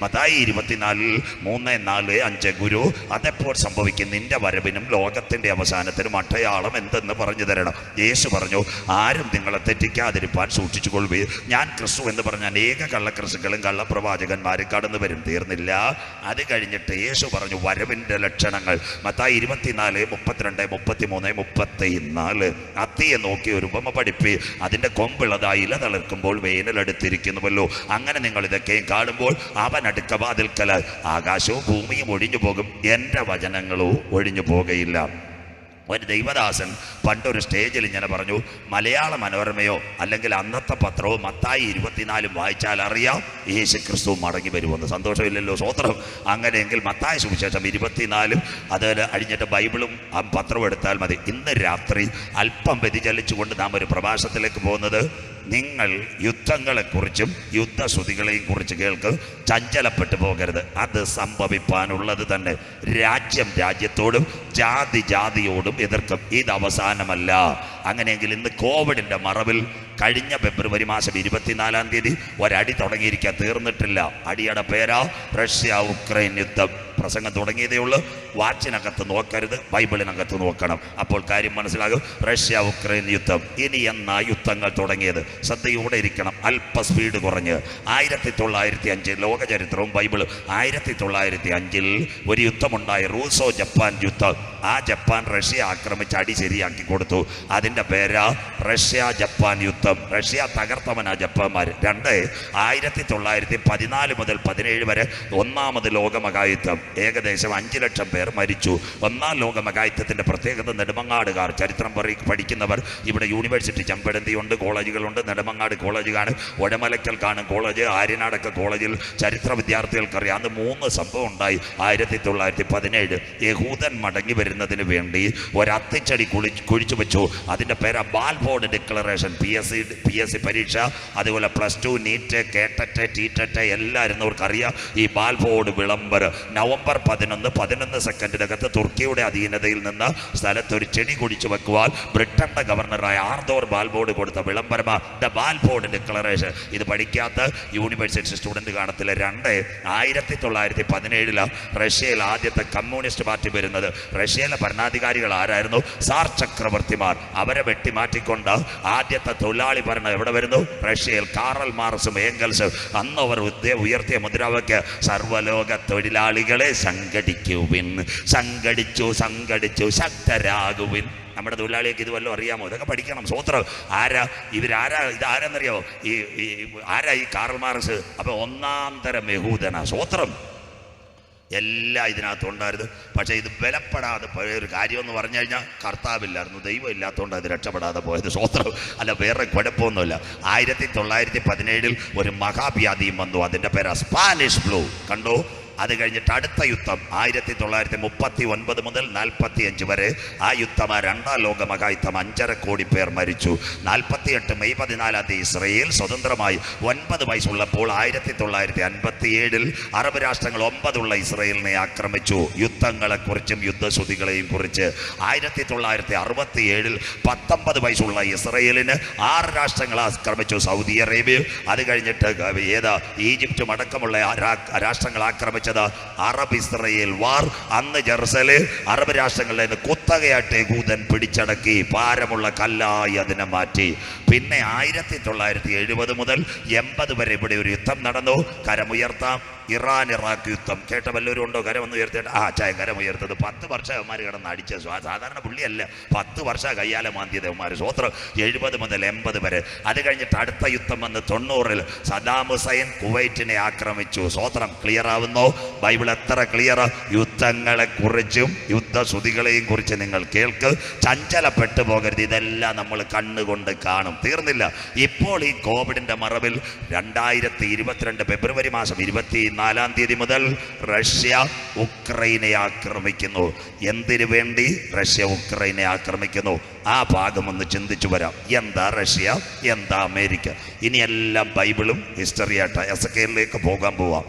മത്തായി 24:3-4-5 ഗുരു അതെപ്പോൾ സംഭവിക്കും? നിന്റെ വരവിനും ലോകത്തിന്റെ അവസാനത്തിനും അടയാളം എന്തെന്ന് പറഞ്ഞു തരണം. യേശു പറഞ്ഞു, ആരും നിങ്ങളെ തെറ്റിക്കാതിരിപ്പാൻ സൂക്ഷിച്ചുകൊള്ളുകയും ഞാൻ ക്രിസ്തു എന്ന് പറഞ്ഞ അനേക കള്ളക്രിസ്തുക്കളും കള്ളപ്രവാചകന്മാരും കടന്നു വരും. തീർന്നില്ല. അത് കഴിഞ്ഞിട്ട് യേശു പറഞ്ഞു വരവിന്റെ ലക്ഷണങ്ങൾ. മത്തായി 24:32-33-34 അത്തിയെ നോക്കി ഒരു ഉപമ പഠിപ്പി, അതിന്റെ കൊമ്പിളതായി ഇല തളിർക്കുമ്പോൾ വേനലെടുത്തിരിക്കുന്നുവല്ലോ. അങ്ങനെ നിങ്ങൾ ഇതൊക്കെയും കാണുമ്പോൾ അവൻ അടുക്ക വാതിൽക്കൽ, ആകാശവും ഭൂമിയും ഒഴിഞ്ഞു പോകും, എൻ്റെ വചനങ്ങളോ ഒഴിഞ്ഞു പോകുകയില്ല. ഒരു ദൈവദാസൻ പണ്ടൊരു സ്റ്റേജിൽ ഇങ്ങനെ പറഞ്ഞു, മലയാള മനോരമയോ അല്ലെങ്കിൽ അന്നത്തെ പത്രമോ മത്തായി 24 വായിച്ചാൽ അറിയാം യേശു ക്രിസ്തു മടങ്ങി വരുമെന്ന്. സന്തോഷമില്ലല്ലോ? സ്വോത്രം. അങ്ങനെയെങ്കിൽ മത്തായി സുവിശേഷം 24 അത് അഴിഞ്ഞിട്ട് ബൈബിളും പത്രവും എടുത്താൽ മതി. ഇന്ന് രാത്രി അല്പം വ്യതിചലിച്ചുകൊണ്ട് നാം ഒരു പ്രഭാഷണത്തിലേക്ക് പോകുന്നത്, നിങ്ങൾ യുദ്ധങ്ങളെക്കുറിച്ചും യുദ്ധശ്രുതികളെയും കുറിച്ച് കേൾക്ക്, ചഞ്ചലപ്പെട്ടു പോകരുത്. അത് സംഭവിപ്പാനുള്ളത് തന്നെ. രാജ്യം രാജ്യത്തോടും ജാതി ജാതിയോടും എതിർക്കും. ഇത് അവസാനമല്ല. അങ്ങനെയെങ്കിൽ ഇന്ന് കോവിഡിന്റെ മറവിൽ കഴിഞ്ഞ ഫെബ്രുവരി മാസം 24 ഒരടി തുടങ്ങിയിരിക്കുക, തീർന്നിട്ടില്ല. അടിയുടെ പേരാ റഷ്യ ഉക്രൈൻ യുദ്ധം. പ്രസംഗം തുടങ്ങിയതേ ഉള്ളൂ. വാച്ചിനകത്ത് നോക്കരുത്, ബൈബിളിനകത്ത് നോക്കണം. അപ്പോൾ കാര്യം മനസ്സിലാകും. റഷ്യ ഉക്രൈൻ യുദ്ധം. ഇനി എന്നാ യുദ്ധങ്ങൾ തുടങ്ങിയത്? ശ്രദ്ധയോടെ ഇരിക്കണം. അല്പ സ്പീഡ് കുറഞ്ഞ് 1905 ലോക ചരിത്രവും ബൈബിളും. 1905 ഒരു യുദ്ധമുണ്ടായി, റൂസോ ജപ്പാൻ യുദ്ധം. ആ ജപ്പാൻ റഷ്യ ആക്രമിച്ച് അടി ശരിയാക്കി കൊടുത്തു. അതിൻ്റെ പേരാ റഷ്യ ജപ്പാൻ യുദ്ധം. റഷ്യ തകർത്തവനാ ജപ്പാന്മാർ. 1914 മുതൽ 17 വരെ ഒന്നാമത് ലോകമഹായുദ്ധം. ഏകദേശം 5 ലക്ഷം പേർ മരിച്ചു. ഒന്നാം ലോകമഹായുദ്ധത്തിൻ്റെ പ്രത്യേകത നെടുമങ്ങാടുകാർ, ചരിത്രം പഠിക്കുന്നവർ, ഇവിടെ യൂണിവേഴ്സിറ്റി ചെമ്പഴന്തിയുണ്ട്, കോളേജുകളുണ്ട്. നെടുമങ്ങാട് കോളേജ് കാണും, ഒടമലക്കൽ കാണും കോളേജ്, ആര്യനാടൊക്കെ കോളേജിൽ ചരിത്ര വിദ്യാർത്ഥികൾക്കറിയാം. അന്ന് 3 സംഭവം ഉണ്ടായി. 1917 യഹൂദൻ മടങ്ങി വരുന്നതിന് വേണ്ടി ഒരത്തിച്ചടി കുഴിച്ചു വെച്ചു. അതിൻ്റെ പേര് ബാൽഫോർഡ് ഡിക്ലറേഷൻ. PSC പരീക്ഷ, അതുപോലെ +2 നീറ്റ്, കേട്ടറ്റ്, ടീറ്ററ്റ് എല്ലാം ഇരുന്നവർക്കറിയാം ഈ ബാൽഫോർഡ് വിളംബർ. നവംബർ 11 സെക്കൻഡിനകത്ത് തുർക്കിയുടെ അധീനതയിൽ നിന്ന് സ്ഥലത്തൊരു ചെടി കുഴിച്ചു വെക്കുവാൻ ബ്രിട്ടന്റെ ഗവർണറായ ആർതോർ ബാൽഫോർഡ് കൊടുത്ത വിളംബരമാണ് ദ ബാൽഫോർഡ് ഡിക്ലറേഷൻ. ഇത് പഠിക്കാത്ത യൂണിവേഴ്സിറ്റി സ്റ്റുഡൻറ്റ് കാണത്തില്ല. 1917 റഷ്യയിൽ ആദ്യത്തെ കമ്മ്യൂണിസ്റ്റ് പാർട്ടി വരുന്നത്. റഷ്യയിലെ ഭരണാധികാരികൾ ആരായിരുന്നു? സാർ ചക്രവർത്തിമാർ. അവരെ വെട്ടിമാറ്റിക്കൊണ്ട് ആദ്യത്തെ തൊഴിലാളി ഭരണം എവിടെ വരുന്നു? റഷ്യയിൽ. കാറൽ മാർക്സും ഏംഗൽസും അന്ന് അവർ ഉയർത്തിയ മുദ്രാവാക്യം സർവ്വലോക തൊഴിലാളികളെ സംഘടിക്കുവിൻ. സംഘടിച്ചു ശക്തരാകുവിൻ. നമ്മുടെ തൊഴിലാളികൾക്ക് ഇത് വല്ലതും അറിയാമോ? ഇതൊക്കെ പഠിക്കണം. സ്വോത്രം. ഇതാരെന്നറിയാമോ? ആരാ ഈ കാറൽ മാർക്സ്? അപ്പൊ ഒന്നാം തരം യഹൂദനാ. സ്വോത്രം. എല്ലാം ഇതിനകത്തുണ്ടായിരുന്നു. പക്ഷേ ഇത് ബലപ്പെടാതെ പോയ ഒരു കാര്യം എന്ന് പറഞ്ഞു കഴിഞ്ഞാൽ കർത്താവില്ലായിരുന്നു, ദൈവം ഇല്ലാത്തതുകൊണ്ട് അത് രക്ഷപ്പെടാതെ പോയത്. സ്വോത്രം. അല്ല, വേറെ കുഴപ്പമൊന്നുമില്ല. 1917 ഒരു മഹാവ്യാധിയും വന്നു. അതിൻ്റെ പേരാ സ്പാനിഷ് ഫ്ലൂ. കണ്ടോ? അത് കഴിഞ്ഞിട്ട് അടുത്ത യുദ്ധം 1939 മുതൽ 45 വരെ. ആ യുദ്ധം, രണ്ടാം ലോക മഹായുദ്ധം. 5.5 കോടി പേർ മരിച്ചു. 48 മെയ് 14 ഇസ്രയേൽ സ്വതന്ത്രമായി. 9 വയസ്സുള്ളപ്പോൾ 1957 അറബ് രാഷ്ട്രങ്ങൾ 9 ഇസ്രയേലിനെ ആക്രമിച്ചു. യുദ്ധങ്ങളെക്കുറിച്ചും യുദ്ധശ്രുതികളെയും കുറിച്ച് 1967 19 വയസ്സുള്ള ഇസ്രയേലിന് 6 രാഷ്ട്രങ്ങൾ ആക്രമിച്ചു. Saudi Arabia. അത് കഴിഞ്ഞിട്ട് ഈജിപ്തും അടക്കമുള്ള രാഷ്ട്രങ്ങൾ ആക്രമിച്ചു. അറബ് ഇസ്രയേൽ വാർ. അന്ന് ജെറുസലേം അറബ് രാഷ്ട്രങ്ങളിൽ നിന്ന് കുത്തകയായിട്ട് യഹൂദൻ പിടിച്ചടക്കി ഭാരമുള്ള കല്ലായി അതിനെ മാറ്റി. പിന്നെ 1970 മുതൽ 80 വരെ ഇവിടെ ഒരു യുദ്ധം നടന്നു. കരമുയർത്താം. ഇറാൻ ഇറാഖ് യുദ്ധം. കേട്ട വല്ലവരും ഉണ്ടോ? കരമൊന്ന് ഉയർത്തിയിട്ട് ചായ കരമുയർത്തത്. 10 വർഷം അവന്മാർ കിടന്ന് അടിച്ച സാധാരണ പുള്ളിയല്ല. 10 വർഷം കയ്യാല മാന്തിയത് അവന്മാർ. സ്വോത്രം. 70 മുതൽ 80 വരെ. അത് കഴിഞ്ഞിട്ട് അടുത്ത യുദ്ധം വന്ന് 90 സദാം ഹുസൈൻ കുവൈറ്റിനെ ആക്രമിച്ചു. സ്വോത്രം. ക്ലിയർ ആവുന്നോ? ബൈബിൾ എത്ര ക്ലിയർ! യുദ്ധങ്ങളെക്കുറിച്ചും യുദ്ധശ്രുതികളെയും കുറിച്ച് നിങ്ങൾ കേൾക്ക്. ചഞ്ചലപ്പെട്ടു പോകരുത്. ഇതെല്ലാം നമ്മൾ കണ്ണുകൊണ്ട് കാണും. തീർന്നില്ല. ഇപ്പോൾ ഈ കോവിഡിന്റെ മറവിൽ 2022 ഫെബ്രുവരി മാസം 24 മുതൽ റഷ്യ ഉക്രൈനെ ആക്രമിക്കുന്നു. എന്തിനു വേണ്ടി റഷ്യ ഉക്രൈനെ ആക്രമിക്കുന്നു? ആ ഭാഗം ഒന്ന് ചിന്തിച്ചു വരാം. എന്താ റഷ്യ, എന്താ അമേരിക്ക? ഇനിയെല്ലാം ബൈബിളും ഹിസ്റ്ററിയായിട്ട് എസെക്കിയേലിലേക്ക് പോകാൻ പോവാം.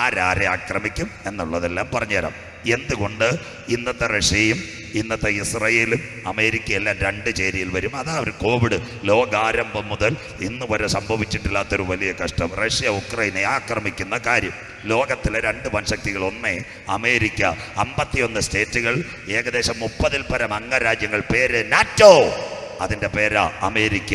ആരാരെ ആക്രമിക്കും എന്നുള്ളതെല്ലാം പറഞ്ഞുതരാം. എന്തുകൊണ്ട് ഇന്നത്തെ റഷ്യയും ഇന്നത്തെ ഇസ്രയേലും അമേരിക്കയും എല്ലാം രണ്ട് ചേരിയിൽ വരും. അതാ ഒരു കോവിഡ് ലോകാരംഭം മുതൽ ഇന്ന് വരെ സംഭവിച്ചിട്ടില്ലാത്തൊരു വലിയ കഷ്ടം. റഷ്യ ഉക്രൈനെ ആക്രമിക്കുന്ന കാര്യം. ലോകത്തിലെ രണ്ട് വൻശക്തികൾ, ഒന്ന് അമേരിക്ക, 51 സ്റ്റേറ്റുകൾ, ഏകദേശം 30-ൽ പരം അംഗരാജ്യങ്ങൾ, പേര് നാറ്റോ, അതിൻ്റെ പേരാ അമേരിക്ക.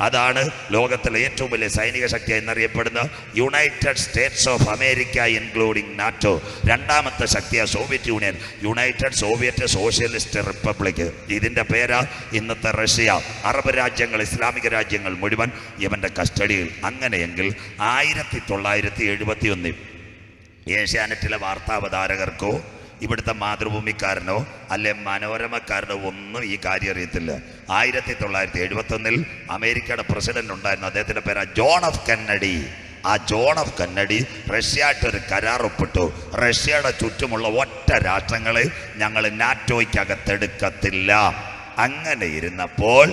അതാണ് ലോകത്തിലെ ഏറ്റവും വലിയ സൈനിക ശക്തി എന്നറിയപ്പെടുന്ന United States of America including NATO. രണ്ടാമത്തെ ശക്തിയാണ് Soviet union, United Soviet socialist republic. ഇതിൻ്റെ പേരാ ഇന്നത്തെ റഷ്യ. അറബ് രാജ്യങ്ങൾ, ഇസ്ലാമിക രാജ്യങ്ങൾ മുഴുവൻ ഇവൻ്റെ കസ്റ്റഡിയിൽ. അങ്ങനെയെങ്കിൽ 1971 ഏഷ്യാനെറ്റിലെ വാർത്താവതാരകർക്കോ ഇവിടുത്തെ മാതൃഭൂമിക്കാരനോ അല്ലെ മനോരമക്കാരനോ ഒന്നും ഈ കാര്യം അറിയത്തില്ല. 1971 അമേരിക്കയുടെ പ്രസിഡന്റ് ഉണ്ടായിരുന്നു, അദ്ദേഹത്തിൻ്റെ പേരാ ജോൺ എഫ് കെന്നഡി. ആ ജോൺ എഫ് കെന്നഡി റഷ്യയായിട്ട് ഒരു കരാർ ഒപ്പിട്ടു. റഷ്യയുടെ ചുറ്റുമുള്ള ഒറ്റ രാഷ്ട്രങ്ങളെ ഞങ്ങൾ നാറ്റോയ്ക്കകത്തെടുക്കത്തില്ല. അങ്ങനെ ഇരുന്നപ്പോൾ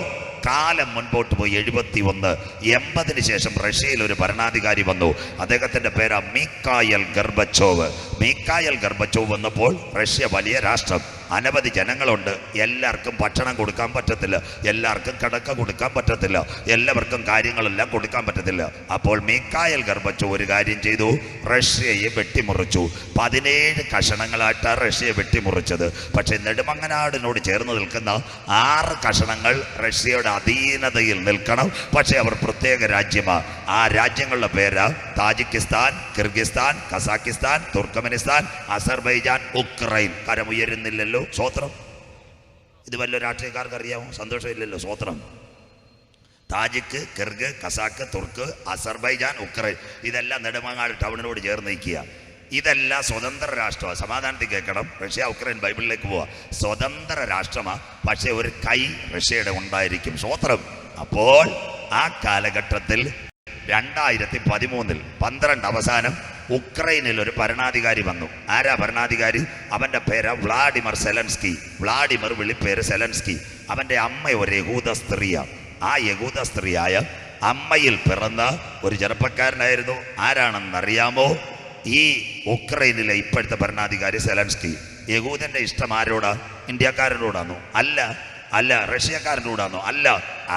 കാലം മുൻപോട്ട് പോയി. 80-ന് ശേഷം റഷ്യയിൽ ഒരു ഭരണാധികാരി വന്നു. അദ്ദേഹത്തിൻ്റെ പേരാ മിഖായിൽ ഗർബച്ചോവ്. മിഖായിൽ ഗർബച്ചോവ് വന്നപ്പോൾ റഷ്യ വലിയ രാഷ്ട്രം, അനവധി ജനങ്ങളുണ്ട്, എല്ലാവർക്കും ഭക്ഷണം കൊടുക്കാൻ പറ്റത്തില്ല, എല്ലാവർക്കും കിടക്ക കൊടുക്കാൻ പറ്റത്തില്ല, എല്ലാവർക്കും കാര്യങ്ങളെല്ലാം കൊടുക്കാൻ പറ്റത്തില്ല. അപ്പോൾ മിഖായിൽ ഗർബച്ചോവ് ഒരു കാര്യം ചെയ്തു, റഷ്യയെ വെട്ടിമുറിച്ചു. 17 കഷണങ്ങളായിട്ടാണ് റഷ്യയെ വെട്ടിമുറിച്ചത്. പക്ഷേ നെടുമങ്ങനാടിനോട് ചേർന്ന് നിൽക്കുന്ന 6 കഷണങ്ങൾ റഷ്യയുടെ അധീനതയിൽ നിൽക്കണം. പക്ഷേ അവർ പ്രത്യേക രാജ്യമാണ്. ആ രാജ്യങ്ങളുടെ പേര് Tajikistan, Kyrgyzstan, Kazakhstan, Turkmenistan, Azerbaijan, Ukraine. കരമുയരുന്നില്ലല്ലോ, സ്വോത്രം. ഇത് വല്ല രാഷ്ട്രീയക്കാർക്ക് അറിയാമോ? സന്തോഷമില്ലല്ലോ, സ്വോത്രം. Tajik, Kyrgyz, Kazakh, Turk, Azerbaijan, Ukraine, ഇതെല്ലാം നെടുമങ്ങാട് ടൗണിനോട് ചേർന്ന് നിൽക്കുക. ഇതെല്ലാം സ്വതന്ത്ര രാഷ്ട്രമാണ്. സമാധാനത്തിൽ കേൾക്കണം. റഷ്യ ഉക്രൈൻ ബൈബിളിലേക്ക് പോവാ. സ്വതന്ത്ര രാഷ്ട്രമാണ്, പക്ഷേ ഒരു കൈ റഷ്യയുടെ ഉണ്ടായിരിക്കും, സ്വോത്രം. അപ്പോൾ ആ കാലഘട്ടത്തിൽ 2013 12 അവസാനം ഉക്രൈനിൽ ഒരു ഭരണാധികാരി വന്നു. ആരാ ഭരണാധികാരി? അവൻ്റെ പേര് വ്ളാഡിമർ സെലൻസ്കി. വ്ളാഡിമർ വിളിപ്പേര് സെലൻസ്കി. അവൻ്റെ അമ്മ ഒരു യഹൂദ സ്ത്രീയാണ്. ആ യഹൂദ സ്ത്രീയായ അമ്മയിൽ പിറന്ന ഒരു ചെറുപ്പക്കാരനായിരുന്നു. ആരാണെന്നറിയാമോ? ഈ ഉക്രൈനിലെ ഇപ്പോഴത്തെ ഭരണാധികാരി സെലൻസ്കി. യഹൂദൻ്റെ ഇഷ്ടം ആരോടാ? ഇന്ത്യക്കാരനോടാണോ? അല്ല. റഷ്യക്കാരനോടാണോ? അല്ല.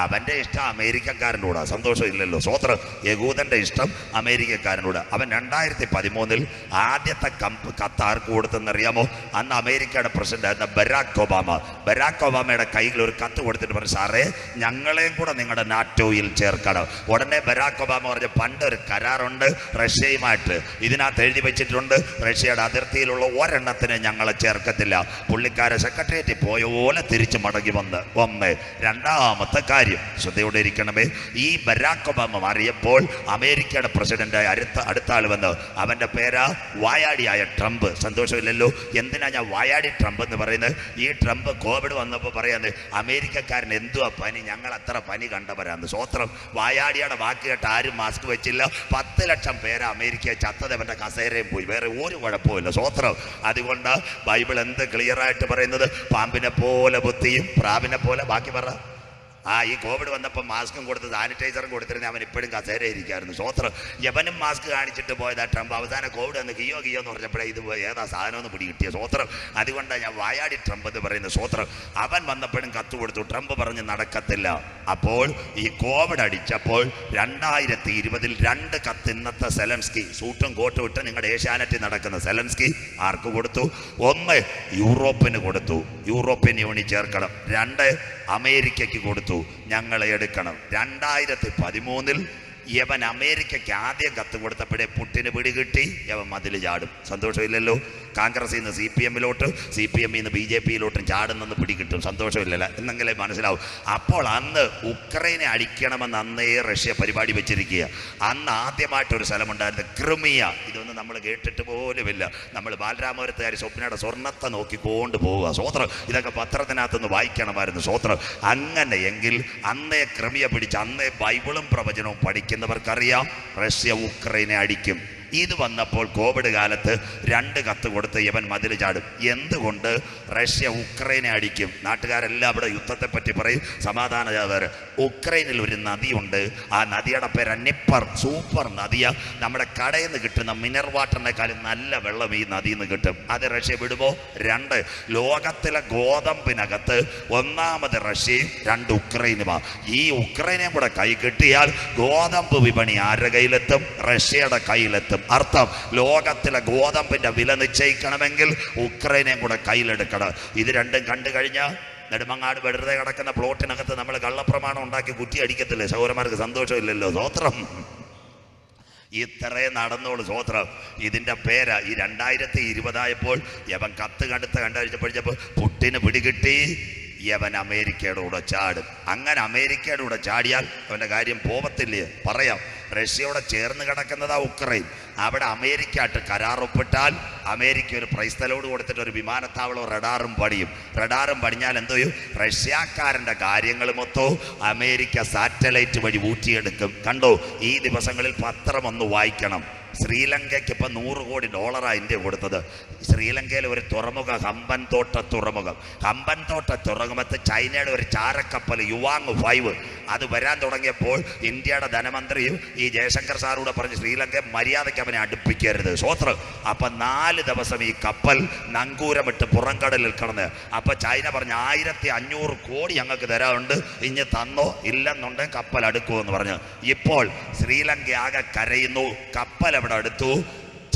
അവൻ്റെ ഇഷ്ടം അമേരിക്കക്കാരനോടാ. സന്തോഷമില്ലല്ലോ, സ്വോത്രം. യഹൂദൻ്റെ ഇഷ്ടം അമേരിക്കക്കാരനോട്. അവൻ 2013 ആദ്യത്തെ കത്ത് ആർക്ക് കൊടുത്തെന്നറിയാമോ? അന്ന് അമേരിക്കയുടെ പ്രസിഡന്റ് ആയിരുന്ന ബരാക് ഒബാമ. ബരാക് ഒബാമയുടെ കയ്യിൽ ഒരു കത്ത് കൊടുത്തിട്ട് പറഞ്ഞു, സാറേ ഞങ്ങളെയും കൂടെ നിങ്ങളുടെ നാറ്റോയിൽ ചേർക്കണം. ഉടനെ ബരാക് ഒബാമ പറഞ്ഞു, പണ്ടൊരു കരാറുണ്ട് റഷ്യയുമായിട്ട്, ഇതിനകത്ത് എഴുതി വെച്ചിട്ടുണ്ട് റഷ്യയുടെ അതിർത്തിയിലുള്ള ഒരെണ്ണത്തിന് ഞങ്ങളെ ചേർക്കത്തില്ല. പുള്ളിക്കാരെ സെക്രട്ടേറിയറ്റിൽ പോയ പോലെ തിരിച്ചു മടങ്ങി വന്ന്. ഒന്ന്. രണ്ടാമത്തെ കാര്യം, ശ്രദ്ധയോടെ ഇരിക്കണമേ. ഈ ബരാക് ഒബാമ മാറിയപ്പോൾ അമേരിക്കയുടെ പ്രസിഡന്റായ അടുത്ത ആൾ വന്ന്, അവൻ്റെ പേരാ വായാടിയായ ട്രംപ്. സന്തോഷമില്ലല്ലോ. എന്തിനാ ഞാൻ വായാടി ട്രംപ് എന്ന് പറയുന്നത്? ഈ ട്രംപ് കോവിഡ് വന്നപ്പോൾ പറയാന്ന്, അമേരിക്കക്കാരൻ എന്തുവാ പനി, ഞങ്ങൾ അത്ര പനി കണ്ടവരാന്ന്. സ്വോത്രം. വായാടിയുടെ വാക്ക് കേട്ട് ആരും മാസ്ക് വെച്ചില്ല. 10 ലക്ഷം പേര് അമേരിക്കയെ ചത്തത് അവൻ്റെ കസേരയും പോയി, വേറെ ഒരു കുഴപ്പമില്ല. സ്വോത്രം. അതുകൊണ്ട് ബൈബിൾ എന്ത് ക്ലിയറായിട്ട് പറയുന്നത്? പാമ്പിനെ പോലെ ബുദ്ധിയും പ്രാവിനെ പോലെ, ബാക്കി പറ. ഈ കോവിഡ് വന്നപ്പോൾ മാസ്കും കൊടുത്ത് സാനിറ്റൈസറും കൊടുത്തിരുന്ന അവൻ ഇപ്പോഴും കസേര ഇരിക്കായിരുന്നു. സ്വോത്രം. യവനും മാസ്ക് കാണിച്ചിട്ട് പോയതാ ട്രംപ്. അവസാനം കോവിഡ് വന്ന് കിയോ എന്ന് പറഞ്ഞപ്പോഴേ ഇത് ഏതാ സാധനമെന്ന് പിടി കിട്ടിയ. സ്വോത്രം. അതുകൊണ്ടാണ് ഞാൻ വായാടി ട്രംപ് എന്ന് പറയുന്നത്. സ്വോത്രം. അവൻ വന്നപ്പോഴും കത്ത് കൊടുത്തു. ട്രംപ് പറഞ്ഞ് നടക്കത്തില്ല. അപ്പോൾ ഈ കോവിഡ് അടിച്ചപ്പോൾ 2020 2 കത്ത് ഇന്നത്തെ സെലൻസ്കി, സൂട്ടും കോട്ടും ഇട്ട് നിങ്ങളുടെ ഏഷ്യാനെറ്റിൽ നടക്കുന്ന സെലൻസ്കി ആർക്ക് കൊടുത്തു? 1 യൂറോപ്പിന് കൊടുത്തു, യൂറോപ്യൻ യൂണിയൻ ചേർക്കണം. 2 അമേരിക്കയ്ക്ക് കൊടുത്തു, ഞങ്ങളെ എടുക്കണം. 2013 യവൻ അമേരിക്കയ്ക്ക് ആദ്യം കത്ത് കൊടുത്തപ്പോഴേ പുട്ടിന് പിടികിട്ടി, യവൻ മതിൽ ചാടും. സന്തോഷമില്ലല്ലോ. കോൺഗ്രസിൽ നിന്ന് CPM ലോട്ട്, CPM നിന്ന് BJP-യിലോട്ടും ചാടുന്നെന്ന് പിടികിട്ടും. സന്തോഷമില്ലല്ലോ, എന്നെങ്കിലേ മനസ്സിലാവും. അപ്പോൾ അന്ന് ഉക്രൈനെ അടിക്കണമെന്ന് അന്നേ റഷ്യ പരിപാടി വെച്ചിരിക്കുക. അന്ന് ആദ്യമായിട്ടൊരു സ്ഥലമുണ്ടായിരുന്നു, ക്രിമിയ. ഇതൊന്നും നമ്മൾ കേട്ടിട്ട് പോലുമില്ല. നമ്മൾ ബാലരാമപുരത്തുകാർ സ്വപ്നയുടെ സ്വർണ്ണത്തെ നോക്കിക്കൊണ്ട് പോവുക. സ്വോത്രം. ഇതൊക്കെ പത്രത്തിനകത്തുനിന്ന് വായിക്കണമായിരുന്നു. സ്വോത്രം. അങ്ങനെയെങ്കിൽ അന്നേ ക്രിമിയ പിടിച്ച്, അന്നേ ബൈബിളും പ്രവചനവും പഠിക്കുന്നവർക്കറിയാം റഷ്യ ഉക്രൈനെ അടിക്കും. ഇത് വന്നപ്പോൾ കോവിഡ് കാലത്ത് 2 കത്ത് കൊടുത്ത് ഇവൻ മതിൽ ചാടും. എന്തുകൊണ്ട്? റഷ്യ ഉക്രൈനെ അടിക്കും. നാട്ടുകാരെല്ലാം അവിടെ യുദ്ധത്തെപ്പറ്റി പറയും, സമാധാന ജാഥ. ഉക്രൈനിൽ ഒരു നദിയുണ്ട്, ആ നദിയുടെ പേര് നിപ്പർ. സൂപ്പർ നദിയാ. നമ്മുടെ കടയിൽ നിന്ന് കിട്ടുന്ന മിനറൽ വാട്ടറിനേക്കാളും നല്ല വെള്ളം ഈ നദിയിൽ നിന്ന് കിട്ടും. അത് റഷ്യ വിടുമോ? 2. ലോകത്തിലെ ഗോതമ്പിനകത്ത് 1ാമത് റഷ്യയും 2 ഉക്രൈനുമാ. ഈ ഉക്രൈനെയും കൂടെ കൈ കിട്ടിയാൽ ഗോതമ്പ് വിപണി ആരുടെ കയ്യിലെത്തും? റഷ്യയുടെ കയ്യിലെത്തും. അർത്ഥം, ലോകത്തിലെ ഗോതമ്പിന്റെ വില നിശ്ചയിക്കണമെങ്കിൽ ഉക്രൈനെയും കൂടെ കയ്യിലെടുക്കണം. ഇത് രണ്ടും കണ്ടു കഴിഞ്ഞാൽ നെടുമങ്ങാട് വെറുതെ കിടക്കുന്ന പ്ലോട്ടിനകത്ത് നമ്മൾ കള്ളപ്രമാണം ഉണ്ടാക്കി കുറ്റി അടിക്കത്തില്ലേ? സൗരന്മാർക്ക് സന്തോഷമില്ലല്ലോ. സ്വോത്രം. ഇത്രയും നടന്നോളൂ. സ്വോത്രം. ഇതിൻ്റെ പേരാ. ഈ 2020 ആയപ്പോൾ യവൻ കത്ത് കണ്ടഴിച്ചപ്പോഴപ്പോൾ പുട്ടിന് പിടികിട്ടി. യവൻ അമേരിക്കയുടെ കൂടെ ചാടും. അങ്ങനെ അമേരിക്കയുടെ കൂടെ ചാടിയാൽ അവൻ്റെ കാര്യം പോവത്തില്ലേ? പറയാം. റഷ്യയോടെ ചേർന്ന് കിടക്കുന്നതാ ഉക്രൈൻ. അവിടെ അമേരിക്കയായിട്ട് കരാറൊപ്പിട്ടാൽ അമേരിക്ക ഒരു പ്രൈസ് തലോട് കൊടുത്തിട്ട് ഒരു വിമാനത്താവളവും റഡാറും പണിയും. റഡാറും പണിഞ്ഞാൽ എന്തോ ചെയ്യും? റഷ്യക്കാരൻ്റെ കാര്യങ്ങൾ മൊത്തവും അമേരിക്ക സാറ്റലൈറ്റ് വഴി ഊറ്റിയെടുക്കും. കണ്ടോ? ഈ ദിവസങ്ങളിൽ പത്രം ഒന്ന് വായിക്കണം. ശ്രീലങ്കയ്ക്ക് ഇപ്പം $100 കോടി ഇന്ത്യ കൊടുത്തത്. ശ്രീലങ്കയിൽ ഒരു തുറമുഖം, ഹമ്പൻതോട്ട തുറമുഖം. ഹമ്പൻതോട്ട തുറമുഖത്ത് ചൈനയുടെ ഒരു ചാരക്കപ്പൽ യുവാങ് 5 അത് വരാൻ തുടങ്ങിയപ്പോൾ ഇന്ത്യയുടെ ധനമന്ത്രിയും ഈ ജയശങ്കർ സാറൂടെ പറഞ്ഞ് ശ്രീലങ്കയെ മര്യാദയ്ക്ക് അവനെ അടുപ്പിക്കരുത്. സ്വോത്രം. അപ്പം 4 ദിവസം ഈ കപ്പൽ നങ്കൂരമിട്ട് പുറംകടലിൽ കിടന്ന്. അപ്പം ചൈന പറഞ്ഞ് 1500 കോടി ഞങ്ങൾക്ക് തരാറുണ്ട്, ഇനി തന്നോ, ഇല്ലെന്നുണ്ടെങ്കിൽ കപ്പൽ അടുക്കുമെന്ന് പറഞ്ഞു. ഇപ്പോൾ ശ്രീലങ്ക ആകെ കരയുന്നു. കപ്പൽ എവിടെ അടുത്തു?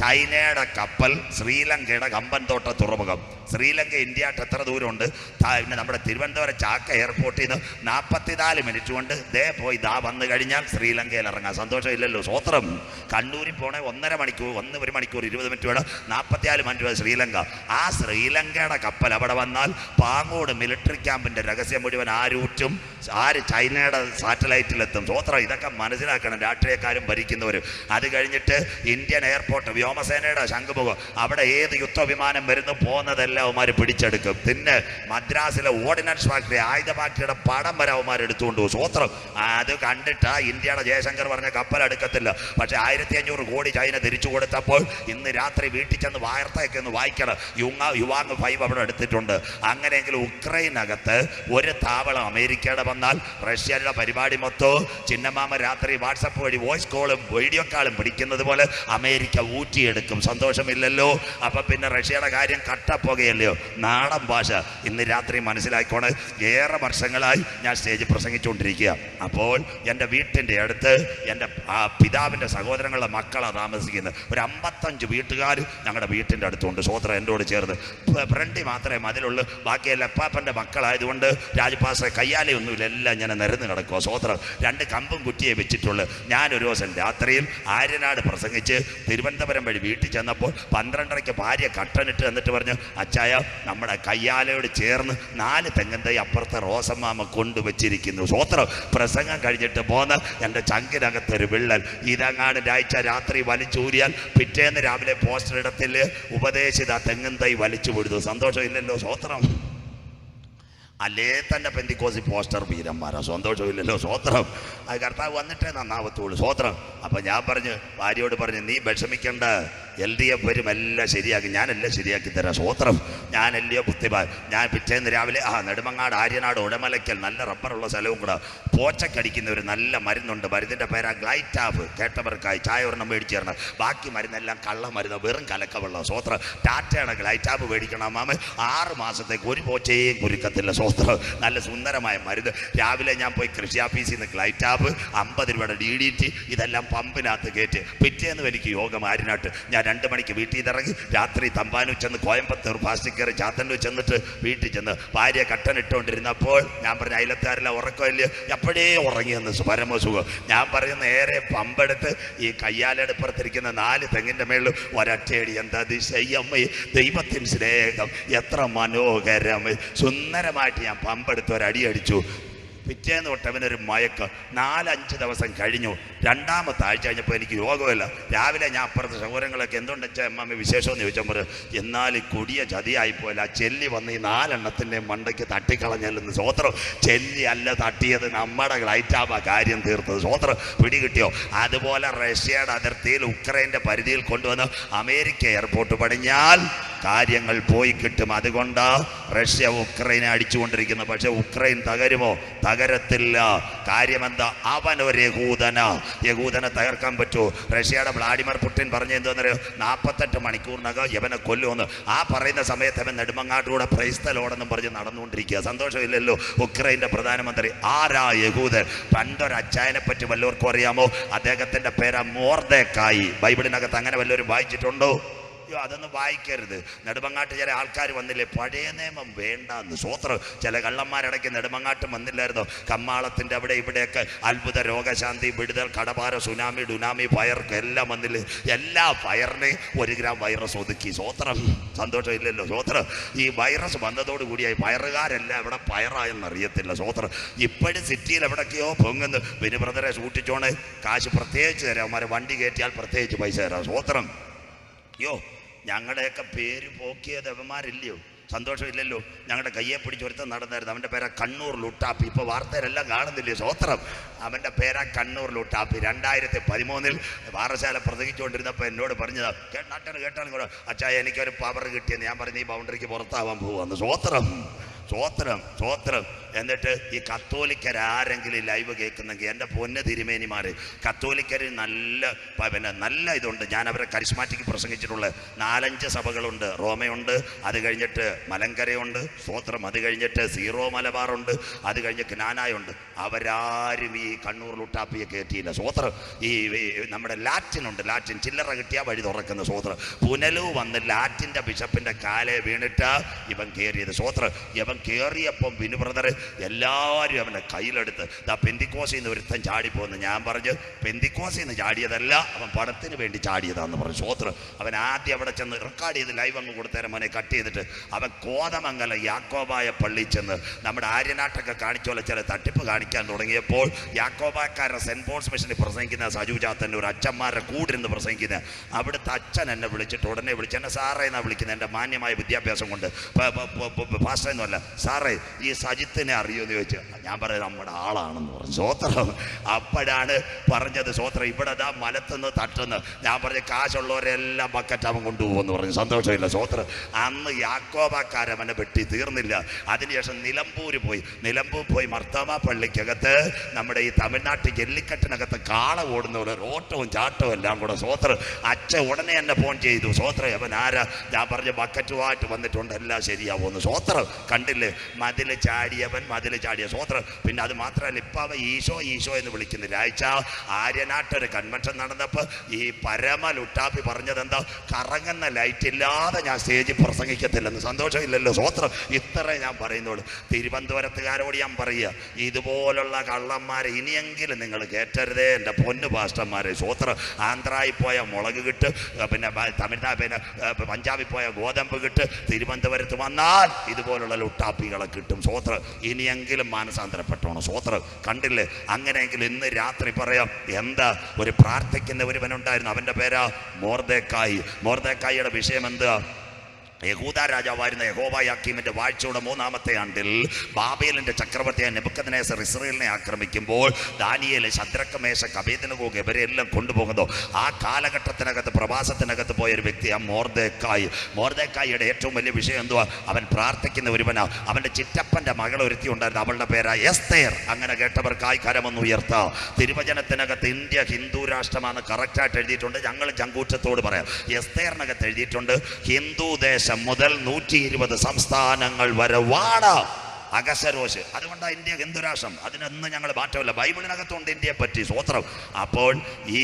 ചൈനയുടെ കപ്പൽ ശ്രീലങ്കയുടെ ഹമ്പൻതോട്ട തുറമുഖം. ശ്രീലങ്ക ഇന്ത്യയായിട്ട് എത്ര ദൂരമുണ്ട്? പിന്നെ നമ്മുടെ തിരുവനന്തപുരം ചാക്ക എയർപോർട്ടിൽ നിന്ന് 44 മിനിറ്റ് കൊണ്ട് പോയി വന്നു കഴിഞ്ഞാൽ ശ്രീലങ്കയിൽ ഇറങ്ങാം. സന്തോഷമില്ലല്ലോ? സ്വോത്രം. കണ്ണൂരിൽ പോണേ 1.5 മണിക്കൂർ, 1 മണിക്കൂർ 20 മിനിറ്റ് വേണം. 44 മിനിറ്റ് ശ്രീലങ്ക. ആ ശ്രീലങ്കയുടെ കപ്പൽ അവിടെ വന്നാൽ പാങ്ങോട് മിലിറ്ററി ക്യാമ്പിന്റെ രഹസ്യം മുഴുവൻ ആരൂറ്റും. ചൈനയുടെ സാറ്റലൈറ്റിലെത്തും. സ്വോത്രം. ഇതൊക്കെ മനസ്സിലാക്കണം രാഷ്ട്രീയക്കാരും ഭരിക്കുന്നവരും. അത് കഴിഞ്ഞിട്ട് ഇന്ത്യൻ എയർപോർട്ട്, വ്യോമസേനയുടെ ശംഖുമുഖം, അവിടെ ഏത് യുദ്ധവിമാനം വരുന്നു പോകുന്നതെല്ലാം അവന്മാർ പിടിച്ചെടുക്കും. പിന്നെ മദ്രാസിലെ ഓർഡിനൻസ് ഫാക്ടറി, ആയുധ ഫാക്ടറിയുടെ പടം വരെ അവന്മാർ എടുത്തുകൊണ്ട് പോകും. സ്വോത്രം. അത് കണ്ടിട്ട് ഇന്ത്യയുടെ ജയശങ്കർ പറഞ്ഞ കപ്പൽ എടുക്കത്തില്ല. പക്ഷെ 1500 കോടി ചൈന തിരിച്ചു കൊടുത്തപ്പോൾ ഇന്ന് രാത്രി വീട്ടിൽ ചെന്ന് വാർത്തയൊക്കെ ഒന്ന് വായിക്കണം. യുവാങ് 5 അവിടെ എടുത്തിട്ടുണ്ട്. അങ്ങനെയെങ്കിൽ ഉക്രൈനകത്ത് ഒരു താവളം അമേരിക്കയുടെ വന്നാൽ റഷ്യയുടെ പരിപാടി മൊത്തവും ചിന്നമാമ രാത്രി വാട്സപ്പ് വഴി വോയിസ് കോളും വീഡിയോ കാളും പിടിക്കുന്നത് പോലെ അമേരിക്ക ഊറ്റിയെടുക്കും. സന്തോഷമില്ലല്ലോ? അപ്പം പിന്നെ റഷ്യയുടെ കാര്യം കട്ടപ്പുകയല്ലയോ? നാടൻ ഭാഷ ഇന്ന് രാത്രി മനസ്സിലാക്കിക്കോണേ. ഏറെ വർഷങ്ങളായി ഞാൻ സ്റ്റേജിൽ പ്രസംഗിച്ചുകൊണ്ടിരിക്കുക. അപ്പോൾ എൻ്റെ വീട്ടിൻ്റെ അടുത്ത് എൻ്റെ പിതാവിൻ്റെ സഹോദരങ്ങളുടെ മക്കളാണ് താമസിക്കുന്നത്. ഒരു 55 വീട്ടുകാർ ഞങ്ങളുടെ വീട്ടിൻ്റെ അടുത്തുണ്ട്. സ്വോത്രം. എന്നോട് ചേർന്ന് ഫ്രണ്ടി മാത്രമേ അതിലുള്ളൂ. ബാക്കിയെല്ലാം അപ്പാപ്പൻ്റെ മക്കളായതുകൊണ്ട് രാജപാസ കയ്യാലയൊന്നുമില്ല, എല്ലാം ഞാൻ നിരന്ന് കിടക്കുക. സ്വോത്രം. 2 കമ്പും കുറ്റിയെ വെച്ചിട്ടുള്ളു. ഞാനൊരു ദിവസം രാത്രിയിൽ ആര്യനാട് പ്രസംഗിച്ച് തിരുവനന്തപുരം വഴി വീട്ടിൽ ചെന്നപ്പോൾ 12:30 ഭാര്യ കട്ടനിട്ട് എന്നിട്ട് പറഞ്ഞു, അച്ചായ നമ്മുടെ കയ്യാലയോട് ചേർന്ന് 4 തെങ്ങൻ തൈ അപ്പുറത്തെ റോസമ്മാമ കൊണ്ടുവച്ചിരിക്കുന്നു. സ്വോത്രം. പ്രസംഗം കഴിഞ്ഞിട്ട് പോന്ന് എൻ്റെ ചങ്കിനകത്തൊരു വിള്ളൽ. ഇതങ്ങാട് ആഴ്ച രാത്രി വലിച്ചൂരിയാൽ പിറ്റേന്ന് രാവിലെ പോസ്റ്റർ ഇടത്തിൽ ഉപദേശിത തെങ്ങൻ തൈ വലിച്ചു വിടുന്നു. സന്തോഷമില്ലല്ലോ? സ്വോത്രം. അല്ലേ തന്നെ പെന്തിക്കോസി പോസ്റ്റർ വീരന്മാരാ. സന്തോഷമില്ലല്ലോ? സ്വോത്രം. അത് കർത്താവ് വന്നിട്ടേ നന്നാവത്തുള്ളൂ. സ്വോത്രം. അപ്പം ഞാൻ പറഞ്ഞു, ഭാര്യയോട് പറഞ്ഞു, നീ വിഷമിക്കേണ്ട, LDF വരും, എല്ലാം ശരിയാക്കി, ഞാനെല്ലാം ശരിയാക്കി തരാം. സ്വോത്രം. ഞാനെല്ലയോ ബുദ്ധിമാൻ. ഞാൻ പിറ്റേന്ന് രാവിലെ നെടുമങ്ങാട് ആര്യനാട് ഉടമലയ്ക്കൽ നല്ല റബ്ബറുള്ള സ്ഥലവും കൂടെ പോച്ചക്കടിക്കുന്ന ഒരു നല്ല മരുന്നുണ്ട്. മരുന്നിൻ്റെ പേരാ ഗ്ലൈറ്റാഫ്. കേട്ടവർക്കായി ചായ ഒരെണ്ണം മേടിച്ച് തരണം. ബാക്കി മരുന്നെല്ലാം കള്ള മരുന്ന്, വെറും കലക്കവെള്ളം. സ്വോത്രം. ടാറ്റയാണ് ഗ്ലൈറ്റാഫ് മേടിക്കണം മാമ. 6 മാസത്തേക്ക് ഒരു പോച്ചയും കുരുക്കത്തില്ല. സ്വോത്രം. നല്ല സുന്ദരമായ മരുന്ന്. രാവിലെ ഞാൻ പോയി കൃഷി ഓഫീസിൽ നിന്ന് ഗ്ലൈറ്റാഫ് 50 രൂപയുടെ DDT ഇതെല്ലാം പമ്പിനകത്ത് കയറ്റി. പിറ്റേന്ന് എനിക്ക് യോഗം ആര്യനാട്ട്. ഞാൻ 2 മണിക്ക് വീട്ടിൽ നിന്ന് ഇറങ്ങി രാത്രി തമ്പാനൂർ ചെന്ന് കോയമ്പത്തൂർ ഫാസ്റ്റ് കയറി ചാത്തന്നൂർ ചെന്നിട്ട് വീട്ടിൽ ചെന്ന് ഭാര്യ കട്ടനിട്ടുകൊണ്ടിരുന്നപ്പോൾ ഞാൻ പറഞ്ഞ അയലത്തുകാരെല്ലാം ഉറക്കമില്ല, എപ്പോഴേ ഉറങ്ങിയെന്ന് പരമസുഖം. ഞാൻ പറയുന്ന നേരെ പമ്പെടുത്ത് ഈ കയ്യാലെടുപ്പുറത്തിരിക്കുന്ന 4 തെങ്ങിൻ്റെ മേളിൽ ഒരൊറ്റയടി. എന്താ അതിശയമ്മേ, ദൈവത്തിൻ സ്നേഹം എത്ര മനോഹരം. സുന്ദരമായിട്ട് ഞാൻ പമ്പെടുത്ത് ഒരടി അടിച്ചു. പിറ്റേന്ന് തൊട്ട് അവനൊരു മയക്ക്. 4-5 ദിവസം കഴിഞ്ഞു. രണ്ടാമത്തെ ആഴ്ച കഴിഞ്ഞപ്പോൾ എനിക്ക് രോഗമില്ല. രാവിലെ ഞാൻ അപ്പുറത്തെ സൗകര്യങ്ങളൊക്കെ എന്തുകൊണ്ട് വെച്ചാൽ അമ്മമ്മ വിശേഷമെന്ന് ചോദിച്ചപ്പോൾ എന്നാൽ ഈ കൊടിയ ചതിയായിപ്പോയില്ല. ചെല്ലി വന്ന് ഈ 4 മണ്ടയ്ക്ക് തട്ടിക്കളഞ്ഞല്ലെന്ന്. സ്വോത്രം. ചെല്ലി അല്ല തട്ടിയത്, നമ്മുടെ ഗ്ലൈറ്റാബ കാര്യം തീർത്തത്. സ്വോത്രം. പിടികിട്ടിയോ? അതുപോലെ റഷ്യയുടെ അതിർത്തിയിൽ ഉക്രൈൻ്റെ പരിധിയിൽ കൊണ്ടുവന്ന് അമേരിക്ക എയർപോർട്ട് പണിഞ്ഞാൽ കാര്യങ്ങൾ പോയി കിട്ടും. അതുകൊണ്ട് റഷ്യ ഉക്രൈനെ അടിച്ചുകൊണ്ടിരിക്കുന്നു. പക്ഷെ ഉക്രൈൻ തകരുമോ? തകരത്തില്ല. കാര്യമെന്താ? അവനൊരു യഹൂദനെ തകർക്കാൻ പറ്റുമോ? റഷ്യയുടെ വ്ളാഡിമിർ പുടിൻ പറഞ്ഞ എന്തോന്നൊരു 48 മണിക്കൂറിനകം യവനെ കൊല്ലുമെന്ന്. ആ പറയുന്ന സമയത്ത് അവൻ നെടുമങ്ങാട്ടിലൂടെ പ്രൈസ്തലോടെന്നും പറഞ്ഞ് നടന്നുകൊണ്ടിരിക്കുക. സന്തോഷമില്ലല്ലോ ഉക്രൈൻ്റെ പ്രധാനമന്ത്രി. ആരാ യഹൂദൻ? പണ്ടൊരച്ചായനെ പറ്റി വല്ലവർക്കും അറിയാമോ? അദ്ദേഹത്തിൻ്റെ പേര് മോർദെക്കായി. ബൈബിളിനകത്ത് അങ്ങനെ വല്ലവരും വായിച്ചിട്ടുണ്ടോ? അതൊന്നും വായിക്കരുത്. നെടുമങ്ങാട്ട് ചില ആൾക്കാർ വന്നില്ലേ, പഴയ നിയമം വേണ്ടെന്ന്. സ്വോത്രം. ചില കള്ളന്മാരിടയ്ക്ക് നെടുമങ്ങാട്ട് വന്നില്ലായിരുന്നോ? കമ്മാളത്തിൻ്റെ അവിടെ ഇവിടെയൊക്കെ അത്ഭുത രോഗശാന്തി, വിടുതൽ, കടഭാര, സുനാമി, ഡുനാമി, ഫയർക്ക് എല്ലാം വന്നില്ലേ? എല്ലാ ഫയറിനെയും 1 ഗ്രാം വൈറസ് ഒതുക്കി. സ്വോത്രം. സന്തോഷം ഇല്ലല്ലോ? സ്വോത്രം. ഈ വൈറസ് വന്നതോടുകൂടിയായി ഫയറുകാരെല്ലാം എവിടെ ഫയറായെന്ന് അറിയത്തില്ല. സ്വോത്രം. ഇപ്പോഴും സിറ്റിയിൽ എവിടൊക്കെയോ പൊങ്ങുന്നു. പിന്നെ ബ്രദറെ സൂക്ഷിച്ചോണേ, കാശ് പ്രത്യേകിച്ച് തരാം. അവന്മാരെ വണ്ടി കയറ്റിയാൽ പ്രത്യേകിച്ച് പൈസ തരാം. സ്വോത്രം. അയ്യോ, ഞങ്ങളുടെയൊക്കെ പേര് പോക്കിയത് അവന്മാരില്ലയോ? സന്തോഷമില്ലല്ലോ? ഞങ്ങളുടെ കയ്യെ പിടിച്ച് ഒരുത്തം നടന്നായിരുന്നു. അവൻ്റെ പേരാ കണ്ണൂർ ലുട്ടാപ്പി. ഇപ്പോൾ വാർത്തയിലെല്ലാം കാണുന്നില്ലേ? സ്വോത്രം. അവൻ്റെ പേരാ കണ്ണൂർ ലുട്ടാപ്പി. 2013 പാറശാല പ്രസംഗിച്ചുകൊണ്ടിരുന്നപ്പോൾ എന്നോട് പറഞ്ഞതാ, കേട്ടാണ് കൂടെ, അച്ഛാ എനിക്കൊരു പവർ കിട്ടിയെന്ന്. ഞാൻ പറഞ്ഞു, ഈ ബൗണ്ടറിക്ക് പുറത്താവാൻ പോവാന്ന്. സ്വോത്രം. സ്വോത്രം. സ്വോത്രം. എന്നിട്ട് ഈ കത്തോലിക്കരാരെങ്കിലും ലൈവ് കേൾക്കുന്നെങ്കിൽ എൻ്റെ പൊന്ന് തിരുമേനിമാർ, കത്തോലിക്കർ നല്ല ഇതുണ്ട്. ഞാൻ അവരെ കരിസ്മാറ്റിക്ക് പ്രസംഗിച്ചിട്ടുള്ള 4-5 സഭകളുണ്ട്. റോമയുണ്ട്, അത് കഴിഞ്ഞിട്ട് മലങ്കരയുണ്ട്. സ്വോത്രം. അത് കഴിഞ്ഞിട്ട് സീറോ മലബാറുണ്ട്, അത് കഴിഞ്ഞ് ജ്ഞാനായുണ്ട്. അവരാരും ഈ കണ്ണൂർ ലുട്ടാപ്പിയെ കയറ്റിയില്ല. സ്വോത്രം. ഈ നമ്മുടെ ലാറ്റിനുണ്ട്. ലാറ്റിൻ ചില്ലറ കിട്ടിയാൽ വഴി തുറക്കുന്ന. സ്വോത്രം. പുനലു വന്ന് ലാറ്റിൻ്റെ ബിഷപ്പിൻ്റെ കാലെ വീണിട്ട് ഇവൻ കയറിയത്. സ്വോത്രം. ഇവൻ കയറിയപ്പം ബിനു ബ്രദർ എല്ലാവരും അവൻ്റെ കയ്യിലെടുത്ത് പെന്തിക്കോസിൽ നിന്ന് ഒരുത്തൻ ചാടിപ്പോന്ന്. ഞാൻ പറഞ്ഞു, പെന്തിക്കോസിൽ നിന്ന് ചാടിയതല്ല, അവൻ പണത്തിന് വേണ്ടി ചാടിയതാന്ന് പറഞ്ഞു. സ്വോത്രം. അവൻ ആദ്യം അവിടെ ചെന്ന് റെക്കോർഡ് ചെയ്ത് ലൈവ് അങ്ങ് കൊടുത്തേരം മോനെ കട്ട് ചെയ്തിട്ട് അവൻ കോതമംഗലം യാക്കോബായ പള്ളിയിൽ ചെന്ന് നമ്മുടെ ആര്യനാട്ടൊക്കെ കാണിച്ചോലെ ചില തട്ടിപ്പ് കാണിക്കാൻ തുടങ്ങിയപ്പോൾ യാക്കോബാക്കാരുടെ സെൻറ്റ് പോൾസ് മിഷനിൽ പ്രസംഗിക്കുന്ന സജുജാത്തൻ്റെ ഒരു അച്ഛന്മാരുടെ കൂടിരുന്ന് പ്രസംഗിക്കുന്ന അവിടുത്തെ അച്ഛൻ എന്നെ വിളിച്ചിട്ട് ഉടനെ വിളിച്ച്, എന്നെ സാറേ എന്നാണ് വിളിക്കുന്നത്. എൻ്റെ മാന്യമായ വിദ്യാഭ്യാസം കൊണ്ട് ഫാസ്റ്റൊന്നുമല്ല. സാറേ, ഈ സജിത്തിനെ അറിയുമെന്ന് ചോദിച്ചു. ഞാൻ പറയുന്നത് നമ്മുടെ ആളാണെന്ന് പറഞ്ഞു. സ്വോത്രം. അപ്പോഴാണ് പറഞ്ഞത്, സ്വോത്രം, ഇവിടെ ദാ മലത്തുനിന്ന് തട്ടുന്നു. ഞാൻ പറഞ്ഞു, കാശുള്ളവരെല്ലാം ബക്കറ്റ് അവൻ കൊണ്ടുപോകുമെന്ന് പറഞ്ഞു. സന്തോഷമില്ല? സ്വോത്രം. അന്ന് യാക്കോബാക്കാരവനെ വെട്ടി തീർന്നില്ല. അതിനുശേഷം നിലമ്പൂർ പോയി മർത്തോമാ പള്ളിക്കകത്ത് നമ്മുടെ ഈ തമിഴ്നാട്ടിൽ ജല്ലിക്കെട്ടിനകത്ത് കാള ഓടുന്ന പോലെ ഓട്ടവും ചാട്ടവും എല്ലാം കൂടെ. സ്വോത്രം. അച്ഛൻ ഉടനെ എന്നെ ഫോൺ ചെയ്തു. സ്വോത്രം. അവൻ ആരാ? ഞാൻ പറഞ്ഞു, ബക്കറ്റുമായിട്ട് വന്നിട്ടുണ്ട്, എല്ലാം ശരിയാവുമെന്ന്. സ്വോത്രം. കണ്ടില്ലേ? മതിൽ ചാടിയ. സ്വോത്രം. പിന്നെ അത് മാത്രമല്ല, ഇപ്പം അവ ഈശോ എന്ന് വിളിക്കുന്നില്ല. ആഴ്ച ആര്യനാട്ടൊരു കൺവെൻഷൻ നടന്നപ്പോൾ ഈ പരമ ലുട്ടാപ്പി പറഞ്ഞത് എന്താ? കറങ്ങുന്ന ലൈറ്റ് ഇല്ലാതെ ഞാൻ സ്റ്റേജിൽ പ്രസംഗിക്കത്തില്ലെന്ന്. സന്തോഷമില്ലല്ലോ? സ്വോത്രം. ഇത്ര ഞാൻ പറയുന്നുള്ളൂ. തിരുവനന്തപുരത്തുകാരോട് ഞാൻ പറയുക, ഇതുപോലുള്ള കള്ളന്മാരെ ഇനിയെങ്കിലും നിങ്ങൾ കയറ്റരുതേ എൻ്റെ പൊന്നു പാസ്റ്റർമാരെ. സ്വോത്രം. ആന്ധ്രയിൽ പോയ മുളക് കിട്ട്, പിന്നെ പഞ്ചാബിൽ പോയ ഗോതമ്പ് കിട്ട്, തിരുവനന്തപുരത്ത് വന്നാൽ ഇതുപോലുള്ള ലുട്ടാപ്പികളെ കിട്ടും. സ്വോത്രം. ഇനിയെങ്കിലും മാനസാന്തരപ്പെട്ടോണം. സ്വോത്രം. കണ്ടില്ലേ? അങ്ങനെയെങ്കിൽ ഇന്ന് രാത്രി പറയാം, എന്താ? ഒരു പ്രാർത്ഥിക്കുന്ന ഒരുവനുണ്ടായിരുന്നു, അവൻ്റെ പേരാ മോർദെക്കായി. മോർദെക്കായിയുടെ വിഷയം എന്താ? യഹൂദ രാജാവായിരുന്ന യഹോവയാക്കീമിന്റെ വാഴ്ചയുടെ 3-ാമത്തെ ആണ്ടിൽ ബാബേലിന്റെ ചക്രവർത്തിയായ നെബൂഖദ്നേസർ ഇസ്രായേലിനെ ആക്രമിക്കുമ്പോൾ ദാനിയേൽ, ശദ്രക്ക്, മേശക്ക്, അബേദ്നെഗോ ഇവരെല്ലാം കൊണ്ടുപോകുന്നു. ആ കാലഘട്ടത്തിനകത്ത് പ്രവാസത്തിനകത്ത് പോയ ഒരു വ്യക്തിയാണ് മോർദെക്കായി. മോർദെക്കായിയുടെ ഏറ്റവും വലിയ വിഷയം എന്തുവാ? അവൻ പ്രാർത്ഥിക്കുന്ന ഒരുവനാ. അവൻ്റെ ചിറ്റപ്പൻ്റെ മകൾ ഒരുത്തി ഉണ്ടായിരുന്നു, അവളുടെ പേരാ എസ്തേർ. അങ്ങനെ കേട്ടവർക്കായി കരമൊന്ന് ഉയർത്താം. തിരുവചനത്തിനകത്ത് ഇന്ത്യ ഹിന്ദു രാഷ്ട്രമാണ് കറക്റ്റായിട്ട് എഴുതിയിട്ടുണ്ട്. ഞങ്ങൾ ചങ്കൂറ്റത്തോട് പറയാം. എസ്തേറിനകത്ത് എഴുതിയിട്ടുണ്ട് ഹിന്ദു ദേശം മുതൽ 120 സംസ്ഥാനങ്ങൾ വരെ വാണ അഗസരോസ്. അതുകൊണ്ടാണ് ഇന്ത്യ ഹിന്ദുരാഷ്ട്രം. അതിനൊന്നും ഞങ്ങൾ മാറ്റമില്ല. ബൈബിളിനകത്തുണ്ട് ഇന്ത്യയെ പറ്റി. സ്വോത്രം. അപ്പോൾ ഈ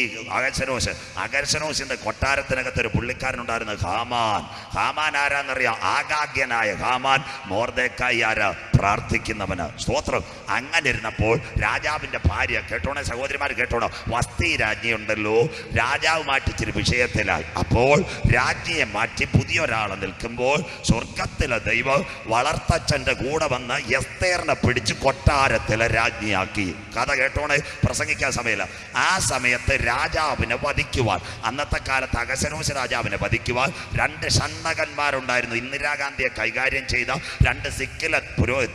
അഗസരോസിന്റെ കൊട്ടാരത്തിനകത്ത് ഒരു പുള്ളിക്കാരനുണ്ടായിരുന്നു, ഹാമാൻ. ഹാമാൻ ആരാന്നറിയാം? ആഗാഗ്യനായ ഹാമാൻ. മോർദെക്കായി ആരാ? പ്രാർത്ഥിക്കുന്നവന്. സ്തോത്രം. അങ്ങനെ ഇരുന്നപ്പോൾ രാജാവിന്റെ ഭാര്യ, കേട്ടോണേ സഹോദരിമാർ കേട്ടോണോ, വസ്തി രാജ്ഞിയുണ്ടല്ലോ, രാജാവുമായിട്ട് ഇച്ചിരി വിഷയത്തിലായി. അപ്പോൾ രാജ്ഞിയെ മാറ്റി പുതിയ ഒരാളെ നിൽക്കുമ്പോൾ സ്വർഗത്തിലെ ദൈവം വളർത്തച്ഛന്റെ കൂടെ വന്ന് എസ്തേറിനെ പിടിച്ച് കൊട്ടാരത്തിലെ രാജ്ഞിയാക്കി. കഥ കേട്ടോണേ, പ്രസംഗിക്കാൻ സമയമില്ല. ആ സമയത്ത് രാജാവിനെ വധിക്കുവാൻ, അന്നത്തെ കാലത്ത് അഹശ്വേരോശ് രാജാവിനെ വധിക്കുവാൻ 2 ഷണ്ഡകന്മാരുണ്ടായിരുന്നു. ഇന്ദിരാഗാന്ധിയെ കൈകാര്യം ചെയ്ത 2 സിക്കില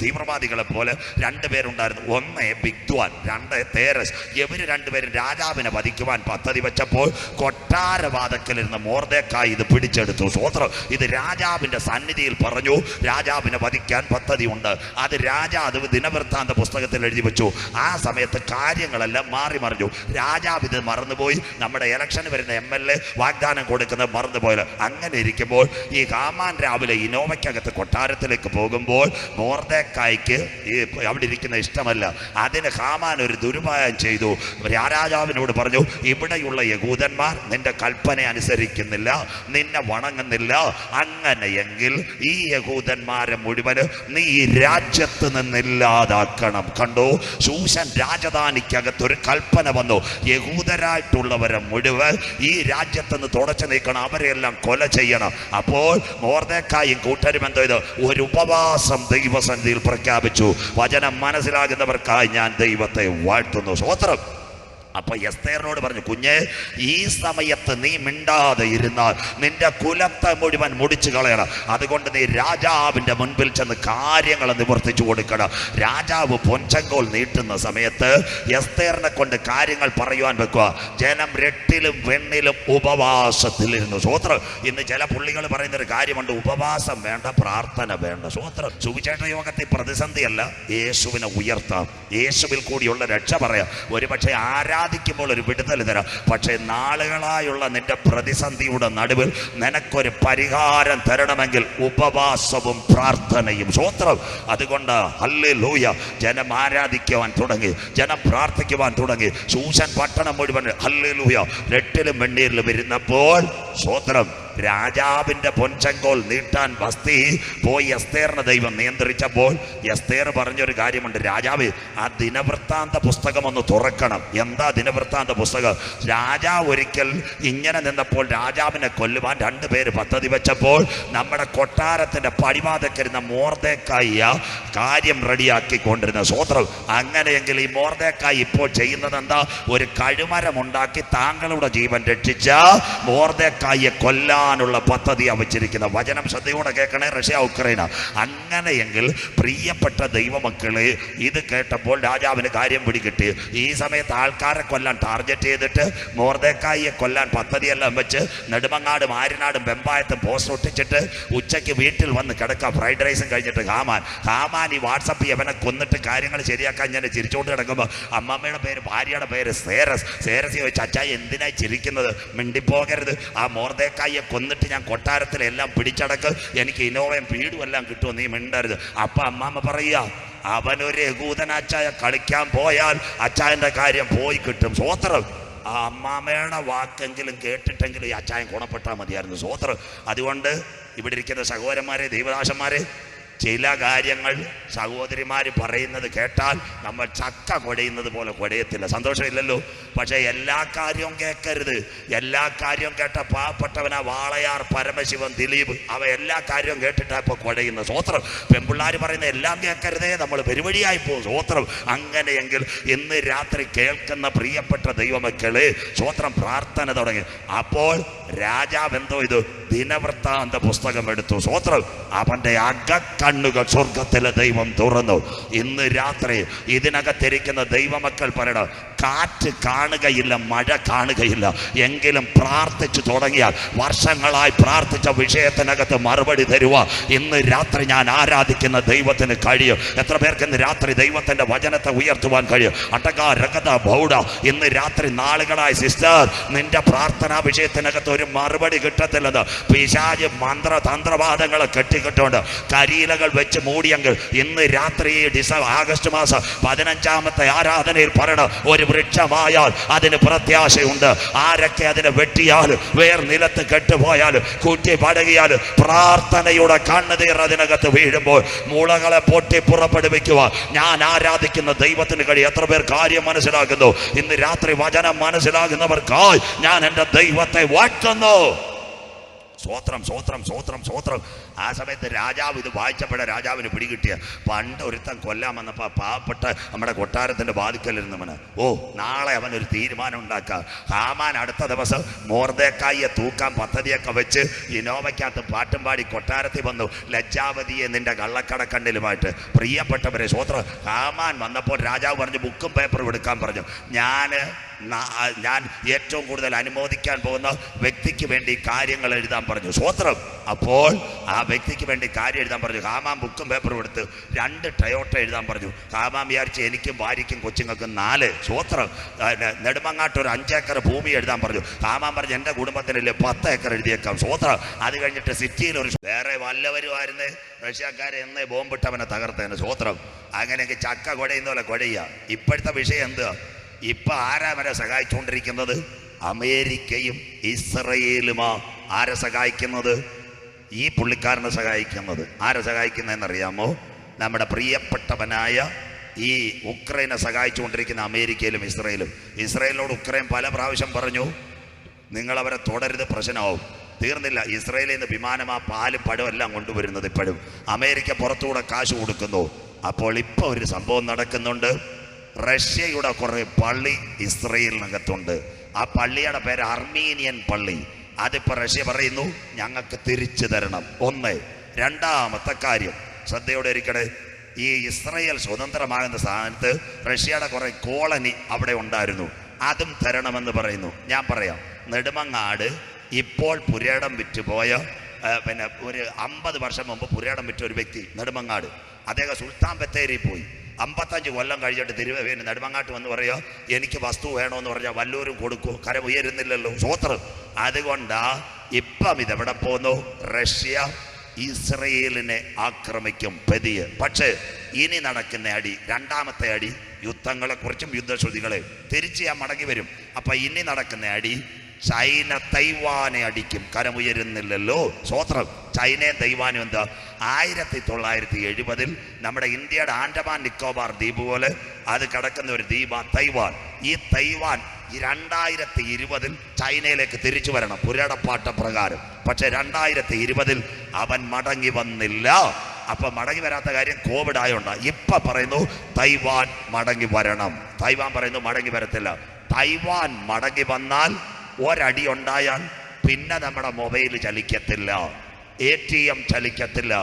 തീവ്രവാദികളെ പോലെ 2 പേരുണ്ടായിരുന്നു. ഒന്ന് ബിഗ്ദ്വാൻ, 2 തേരസ്. ഇവര് 2 പേരും രാജാവിനെ വധിക്കുവാൻ പദ്ധതി വെച്ചപ്പോൾ കൊട്ടാരവാദത്തിലിരുന്ന് മൊർദെഖായി ഇത് പിടിച്ചെടുത്തു. സ്വോത്രം. ഇത് രാജാവിന്റെ സന്നിധിയിൽ പറഞ്ഞു, രാജാവിനെ വധിക്കാൻ പദ്ധതി ഉണ്ട്. അത് രാജാവ് ദിനവൃത്താന്ത പുസ്തകത്തിൽ എഴുതി വെച്ചു. ആ സമയത്ത് കാര്യങ്ങളെല്ലാം മാറി മറിഞ്ഞു. രാജാവ് ഇത് മറന്നുപോയി. നമ്മുടെ ഇലക്ഷന് വരുന്ന MLA വാഗ്ദാനം കൊടുക്കുന്നത് മറന്നുപോയത്. അങ്ങനെ ഇരിക്കുമ്പോൾ ഈ ഹാമാൻ രാവിലെ ഇനോവയ്ക്കകത്ത് കൊട്ടാരത്തിലേക്ക് പോകുമ്പോൾ മൊർദെഖായിക്ക് അവിടെ ഇരിക്കുന്ന ഇഷ്ടമല്ല. അതിന് ഹാമാൻ ഒരു ദുരുപായം ചെയ്തു. രാജാവിനോട് പറഞ്ഞു, ഇവിടെയുള്ള യഹൂദന്മാർ നിന്റെ കൽപ്പന അനുസരിക്കുന്നില്ല, നിന്നെ വണങ്ങുന്നില്ല. അങ്ങനെയെങ്കിൽ ഈ യഹൂദന്മാരെ മുഴുവന് നീ ഈ രാജ്യത്ത് നിന്നില്ലാതാക്കണം. കണ്ടോ, ശൂശൻ രാജധാനിക്കകത്തൊരു കൽപ്പന വന്നു, യഹൂദരായിട്ടുള്ളവരെ മുഴുവൻ ഈ രാജ്യത്ത് നിന്ന് തുടച്ചു നീക്കണം, അവരെല്ലാം കൊല ചെയ്യണം. അപ്പോൾ മൊർദെഖായും കൂട്ടരും എന്തോ ഇത് ഒരു ഉപവാസം ദൈവസന്നിധിയിൽ പ്രഖ്യാപിച്ചു. വചനം മനസ്സിലാകുന്നവർക്കായി ഞാൻ ദൈവത്തെ വാഴ്ത്തുന്നു. സ്തോത്രം. അപ്പൊ എസ്തേറിനോട് പറഞ്ഞു, കുഞ്ഞെ, ഈ സമയത്ത് നീ മിണ്ടാതെ ഇരുന്നാൽ നിന്റെ കുലത്തെ മുഴുവൻ മുടിച്ചു കളയണം. അതുകൊണ്ട് നീ രാജാവിന്റെ മുൻപിൽ ചെന്ന് കാര്യങ്ങൾ നിവർത്തിച്ചു കൊടുക്കണം. രാജാവ് പൊൻചങ്കോൽ നീട്ടുന്ന സമയത്ത് എസ്തേറിനെ കൊണ്ട് കാര്യങ്ങൾ പറയുവാൻ വെക്കുക. ജനം രട്ടിലും വെണ്ണിലും ഉപവാസത്തിലിരുന്നു. സ്വോത്രം. ഇന്ന് ചില പുള്ളികൾ പറയുന്നൊരു കാര്യമുണ്ട്, ഉപവാസം വേണ്ട, പ്രാർത്ഥന വേണ്ട. സ്വോത്രം. സുവിശേഷ യോഗത്തിൽ പ്രതിസന്ധിയല്ല, യേശുവിനെ ഉയർത്താം, യേശുവിൽ കൂടിയുള്ള രക്ഷ പറയാം. ഒരുപക്ഷെ ആരാധിക്കുമ്പോൾ ഒരു വിടുതൽ തരാം. പക്ഷേ നാളുകളായുള്ള നിന്റെ പ്രതിസന്ധിയുടെ നടുവിൽ നിനക്കൊരു പരിഹാരം തരണമെങ്കിൽ ഉപവാസവും പ്രാർത്ഥനയും. സ്തോത്രം. അതുകൊണ്ട് ഹല്ലേലൂയ, ജനം ആരാധിക്കുവാൻ തുടങ്ങി, ജനം പ്രാർത്ഥിക്കുവാൻ തുടങ്ങി. ശൂശൻ പട്ടണം മുഴുവൻ ഹല്ലേലൂയ രട്ടിലും വെണ്ണീരിലും ഇരുന്നപ്പോൾ സ്തോത്രം, രാജാവിന്റെ പൊൻചങ്കോൽ നീട്ടാൻ വസ്തി പോയി എസ്തേറിനെ ദൈവം നിയന്ത്രിച്ചപ്പോൾ എസ്തേർ പറഞ്ഞൊരു കാര്യമുണ്ട്, രാജാവ് ആ ദിനവൃത്താന്ത പുസ്തകം ഒന്ന് തുറക്കണം. എന്താ ദിനവൃത്താന്ത പുസ്തകം? രാജാവ് ഒരിക്കൽ ഇങ്ങനെ നിന്നപ്പോൾ രാജാവിനെ കൊല്ലുവാൻ 2 പേര് പദ്ധതി വെച്ചപ്പോൾ നമ്മുടെ കൊട്ടാരത്തിന്റെ പടിവാതിക്കരുന്ന മൊർദെഖായി കാര്യം റെഡിയാക്കിക്കൊണ്ടിരുന്ന. സ്വോത്രം. അങ്ങനെയെങ്കിൽ ഈ മൊർദെഖായി ഇപ്പോൾ ചെയ്യുന്നത് എന്താ? ഒരു കഴുമരമുണ്ടാക്കി താങ്കളുടെ ജീവൻ രക്ഷിച്ച മൊർദെഖായിയെ കൊല്ലാനുള്ള പദ്ധതിയാണ് വെച്ചിരിക്കുന്ന. വചനം ശ്രദ്ധയോടെ കേൾക്കണേ, റഷ്യ ഉക്രൈന. അങ്ങനെയെങ്കിൽ പ്രിയപ്പെട്ട ദൈവമക്കളെ, ഇത് കേട്ടപ്പോൾ രാജാവിന് കാര്യം പിടികിട്ടി. ഈ സമയത്ത് ആൾക്കാരെ കൊല്ലാൻ ടാർഗറ്റ് ചെയ്തിട്ട് മൊർദെഖായിയെ കൊല്ലാൻ പദ്ധതിയെല്ലാം വെച്ച് നെടുമങ്ങാടും ആര്യനാടും വെമ്പായത്തും പോസ്റ്റ് ഒട്ടിച്ചിട്ട് ഉച്ചയ്ക്ക് വീട്ടിൽ വന്ന് കിടക്കുക. ഫ്രൈഡ് റൈസും കഴിഞ്ഞിട്ട് ഹാമാൻ ഈ വാട്സപ്പ് ഇവനെ കൊന്നിട്ട് കാര്യങ്ങൾ ശരിയാക്കാൻ ഞാൻ ചിരിച്ചുകൊണ്ട് കിടക്കുമ്പോൾ അമ്മമ്മയുടെ പേര്, ഭാര്യയുടെ പേര് സേരസ്. ചോദിച്ചു, അച്ചായി എന്തിനായി ചിരിക്കുന്നത്? മിണ്ടിപ്പോകരുത്. ആ മൊർദെഖായിയെ കൊന്നിട്ട് ഞാൻ കൊട്ടാരത്തിലെല്ലാം പിടിച്ചടക്ക്, എനിക്ക് ഇനോവയും വീടും എല്ലാം കിട്ടുമോ, നീ മിണ്ടരുത്. അപ്പൊ അമ്മാമ്മ പറയുക, അവനൊരു യഹൂദനാച്ചായ കളിക്കാൻ പോയാൽ അച്ചായന്റെ കാര്യം പോയി കിട്ടും. സ്വോത്രം. ആ അമ്മാമ്മയുടെ വാക്കെങ്കിലും കേട്ടിട്ടെങ്കിലും ഈ അച്ചായൻ ഗുണപ്പെട്ടാൽ മതിയായിരുന്നു. സ്വോത്രം. അതുകൊണ്ട് ഇവിടെ ഇരിക്കുന്ന സഹോദരന്മാരെ, ദൈവദാസന്മാരെ, ചില കാര്യങ്ങൾ സഹോദരിമാർ പറയുന്നത് കേട്ടാൽ നമ്മൾ ചക്ക കുടയുന്നത് പോലെ കുടയത്തില്ല. സന്തോഷമില്ലല്ലോ. പക്ഷെ എല്ലാ കാര്യവും കേൾക്കരുത്. എല്ലാ കാര്യവും കേട്ട പാവപ്പെട്ടവനാ വാളയാർ പരമശിവൻ ദിലീപ്, അവ എല്ലാ കാര്യവും കേട്ടിട്ടാ ഇപ്പൊ കുടയുന്നത്. സ്വോത്രം. പെൺപിള്ളാർ പറയുന്ന എല്ലാം കേൾക്കരുതേ, നമ്മൾ പെരുവഴിയായി പോകും. സ്വോത്രം. അങ്ങനെയെങ്കിൽ ഇന്ന് രാത്രി കേൾക്കുന്ന പ്രിയപ്പെട്ട ദൈവമക്കളെ, സ്വോത്രം, പ്രാർത്ഥന തുടങ്ങി. അപ്പോൾ രാജാവ് എന്തോ ഇത് ദിനവൃത്താന്ത പുസ്തകം എടുത്തു. സ്വോത്രം. അവന്റെ അകക്കണ്ണുകൾ സ്വർഗത്തിലെ ദൈവം തുറന്നു. ഇന്ന് രാത്രി ഇതിനകത്തിരിക്കുന്ന ദൈവമക്കൾ പറയണം, കാറ്റ് കാണുകയില്ല, മഴ കാണുകയില്ല, എങ്കിലും പ്രാർത്ഥിച്ചു തുടങ്ങിയാൽ വർഷങ്ങളായി പ്രാർത്ഥിച്ച വിഷയത്തിനകത്ത് മറുപടി തരുക ഇന്ന് രാത്രി ഞാൻ ആരാധിക്കുന്ന ദൈവത്തിന് കഴിയും. എത്ര പേർക്ക് ഇന്ന് രാത്രി ദൈവത്തിന്റെ വചനത്തെ ഉയർത്തുവാൻ കഴിയും? ഇന്ന് രാത്രി നാളുകളായി സിസ്റ്റർ നിന്റെ പ്രാർത്ഥനാ വിഷയത്തിനകത്ത് ഒരു മറുപടി കിട്ടത്തില്ലെന്ന് പിശാച് മന്ത്രതന്ത്രവാദങ്ങളെ കെട്ടിക്കിട്ടുകൊണ്ട് കരിയിലകൾ വെച്ച് മൂടിയെങ്കിൽ ഇന്ന് രാത്രി ആഗസ്റ്റ് മാസം 15ാമത്തെ ആരാധനയിൽ പറയണം, ഒരു വൃക്ഷമായാൽ അതിന് പ്രത്യാശയുണ്ട്. ആരൊക്കെ അതിനെ വെട്ടിയാൽ, വേർ നിലത്ത് കെട്ടുപോയാൽ, കുറ്റി പടകിയാൽ, പ്രാർത്ഥനയുടെ കണ്ണുനീർ അതിനകത്ത് വീഴുമ്പോൾ മുളകളെ പൊട്ടി പുറപ്പെടുവിക്കുക ഞാൻ ആരാധിക്കുന്ന ദൈവത്തിന് കഴിയും. എത്ര പേർ കാര്യം മനസ്സിലാക്കുന്നു? ഇന്ന് രാത്രി വചനം മനസ്സിലാകുന്നവർക്കായി ഞാൻ എൻ്റെ ദൈവത്തെ വാഴ്ത്തുന്നു. സ്വോത്രം സ്വോത്രം സ്വോത്രം സ്വോത്രം. ആ സമയത്ത് രാജാവ് ഇത് വായിച്ചപ്പോഴേ രാജാവിന് പിടികിട്ടിയ പണ്ട് ഒരുത്തൻ കൊല്ലാൻ വന്നപ്പോൾ പാവപ്പെട്ട നമ്മുടെ കൊട്ടാരത്തിൻ്റെ വാതിക്കലിരുന്നവന് നാളെ അവനൊരു തീരുമാനം ഉണ്ടാക്കാം. ഹാമാൻ അടുത്ത ദിവസം മോർദെഖായിയെ തൂക്കാൻ പദ്ധതിയൊക്കെ വെച്ച് ഇനോവയ്ക്കകത്ത് പാട്ടും പാടി കൊട്ടാരത്തിൽ വന്നു. ലജ്ജാവതിയെ നിന്റെ കള്ളക്കടക്കണ്ണിലുമായിട്ട്. പ്രിയപ്പെട്ടവരെ സ്വോത്രം, ഹാമാൻ വന്നപ്പോൾ രാജാവ് പറഞ്ഞു ബുക്കും പേപ്പറും എടുക്കാൻ പറഞ്ഞു. ഞാൻ ഏറ്റവും കൂടുതൽ അനുമോദിക്കാൻ പോകുന്ന വ്യക്തിക്ക് വേണ്ടി കാര്യങ്ങൾ എഴുതാൻ പറഞ്ഞു. സ്വോത്രം. അപ്പോൾ ആ വ്യക്തിക്ക് വേണ്ടി കാര്യം എഴുതാൻ പറഞ്ഞു. ഹാമാൻ ബുക്കും പേപ്പറും എടുത്ത് 2 ടയോട്ട എഴുതാൻ പറഞ്ഞു. ഹാമാൻ വിചാരിച്ച് എനിക്കും ഭാര്യയ്ക്കും കൊച്ചുങ്ങൾക്കും 4. സ്വോത്രം. നെടുമങ്ങാട്ട് ഒരു 5 ഏക്കർ ഭൂമി എഴുതാൻ പറഞ്ഞു. ഹാമാൻ പറഞ്ഞു എൻ്റെ കുടുംബത്തിനല്ലേ 10 ഏക്കർ എഴുതിയേക്കാം. സ്വോത്രം. അത് കഴിഞ്ഞിട്ട് സിറ്റിയിൽ ഒരു വേറെ വല്ലവരുമായിരുന്നു റഷ്യക്കാരെ എന്നേ ബോംബിട്ടവനെ തകർത്തേനെ. സ്വോത്രം. അങ്ങനെയെങ്കിൽ ചക്ക കുഴയുന്ന പോലെ കുഴയുക. ഇപ്പോഴത്തെ വിഷയം എന്തുവാ? ഇപ്പൊ ആരാ അവരെ സഹായിച്ചുകൊണ്ടിരിക്കുന്നത്? അമേരിക്കയും ഇസ്രയേലുമാ. ആരെ സഹായിക്കുന്നത്? ഈ പുള്ളിക്കാരനെ സഹായിക്കുന്നത്. ആരെ സഹായിക്കുന്നതെന്നറിയാമോ? നമ്മുടെ പ്രിയപ്പെട്ടവനായ ഈ ഉക്രൈനെ സഹായിച്ചുകൊണ്ടിരിക്കുന്ന അമേരിക്കയിലും ഇസ്രയേലും. ഇസ്രയേലിനോട് ഉക്രൈൻ പല പ്രാവശ്യം പറഞ്ഞു നിങ്ങളവരെ തുടരുത്, പ്രശ്നമാവും. തീർന്നില്ല. ഇസ്രയേലിൽ നിന്ന് വിമാനമാ പാലും പഴവും എല്ലാം കൊണ്ടുവരുന്നത്. ഇപ്പോഴും അമേരിക്ക പുറത്തുകൂടെ കാശ് കൊടുക്കുന്നു. അപ്പോൾ ഇപ്പോൾ ഒരു സംഭവം നടക്കുന്നുണ്ട്. റഷ്യയുടെ കുറേ പള്ളി ഇസ്രയേലിനകത്തുണ്ട്. ആ പള്ളിയുടെ പേര് അർമീനിയൻ പള്ളി. അതിപ്പോൾ റഷ്യ പറയുന്നു ഞങ്ങൾക്ക് തിരിച്ചു തരണം. 1. രണ്ടാമത്തെ കാര്യം ശ്രദ്ധയോടെ ഇരിക്കട്ടെ. ഈ ഇസ്രയേൽ സ്വതന്ത്രമാകുന്ന സ്ഥാനത്ത് റഷ്യയുടെ കുറേ കോളനി അവിടെ ഉണ്ടായിരുന്നു. അതും തരണമെന്ന് പറയുന്നു. ഞാൻ പറയാം, നെടുമങ്ങാട് ഇപ്പോൾ പുരേടം വിറ്റുപോയ പിന്നെ ഒരു 50 വർഷം മുമ്പ് പുരേടം വിറ്റ ഒരു വ്യക്തി നെടുമങ്ങാട്. അദ്ദേഹം സുൽത്താൻ ബത്തേരി പോയി. 55 കൊല്ലം കഴിഞ്ഞിട്ട് നെടുമങ്ങാട്ട് വന്ന് പറയുക എനിക്ക് വസ്തു വേണമെന്ന് പറഞ്ഞാൽ വല്ലവരും കൊടുക്കൂ, കരം ഉയരുന്നില്ലല്ലോ. സ്വോത്രം. അതുകൊണ്ടാ ഇപ്പം ഇതെവിടെ പോന്നു? റഷ്യ ഇസ്രയേലിനെ ആക്രമിക്കും പതിയെ. പക്ഷേ ഇനി നടക്കുന്ന അടി, രണ്ടാമത്തെ അടി, യുദ്ധങ്ങളെക്കുറിച്ചും യുദ്ധശ്രുതികളെ തിരിച്ച് ഞാൻ മടങ്ങി വരും. അപ്പം ഇനി നടക്കുന്ന അടി ചൈന തൈവാനെ അടിക്കും. കരമുയരുന്നില്ലല്ലോ. സ്വോത്രം. ചൈനയും തൈവാനും എന്താ? 1970 നമ്മുടെ ഇന്ത്യയുടെ ആൻഡമാൻ നിക്കോബാർ ദ്വീപ് പോലെ അത് കിടക്കുന്ന ഒരു ദ്വീപാണ് തൈവാൻ. ഈ തൈവാൻ 2020 ചൈനയിലേക്ക് തിരിച്ചു വരണം പുരടപ്പാട്ട പ്രകാരം. പക്ഷെ 2020 അവൻ മടങ്ങി വന്നില്ല. അപ്പൊ മടങ്ങി വരാത്ത കാര്യം കോവിഡ് ആയോണ്ടാ. ഇപ്പൊ പറയുന്നു തൈവാൻ മടങ്ങി വരണം. തൈവാൻ പറയുന്നു മടങ്ങി വരത്തില്ല. തൈവാൻ മടങ്ങി വന്നാൽ ഒരടി ഉണ്ടായാൽ പിന്നെ നമ്മുടെ മൊബൈൽ ചലിക്കത്തില്ല, ATM ചലിക്കത്തില്ല,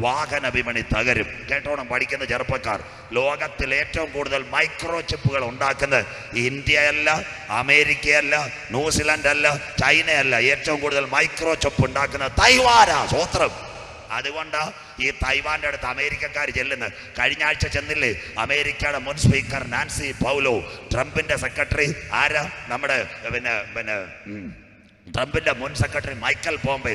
വാഹന വിപണി തകരും. കേട്ടോണം പഠിക്കുന്ന ചെറുപ്പക്കാർ. ലോകത്തിൽ ഏറ്റവും കൂടുതൽ മൈക്രോ ചിപ്പുകൾ ഉണ്ടാക്കുന്നത് ഇന്ത്യയല്ല, അമേരിക്കയല്ല, ന്യൂസിലാൻഡ് അല്ല, ചൈനയല്ല. ഏറ്റവും കൂടുതൽ മൈക്രോ ചിപ്പ് ഉണ്ടാക്കുന്നത് തൈവാനാ. സ്വോത്രം. അതുകൊണ്ട് ഈ തൈവാന്റെ അടുത്ത് അമേരിക്കക്കാർ ചെല്ലുന്നത്. കഴിഞ്ഞ ആഴ്ച ചെന്നില്ലേ അമേരിക്കയുടെ മുൻ സ്പീക്കർ നാൻസി പൗലോ, ട്രംപിന്റെ സെക്രട്ടറി ആരാ? നമ്മുടെ ട്രംപിന്റെ മുൻ സെക്രട്ടറി മൈക്കൽ പോംപെ.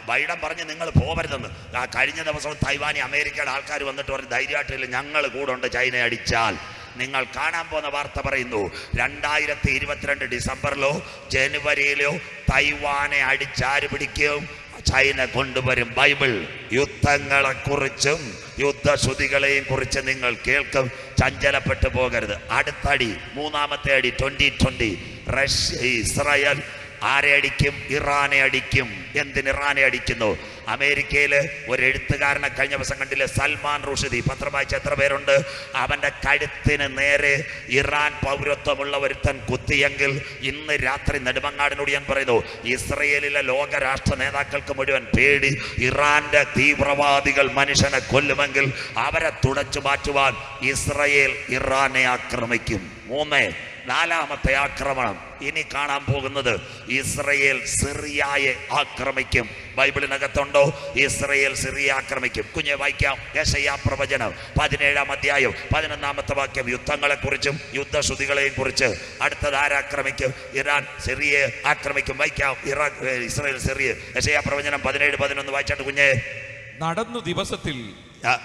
ബൈഡൻ പറഞ്ഞ് നിങ്ങൾ പോകരുതെന്ന്. കഴിഞ്ഞ ദിവസം തൈവാനി അമേരിക്കയുടെ ആൾക്കാർ വന്നിട്ട് പറഞ്ഞ് ധൈര്യമായിട്ടില്ല, ഞങ്ങൾ കൂടെ ഉണ്ട് ചൈനയെ അടിച്ചാൽ. നിങ്ങൾ കാണാൻ പോകുന്ന വാർത്ത പറയുന്നു 2022 ഡിസംബറിലോ ജനുവരിയിലോ തൈവാനെ അടിച്ചാര് പിടിക്കും? ചൈന കൊണ്ടുവരും ബൈബിൾ. യുദ്ധങ്ങളെ കുറിച്ചും യുദ്ധശ്രുതികളെയും കുറിച്ച് നിങ്ങൾ കേൾക്കും. ചഞ്ചലപ്പെട്ടു പോകരുത്. അടുത്തടി, മൂന്നാമത്തെ അടി 2020. റഷ്യ ഇസ്രായേൽ ആരെ അടിക്കും? ഇറാനെ അടിക്കും. എന്തിന് ഇറാനെ അടിക്കുന്നു? അമേരിക്കയില് ഒരു എഴുത്തുകാരനെ കഴിഞ്ഞ ദിവസം കണ്ടില്ലേ, സൽമാൻ റുഷ്ദി. പത്രം വായിച്ച എത്ര പേരുണ്ട്? അവന്റെ കഴുത്തിന് നേരെ ഇറാൻ പൗരത്വമുള്ള ഒരുത്തൻ കുത്തിയെങ്കിൽ ഇന്ന് രാത്രി നെടുമങ്ങാടിനോട് ഞാൻ പറയുന്നു, ഇസ്രയേലിലെ ലോകരാഷ്ട്ര നേതാക്കൾക്ക് മുഴുവൻ പേടി. ഇറാന്റെ തീവ്രവാദികൾ മനുഷ്യനെ കൊല്ലുമെങ്കിൽ അവരെ തുടച്ചു മാറ്റുവാൻ ഇസ്രയേൽ ഇറാനെ ആക്രമിക്കും. 3. നാലാമത്തെ ആക്രമണം ഇനി കാണാൻ പോകുന്നത് ഇസ്രയേൽ സിറിയയെ ആക്രമിക്കും. ബൈബിളിനകത്തുണ്ടോ? ഇസ്രയേൽ സിറിയ ആക്രമിക്കും. കുഞ്ഞെ വായിക്കാം. യെശയ്യാ പ്രവചനം 17-ാം അധ്യായം 11-ാമത്തെ വാക്യം. യുദ്ധങ്ങളെക്കുറിച്ചും യുദ്ധശ്രുതികളെയും കുറിച്ച്. അടുത്തത് ആരാക്രമിക്കും? ഇറാൻ സിറിയയെ ആക്രമിക്കും. വായിക്കാം. Israel Syria. യെശയ്യാ പ്രവചനം 17-11 വായിച്ചാട്ട് കുഞ്ഞെ. നടന്നു ദിവസത്തിൽ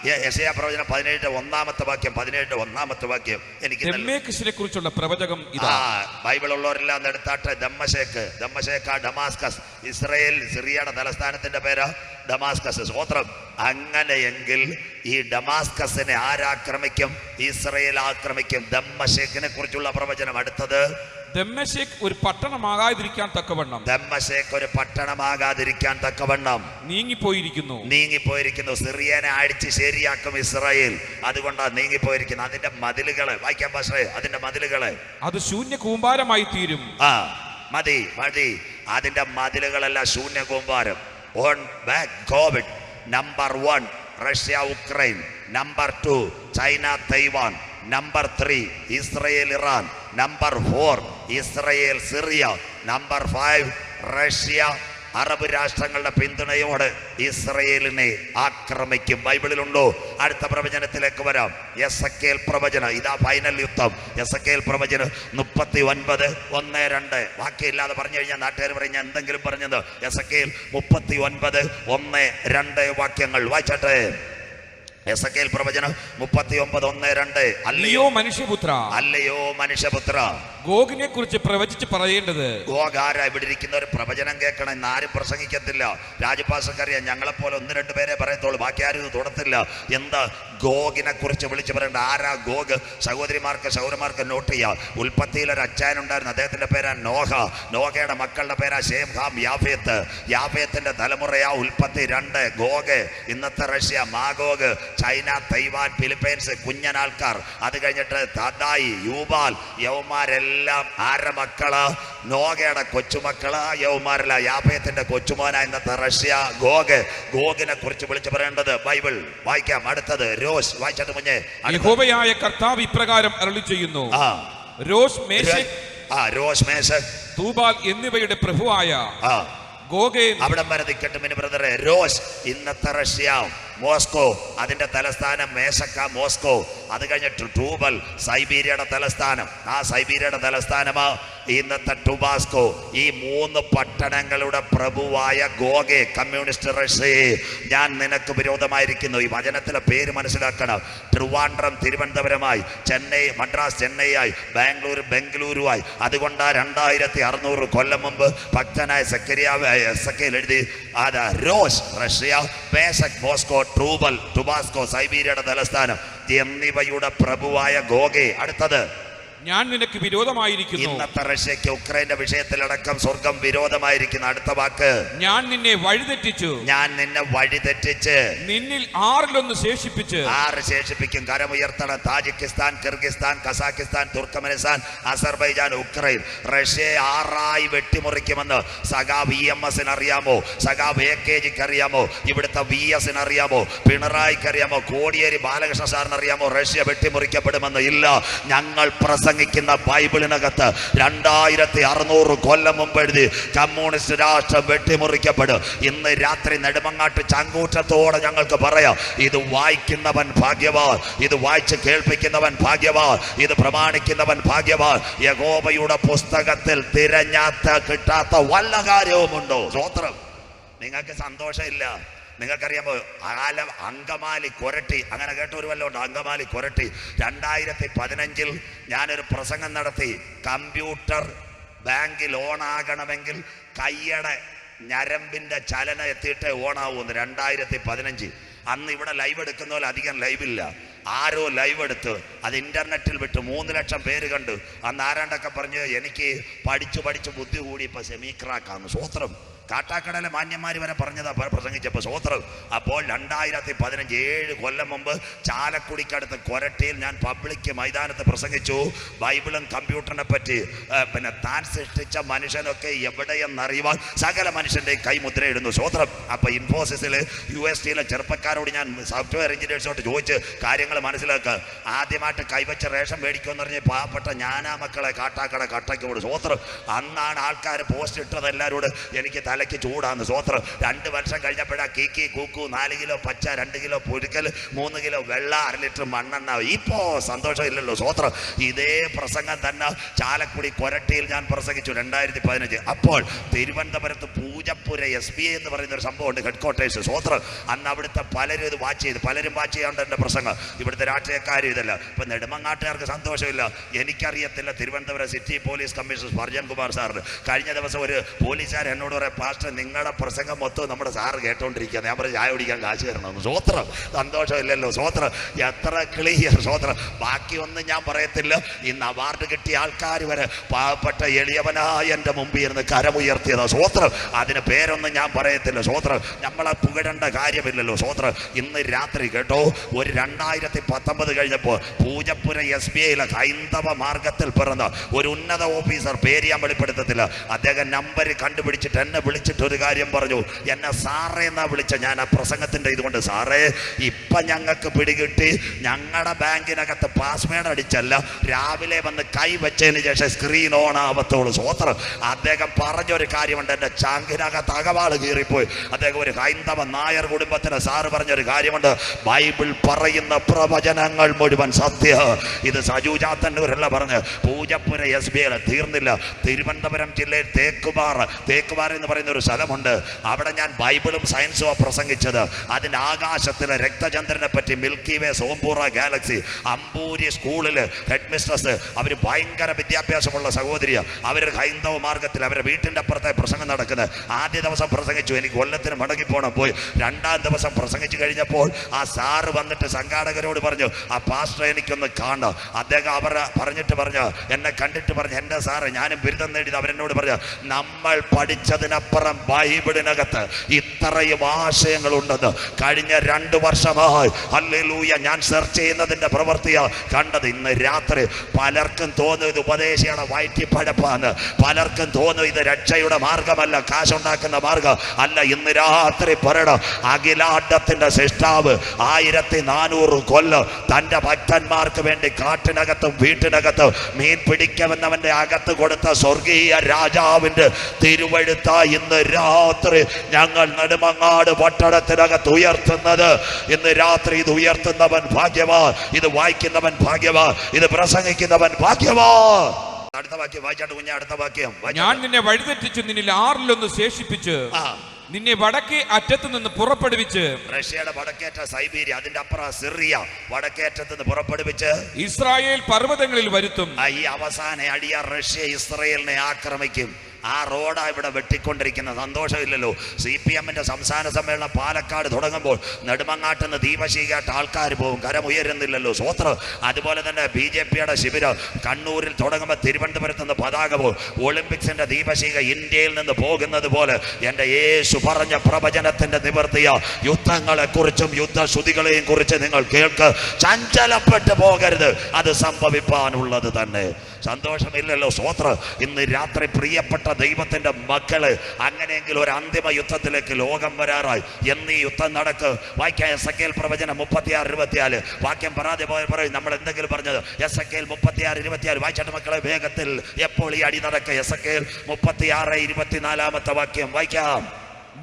യെശയ്യാ പ്രവചനം 17:1 വാക്യം 17:1 വാക്യം. എനിക്ക് ദമ്മേശക്കിനെ കുറിച്ചുള്ള പ്രവചകം ഇതാ. ബൈബിൾ ഉള്ളവരെല്ലാം എടുത്താട്ടെ. ദമ്മശേക്ക്, ഡമാസ്കസ്. ഇസ്രായേൽ സിറിയയുടെ തലസ്ഥാനത്തിന്റെ പേര് ഡമാസ്കസ്. സ്വോത്രം. അങ്ങനെയെങ്കിൽ ഈ ഡമാസ്കസിനെ ആരാക്രമിക്കും? ഇസ്രായേൽ ആക്രമിക്കും. ദമ്മശേക്കിനെ കുറിച്ചുള്ള പ്രവചനം. അടുത്തത് ദമ്മേശക്ക് ഒരു പട്ടണമാകാതിരിക്കാൻ തക്കവണ്ണം നീങ്ങിപ്പോയിരിക്കുന്നു. സിറിയനെ അടിച്ച് ശരിയാക്കും ഇസ്രായേൽ. അതുകൊണ്ടാണ് നീങ്ങിപ്പോയിരിക്കുന്നത്. അതിന്റെ മതിലുകള് വായിക്കാൻ പക്ഷേ അതിന്റെ മതിലുകള് അത് ശൂന്യ കൂമ്പാരമായി തീരും. മതി. അതിന്റെ മതിലുകളെല്ലാം ശൂന്യ കൂമ്പാരം. ഓൺ ബാക്ക് Covid. Number 1 Russia Ukraine. Number 2 China Taiwan. Number 3 Israel Iran. Number 4 Israel Syria. Number 5 Russia Arab രാഷ്ട്രങ്ങളുടെ പിന്തുണയോടെ ഇസ്രായേലിനെ ആക്രമിക്കും. ബൈബിളിലുണ്ടോ? അടുത്ത പ്രവചനത്തിലേക്ക് വരാം. യെസക്കേൽ പ്രവചനം. ഇതാ ഫൈനൽ യുദ്ധം. യെസക്കേൽ പ്രവചനം 39:1-2. വാക്യമില്ലാതെ പറഞ്ഞു കഴിഞ്ഞാൽ നാട്ടുകാർ പറഞ്ഞ എന്തെങ്കിലും പറഞ്ഞത്. യെസക്കേൽ 39:1-2 വാക്യങ്ങൾ വായിച്ചട്ടെ. യെസക്കേൽ പ്രവചനം 39:1-2. അല്ലയോ മനുഷ്യപുത്ര, ഗോഗിനെ കുറിച്ച് പ്രവചിച്ച് പറയേണ്ടത്. ഗോഗാര ഇവിടെ ഇരിക്കുന്ന ഒരു പ്രവചനം കേൾക്കണം. ഇന്ന് ആരും പ്രസംഗിക്കത്തില്ല. രാജപാസക്കറിയാം, ഞങ്ങളെപ്പോലെ 1-2 പേരെ പറയത്തുള്ളൂ. ബാക്കി ആരും ഇത് തുടത്തില്ല. എന്താ ഗോഗിനെ കുറിച്ച് വിളിച്ചു പറയേണ്ട? ആരാ ഗോഗ്? സഹോദരിമാർക്ക് നോട്ട് ചെയ്യാം. ഉൽപ്പത്തിയിൽ ഒരു അച്ചായനുണ്ടായിരുന്നു. അദ്ദേഹത്തിന്റെ പേരാ നോഹ. നോഹയുടെ മക്കളുടെ പേരാ ശേം, ഹാം, യാഫേത്ത്. യാഫേത്തിന്റെ തലമുറയാ ഉൽപ്പത്തി 2. ഗോഗ് ഇന്നത്തെ Russia, Magog, China, Taiwan, Philippines, കുഞ്ഞനാൾക്കാർ. അത് കഴിഞ്ഞിട്ട് തദായി, യൂബാൽ. യൗമാരെല്ലാം ആരുടെ മക്കള്? നോഗയുടെ കൊച്ചുമക്കള്. യൗമാരല്ല, യാഫേത്തിന്റെ കൊച്ചുമോന ഇന്നത്തെ റഷ്യ. ഗോഗിനെ കുറിച്ച് വിളിച്ചു പറയേണ്ടത് ബൈബിൾ വായിക്കാം. അടുത്തത് രോഷ്. വായിച്ചിട്ട് മുന്നേ യഹോവയായ കർത്താവ് ഇപ്രകാരം അരുളി ചെയ്യുന്നു. രോഷ്, മേശക്, തൂബാൽ എന്നിവയുടെ പ്രഭുവായ ഗോഗേ. അവിടെ വരെ നിൽക്കട്ടെ ബ്രദറെ. രോഷ് ഇന്നത്തെ റഷ്യ. മോസ്കോ അതിന്റെ തലസ്ഥാനം മേശക്ക, മോസ്കോ. അത് കഴിഞ്ഞിട്ട് ടൂബൽ സൈബീരിയയുടെ തലസ്ഥാനം. ആ സൈബീരിയയുടെ തലസ്ഥാനമാ ഇന്നത്തെ ടുബാസ്കോ. ഈ 3 പട്ടണങ്ങളുടെ പ്രഭുവായ ഗോഗെ, കമ്മ്യൂണിസ്റ്റ് റഷ്യയെ ഞാൻ നിനക്ക് വിരോധമായിരിക്കുന്നു. ഈ വചനത്തിലെ പേര് മനസ്സിലാക്കണം. ട്രിവാൻഡ്രം തിരുവനന്തപുരമായി, ചെന്നൈ മദ്രാസ് ചെന്നൈയായി, ബാംഗ്ലൂർ ബംഗളൂരുവായി. അതുകൊണ്ട് 2600 കൊല്ലം മുമ്പ് ഭക്തനായ എസക്കേൽ എഴുതി അതാ രോഷ് റഷ്യ, മേശക് മോസ്കോ, ട്രൂബൽ ടുബാസ്കോ സൈബീരിയയുടെ തലസ്ഥാനം എന്നിവയുടെ പ്രഭുവായ ഗോഗെ. അടുത്തത് ഞാൻ നിനക്ക് വിരോധമായിരിക്കുന്നു. ഇന്നത്തെ റഷ്യക്ക് ഉക്രൈന്റെ വിഷയത്തിലടക്കം സ്വർഗം വിരോധമായിരിക്കുന്നു. അടുത്ത വാക്ക് ഞാൻ നിന്നെ വഴിതെറ്റിച്ചു. നിന്നിൽ 6 ശേഷിപ്പിച്ച്. 6 ശേഷിപ്പിക്കും. കരമുയർത്തണം. Tajikistan, Kyrgyzstan, Kazakhstan, Turkmenistan, Azerbaijan, Ukraine. റഷ്യയെ 6ആയി വെട്ടിമുറിക്കുമെന്ന് സഖാവ് EMS അറിയാമോ? സഖാവ് AKGക്ക് അറിയാമോ? ഇവിടുത്തെ VS അറിയാമോ? പിണറായിക്ക് അറിയാമോ? കോടിയേരി ബാലകൃഷ്ണ സാറിന് അറിയാമോ? റഷ്യ വെട്ടിമുറിക്കപ്പെടുമെന്ന്. ഇല്ല, ഞങ്ങൾ പ്രസംഗിക്കുന്ന ബൈബിളിനകത്ത് 2600 കൊല്ലം മുമ്പ് എഴുതി കമ്മ്യൂണിസ്റ്റ് രാഷ്ട്രം വെട്ടിമുറിക്കപ്പെടും. ഇന്ന് രാത്രി നെടുമങ്ങാട്ട് ചങ്കൂറ്റത്തോടെ ഞങ്ങൾക്ക് പറയാം, ഇത് വായിക്കുന്നവൻ ഭാഗ്യവാൻ, ഇത് വായിച്ച് കേൾപ്പിക്കുന്നവൻ ഭാഗ്യവാൻ, ഇത് പ്രമാണിക്കുന്നവൻ ഭാഗ്യവാൻ. യഹോവയുടെ പുസ്തകത്തിൽ തിരഞ്ഞാത്ത കിട്ടാത്ത വല്ല കാര്യവുമുണ്ടോ? സ്തോത്രം. നിങ്ങൾക്ക് സന്തോഷമില്ല. നിങ്ങൾക്കറിയാമോ അങ്കമാലി കൊരട്ടി? അങ്ങനെ കേട്ടൊരു വല്ലതും ഉണ്ട്? അങ്കമാലി കൊരട്ടി 2015 ഞാനൊരു പ്രസംഗം നടത്തി. കമ്പ്യൂട്ടർ ബാങ്കിൽ ഓണാകണമെങ്കിൽ കയ്യുടെ ഞരമ്പിന്റെ ചലനം എത്തിയിട്ടേ ഓണാവൂന്ന്. 2015. അന്ന് ഇവിടെ ലൈവ് എടുക്കുന്ന പോലെ അധികം ലൈവില്ല. ആരോ ലൈവ് എടുത്ത് അത് ഇന്റർനെറ്റിൽ വിട്ട് 3 ലക്ഷം പേര് കണ്ടു. അന്ന് ആരാണ്ടൊക്കെ പറഞ്ഞ് എനിക്ക് പഠിച്ചു ബുദ്ധി കൂടി ഇപ്പൊ സെമീക്രാക്കാന്ന്. സ്വോത്രം. കാട്ടാക്കടയിലെ മാന്യന്മാർ വരെ പറഞ്ഞതാ പ്രസംഗിച്ചപ്പോൾ. സ്വോത്രം. അപ്പോൾ 2015 7 കൊല്ലം മുമ്പ് ചാലക്കുടിക്കടുത്ത് കൊരട്ടിയിൽ ഞാൻ പബ്ലിക് മൈതാനത്ത് പ്രസംഗിച്ചു. ബൈബിളും കമ്പ്യൂട്ടറിനെ പറ്റി. പിന്നെ താൻ സൃഷ്ടിച്ച മനുഷ്യനൊക്കെ എവിടെയെന്നറിയുവാൻ സകല മനുഷ്യന്റെ കൈമുദ്രയിടുന്നു. സ്വോത്രം. അപ്പൊ ഇൻഫോസിസിൽ USTയിലെ ചെറുപ്പക്കാരോട് ഞാൻ സോഫ്റ്റ്വെയർ എഞ്ചിനീയേഴ്സോട് ചോദിച്ച് കാര്യങ്ങൾ മനസ്സിലാക്കുക. ആദ്യമായിട്ട് കൈവച്ച റേഷൻ മേടിക്കുമെന്ന് പറഞ്ഞ് പാവപ്പെട്ട ഞാനാ മക്കളെ കാട്ടാക്കട കട്ടയ്ക്ക് കൊടുത്തു. സ്വോത്രം. അന്നാണ് ആൾക്കാർ പോസ്റ്റ് ഇട്ടത് എല്ലാവരോട് എനിക്ക് തല തലയ്ക്ക് ചൂടാന്ന് സ്വോത്രം. 2 വർഷം കഴിഞ്ഞപ്പോഴാ കീക്കി കൂക്കു 4 കിലോ പച്ച, 2 കിലോ പുഴുക്കൽ, 3 കിലോ വെള്ള, 1 ലിറ്റർ മണ്ണെണ്ണ. ഇപ്പോ സന്തോഷം ഇല്ലല്ലോ സ്വോത്രം. ഇതേ പ്രസംഗം തന്നെ ചാലക്കുടി കൊരട്ടിയിൽ ഞാൻ പ്രസംഗിച്ചു 2015. അപ്പോൾ തിരുവനന്തപുരത്ത് പൂജപ്പുര SBA എന്ന് പറയുന്ന ഒരു സംഭവമുണ്ട്, ഹെഡ്ക്വാർട്ടേഴ്സ് സ്വോത്രം. അന്ന് അവിടുത്തെ പലരും ഇത് വാച്ച് ചെയ്ത്, പലരും വാച്ച് ചെയ്യാണ്ട് എൻ്റെ പ്രസംഗം. ഇവിടുത്തെ രാഷ്ട്രീയക്കാരും ഇതല്ല. ഇപ്പം നെടുമങ്ങാട്ടുകാർക്ക് സന്തോഷമില്ല. എനിക്കറിയത്തില്ല Thiruvananthapuram city police commissioner Spurgeon Kumar സാറിന് കഴിഞ്ഞ ദിവസം ഒരു പോലീസുകാർ എന്നോട് പറയാം, പാസ്റ്റർ നിങ്ങളുടെ പ്രസംഗം മൊത്തം നമ്മുടെ സാറ് കേട്ടോണ്ടിരിക്കുക. ഞാൻ പറഞ്ഞു ചായ കുടിക്കാൻ കാശ് തരണമെന്ന്. സ്വോത്രം. സന്തോഷമില്ലല്ലോ സ്വോത്രം. എത്ര ക്ലിയർ സ്വോത്രം. ബാക്കിയൊന്നും ഞാൻ പറയത്തില്ല. ഇന്ന് അവാർഡ് കിട്ടിയ ആൾക്കാർ വരെ പാവപ്പെട്ട എളിയവനായ എൻ്റെ മുമ്പിൽ ഇരുന്ന് കരമുയർത്തിയതാ സ്വോത്രം. അതിന് പേരൊന്നും ഞാൻ പറയത്തില്ല സ്വോത്രം. നമ്മളെ പുകഴേണ്ട കാര്യമില്ലല്ലോ സ്വോത്രം. ഇന്ന് രാത്രി കേട്ടോ, ഒരു 2019 കഴിഞ്ഞപ്പോൾ പൂജപ്പുര SBAയിലെ ഹൈന്ദവ മാർഗത്തിൽ പിറന്ന ഒരു ഉന്നത ഓഫീസർ, പേര് ഞാൻ വെളിപ്പെടുത്തത്തില്ല, അദ്ദേഹം നമ്പർ കണ്ടുപിടിച്ചിട്ട് എന്നെ വിളിച്ചിട്ട് ഒരു കാര്യം പറഞ്ഞു. എന്നെ സാറേ എന്നാ വിളിച്ച. ഞാൻ ആ പ്രസംഗത്തിന്റെ ഇതുകൊണ്ട്, സാറേ ഇപ്പൊ ഞങ്ങൾക്ക് പിടികിട്ടി, ഞങ്ങളുടെ ബാങ്കിനകത്ത് പാസ്വേഡ് അടിച്ചല്ല, രാവിലെ വന്ന് കൈ വെച്ചതിന് ശേഷം സ്ക്രീൻ ഓൺ ആവത്തോളൂ സ്വോത്രം. അദ്ദേഹം പറഞ്ഞൊരു കാര്യമുണ്ട്, എൻ്റെ ചാങ്കിനകത്ത് അകവാള് കീറിപ്പോയി. അദ്ദേഹം ഒരു ഹൈന്ദവ നായർ കുടുംബത്തിന് സാറ് പറഞ്ഞൊരു കാര്യമുണ്ട്, ബൈബിൾ പറയുന്ന പ്രവചനങ്ങൾ മുഴുവൻ സത്യ. ഇത് സജുജാത്തന്നൂരല്ല പറഞ്ഞ്. പൂജപ്പുര SBA തീർന്നില്ല. തിരുവനന്തപുരം ജില്ലയിൽ തേക്കുപാറ എന്ന് പറയുന്ന ഒരു സ്ഥലമുണ്ട്. അവിടെ ഞാൻ ബൈബിളും സയൻസും പ്രസംഗിച്ചത്. അതിന് ആകാശത്തിലെ രക്തചന്ദ്രനെ പറ്റി, മിൽക്കി വേ, സോംപൂറ ഗാലക്സി, അമ്പൂരി സ്കൂളിൽ ഹെഡ് മിസ്ട്രസ്, അവർ ഭയങ്കര വിദ്യാഭ്യാസമുള്ള സഹോദരിയാണ്. അവർ ഹൈന്ദവ മാർഗത്തിൽ അവരുടെ വീട്ടിൻ്റെ അപ്പുറത്തെ പ്രസംഗം നടക്കുന്നത്. ആദ്യ ദിവസം പ്രസംഗിച്ചു, എനിക്ക് കൊല്ലത്തിന് മടങ്ങിപ്പോണം പോയി. 2ാം ദിവസം പ്രസംഗിച്ചു കഴിഞ്ഞപ്പോൾ ആ സാറ് വന്നിട്ട് സംഘാടകരോട് പറഞ്ഞു, ആ പാസ്റ്റർ എനിക്കൊന്ന് കാണണം. അദ്ദേഹം അവർ പറഞ്ഞിട്ട് പറഞ്ഞു, എന്നെ കണ്ടിട്ട് പറഞ്ഞു, എൻ്റെ സാറ് ഞാനും ബിരുദം നേടിയത്. അവരെന്നോട് പറഞ്ഞു, നമ്മൾ പഠിച്ചതിനപ്പുറം ബൈബിളിനകത്ത് ഇത്രയും ആശയങ്ങളുണ്ടെന്ന് കഴിഞ്ഞ 2 വർഷമായി ഹല്ലേലൂയ ഞാൻ സെർച്ച് ചെയ്യുന്നതിൻ്റെ പ്രവൃത്തിയാ കണ്ടത്. ഇന്ന് രാത്രി പലർക്കും തോന്നും ഇത് ഉപദേശിയുടെ വയറ്റിപ്പഴപ്പാന്ന്, പലർക്കും തോന്നും ഇത് രക്ഷയുടെ മാർഗമല്ല, കാശുണ്ടാക്കുന്ന മാർഗം അല്ല. ഇന്ന് രാത്രി പറയണം, അഖിലാണ്ടത്തിന്റെ സൃഷ്ടാവ് 1400 കൊല്ലം തൻ്റെ ഭക്തന്മാർക്ക് വേണ്ടി കാട്ടിനകത്തും വീട്ടിനകത്തും മീൻ പിടിക്കുമെന്നവന്റെ അകത്ത് കൊടുത്ത സ്വർഗീയ രാജാവിന്റെ തിരുവഴുത്ത ഇന്ന് രാത്രി ഞങ്ങൾ നെടുമങ്ങാട് പട്ടണത്തിനകത്ത് ഉയർത്തുന്നത്. ഇന്ന് രാത്രി ഇത് ഉയർത്തുന്നവൻ ഭാഗ്യവാൻ, ഇത് വായിക്കുന്നവൻ ഭാഗ്യവാൻ, ഇത് പ്രസംഗിക്കുന്നവൻ ഭാഗ്യവാൻ. അടുത്ത വാക്യം വായിച്ചാട്ട് കുഞ്ഞ. അടുത്ത വാക്യം, ഞാൻ നിന്നെ വഴിതെറ്റിച്ചു, നിന്നിൽ 6 സേഷിപ്പിച്ച് നിന്നെ വടക്കേ അറ്റത്ത് നിന്ന് പുറപ്പെടുവിച്ച്, റഷ്യയുടെ വടക്കേറ്റ സൈബീരിയ, അതിന്റെ അപ്പുറം സിറിയ, വടക്കേറ്റത്ത് നിന്ന് പുറപ്പെടുവിച്ച് ഇസ്രായേൽ പർവ്വതങ്ങളിൽ വരുത്തും. ഈ അവസാന അടിയ റഷ്യ ഇസ്രായേലിനെ ആക്രമിക്കും. ആ റോഡാ ഇവിടെ വെട്ടിക്കൊണ്ടിരിക്കുന്ന. സന്തോഷമില്ലല്ലോ. CPMന്റെ സംസ്ഥാന സമ്മേളനം പാലക്കാട് തുടങ്ങുമ്പോൾ നെടുമങ്ങാട്ട് നിന്ന് ദീപശീകാട്ട് ആൾക്കാർ പോകും, കരമുയരുന്നില്ലല്ലോ സ്വോത്രം. അതുപോലെ തന്നെ BJPയുടെ ശിബിരം കണ്ണൂരിൽ തുടങ്ങുമ്പോൾ തിരുവനന്തപുരത്ത് നിന്ന് പതാക പോകും. ഒളിമ്പിക്സിന്റെ ദീപശീക ഇന്ത്യയിൽ നിന്ന് പോകുന്നത് പോലെ എൻ്റെ യേശു പറഞ്ഞ പ്രവചനത്തിന്റെ നിവർത്തിയ യുദ്ധങ്ങളെ കുറിച്ചും യുദ്ധശ്രുതികളെയും കുറിച്ച് നിങ്ങൾ കേൾക്ക്. ചഞ്ചലപ്പെട്ടു പോകരുത്, അത് സംഭവിപ്പാനുള്ളത് തന്നെ. സന്തോഷമില്ലല്ലോ സ്വോത്രം. ഇന്ന് രാത്രി പ്രിയപ്പെട്ട ദൈവത്തിന്റെ മക്കള്, അങ്ങനെയെങ്കിൽ ഒരു അന്തിമ യുദ്ധത്തിലേക്ക് ലോകം വരാറായി. എന്നീ യുദ്ധം നടക്ക്. വായിക്കാം എസെക്കിയേൽ പ്രവചനം 36:24. വാക്യം പറയാതെ പറയും. നമ്മൾ എന്തെങ്കിലും പറഞ്ഞത് എസെക്കിയേൽ 36:24 വായിച്ചാട്ട് മക്കളെ വേഗത്തിൽ. എപ്പോൾ ഈ അടി നടക്കുക? എസെക്കിയേൽ 36:24 വാക്യം വായിക്കാം.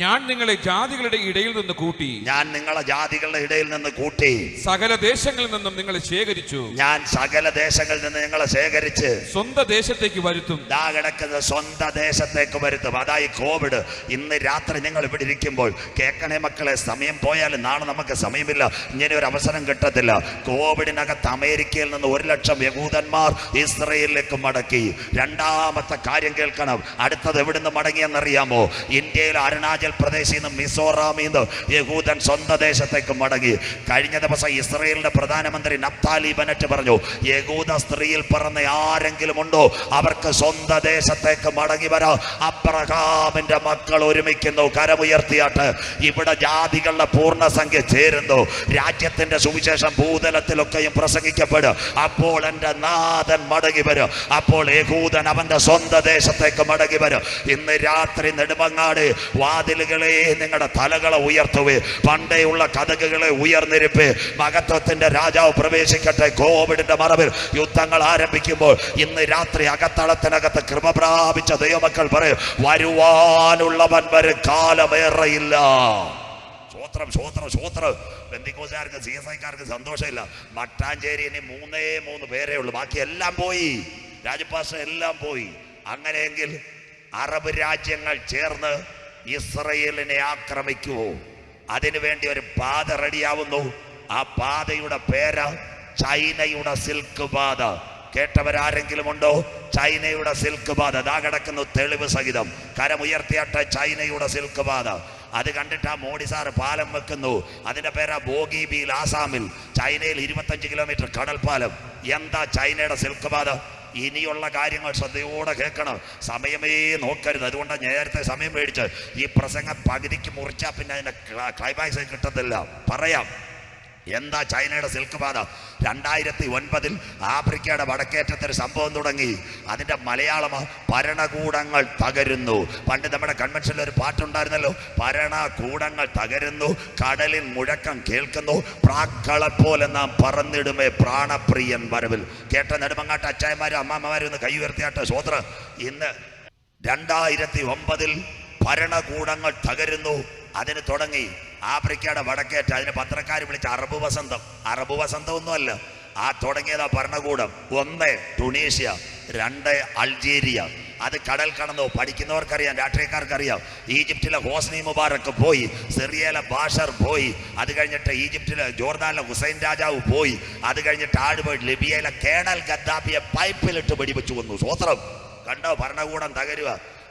ഞാൻ നിങ്ങളെ ജാതികളുടെ ഇടയിൽ നിന്ന് കൂട്ടി, ഞാൻ നിങ്ങളെ ജാതികളുടെ ഇടയിൽ നിന്ന് കൂട്ടി, സകല ദേശങ്ങളിൽ നിന്നും നിങ്ങളെ ശേഖരിച്ചു, ഞാൻ സകല ദേശങ്ങളിൽ നിന്ന് നിങ്ങളെ ശേഖരിച്ച് സ്വന്തം ദേശത്തേക്ക് വരുത്തും. ദാ കിടക്കുന്നത് സ്വന്തം ദേശത്തേക്ക് വരുത്തും. അതായി കോവിഡ്. ഇന്ന് രാത്രി നിങ്ങൾ ഇവിടെ ഇരിക്കുമ്പോൾ കേൾക്കണേ മക്കളെ, സമയം പോയാലും നാളെ നമുക്ക് സമയമില്ല, ഇങ്ങനെ ഒരു അവസരം കിട്ടത്തില്ല. കോവിഡിനകത്ത് അമേരിക്കയിൽ നിന്ന് 1 ലക്ഷം യഹൂദന്മാർ ഇസ്രയേലിലേക്ക് മടക്കി. 2ാമത്തെ കാര്യം കേൾക്കണം. അടുത്തത് എവിടുന്ന് മടങ്ങിയെന്നറിയാമോ? ഇന്ത്യയിൽ അരുണാചൽ പ്രദേശിൽ നിന്ന്, മിസോറാമിൽ നിന്ന് യഹൂദൻ സ്വന്തം ദേശത്തേക്ക് മടങ്ങി. കഴിഞ്ഞ ദിവസം ഇസ്രയേലിന്റെ പ്രധാനമന്ത്രി നഫ്താലി ബെനറ്റ് പറഞ്ഞു, യഹൂദ സ്ത്രീയിൽ പിറന്ന ആരെങ്കിലും ഉണ്ടോ അവർക്ക് സ്വന്തം ദേശത്തേക്ക് മടങ്ങി വരാം. അബ്രഹാമിന്റെ മക്കൾ ഒരുമിക്കുന്നു. കരമുയർത്തിയാട്ട്. ഇവിടെ ജാതികളുടെ പൂർണ്ണസംഖ്യ ചേരുന്നു. രാജ്യത്തിന്റെ സുവിശേഷം ഭൂതലത്തിലൊക്കെയും പ്രസംഗിക്കപ്പെടും. അപ്പോൾ എൻ്റെ നാഥൻ മടങ്ങി വരും. അപ്പോൾ യഹൂദൻ അവന്റെ സ്വന്തം ദേശത്തേക്ക് മടങ്ങി വരും. ഇന്ന് രാത്രി നെടുമങ്ങാട് വാതിൽ വാതിലുകളെ നിങ്ങളുടെ തലകളെ ഉയർത്തുവേ, പണ്ടേയുള്ള കതകുകളെ ഉയർന്നിരിപ്പേ. മഹത്വത്തിന്റെ രാജാവ് പ്രവേശിക്കട്ടെ. കോവിഡിന്റെ മറവിൽ യുദ്ധങ്ങൾ ആരംഭിക്കുമ്പോൾ ഇന്ന് രാത്രി അകത്തളത്തിനകത്ത് കൃപ പ്രാപിച്ച ദൈവമക്കൾ പറയും, വരുവാനുള്ളവൻ വരും, കാലമേറെയില്ല. സ്വോത്രം സ്വോത്രം സ്വോത്രം. ബന്ധിക്കോസുകാർക്ക് CSIക്കാർക്ക് സന്തോഷമില്ല. മട്ടാഞ്ചേരി ഇനി 3 പേരേ ഉള്ളൂ, ബാക്കി എല്ലാം പോയി. രാജപാസ എല്ലാം പോയി. അങ്ങനെയെങ്കിൽ അറബ് രാജ്യങ്ങൾ ചേർന്ന് ഇസ്രയേലിനെ ആക്രമിക്കുവോ? അതിനുവേണ്ടി ഒരു പാത റെഡിയാവുന്നു. ആ പാതയുടെ പേര് ചൈനയുടെ സിൽക്ക് പാത. കേട്ടവരാരെങ്കിലും ഉണ്ടോ? ചൈനയുടെ സിൽക്ക് പാത. ദാ കിടക്കുന്നു തെളിവ് സഹിതം. കരമുയർത്തിയാട്ടെ, ചൈനയുടെ സിൽക്ക് പാത. അത് കണ്ടിട്ട് മോഡി സാറ് പാലം വെക്കുന്നു. അതിന്റെ പേരാ ബോഗിബീൽ, ആസാമിൽ. ചൈനയിൽ 25 കിലോമീറ്റർ കടൽപ്പാലം. എന്താ ചൈനയുടെ സിൽക്ക് പാത? ഇനിയുള്ള കാര്യങ്ങൾ ശ്രദ്ധയോടെ കേൾക്കണം, സമയമേ നോക്കരുത്. അതുകൊണ്ടാണ് നേരത്തെ സമയം മേടിച്ച് ഈ പ്രസംഗം പകുതിക്ക് മുറിച്ചാൽ പിന്നെ അതിന്റെ ക്ലൈമാക്സ് കിട്ടത്തില്ല. പറയാം എന്താ ചൈനയുടെ സിൽക്ക് പാത. 2009 ആഫ്രിക്കയുടെ വടക്കേറ്റത്തൊരു സംഭവം തുടങ്ങി. അതിന്റെ മലയാളമോ ഭരണകൂടങ്ങൾ തകരുന്നു. പണ്ട് നമ്മുടെ കൺവെൻഷനിൽ ഒരു പാട്ടുണ്ടായിരുന്നല്ലോ, ഭരണകൂടങ്ങൾ തകരുന്നു, കടലിൽ മുഴക്കം കേൾക്കുന്നു, പ്രാക്കളെപ്പോലെ നാം പറന്നിടുമേ പ്രാണപ്രിയൻ വരവിൽ. കേട്ട നെടുമങ്ങാട്ട് അച്ചായന്മാരും അമ്മാമ്മമാരും ഒന്ന് കൈ ഉയർത്തിയാട്ടെ. സ്വോത്ര. ഇന്ന് 2009 ഭരണകൂടങ്ങൾ തകരുന്നു. അതിന് തുടങ്ങി ആഫ്രിക്കയുടെ വടക്കേറ്റ. അതിന് പത്രക്കാർ വിളിച്ച അറബ് വസന്തം. അറബ് വസന്തം ഒന്നുമല്ല, ആ തുടങ്ങിയതാ ഭരണകൂടം. 1 ടുണീഷ്യ, 2 അൾജീരിയ. അത് കടൽ കടന്നു. പഠിക്കുന്നവർക്കറിയാം, രാഷ്ട്രീയക്കാർക്കറിയാം. ഈജിപ്തിലെ ഹോസ്നി മുബാറക്ക് പോയി, സിറിയയിലെ ബാഷർ പോയി, അത് കഴിഞ്ഞിട്ട് ഈജിപ്തിലെ ജോർദാനിലെ ഹുസൈൻ രാജാവ് പോയി, അത് കഴിഞ്ഞിട്ട് ആടുപോയി ലിബിയയിലെ കേണൽ ഗദ്ദാഫിയെ പൈപ്പിലിട്ട് വെടിവെച്ചു കൊന്നു. സ്വോത്രം. കണ്ടോ ഭരണകൂടം തകരുക.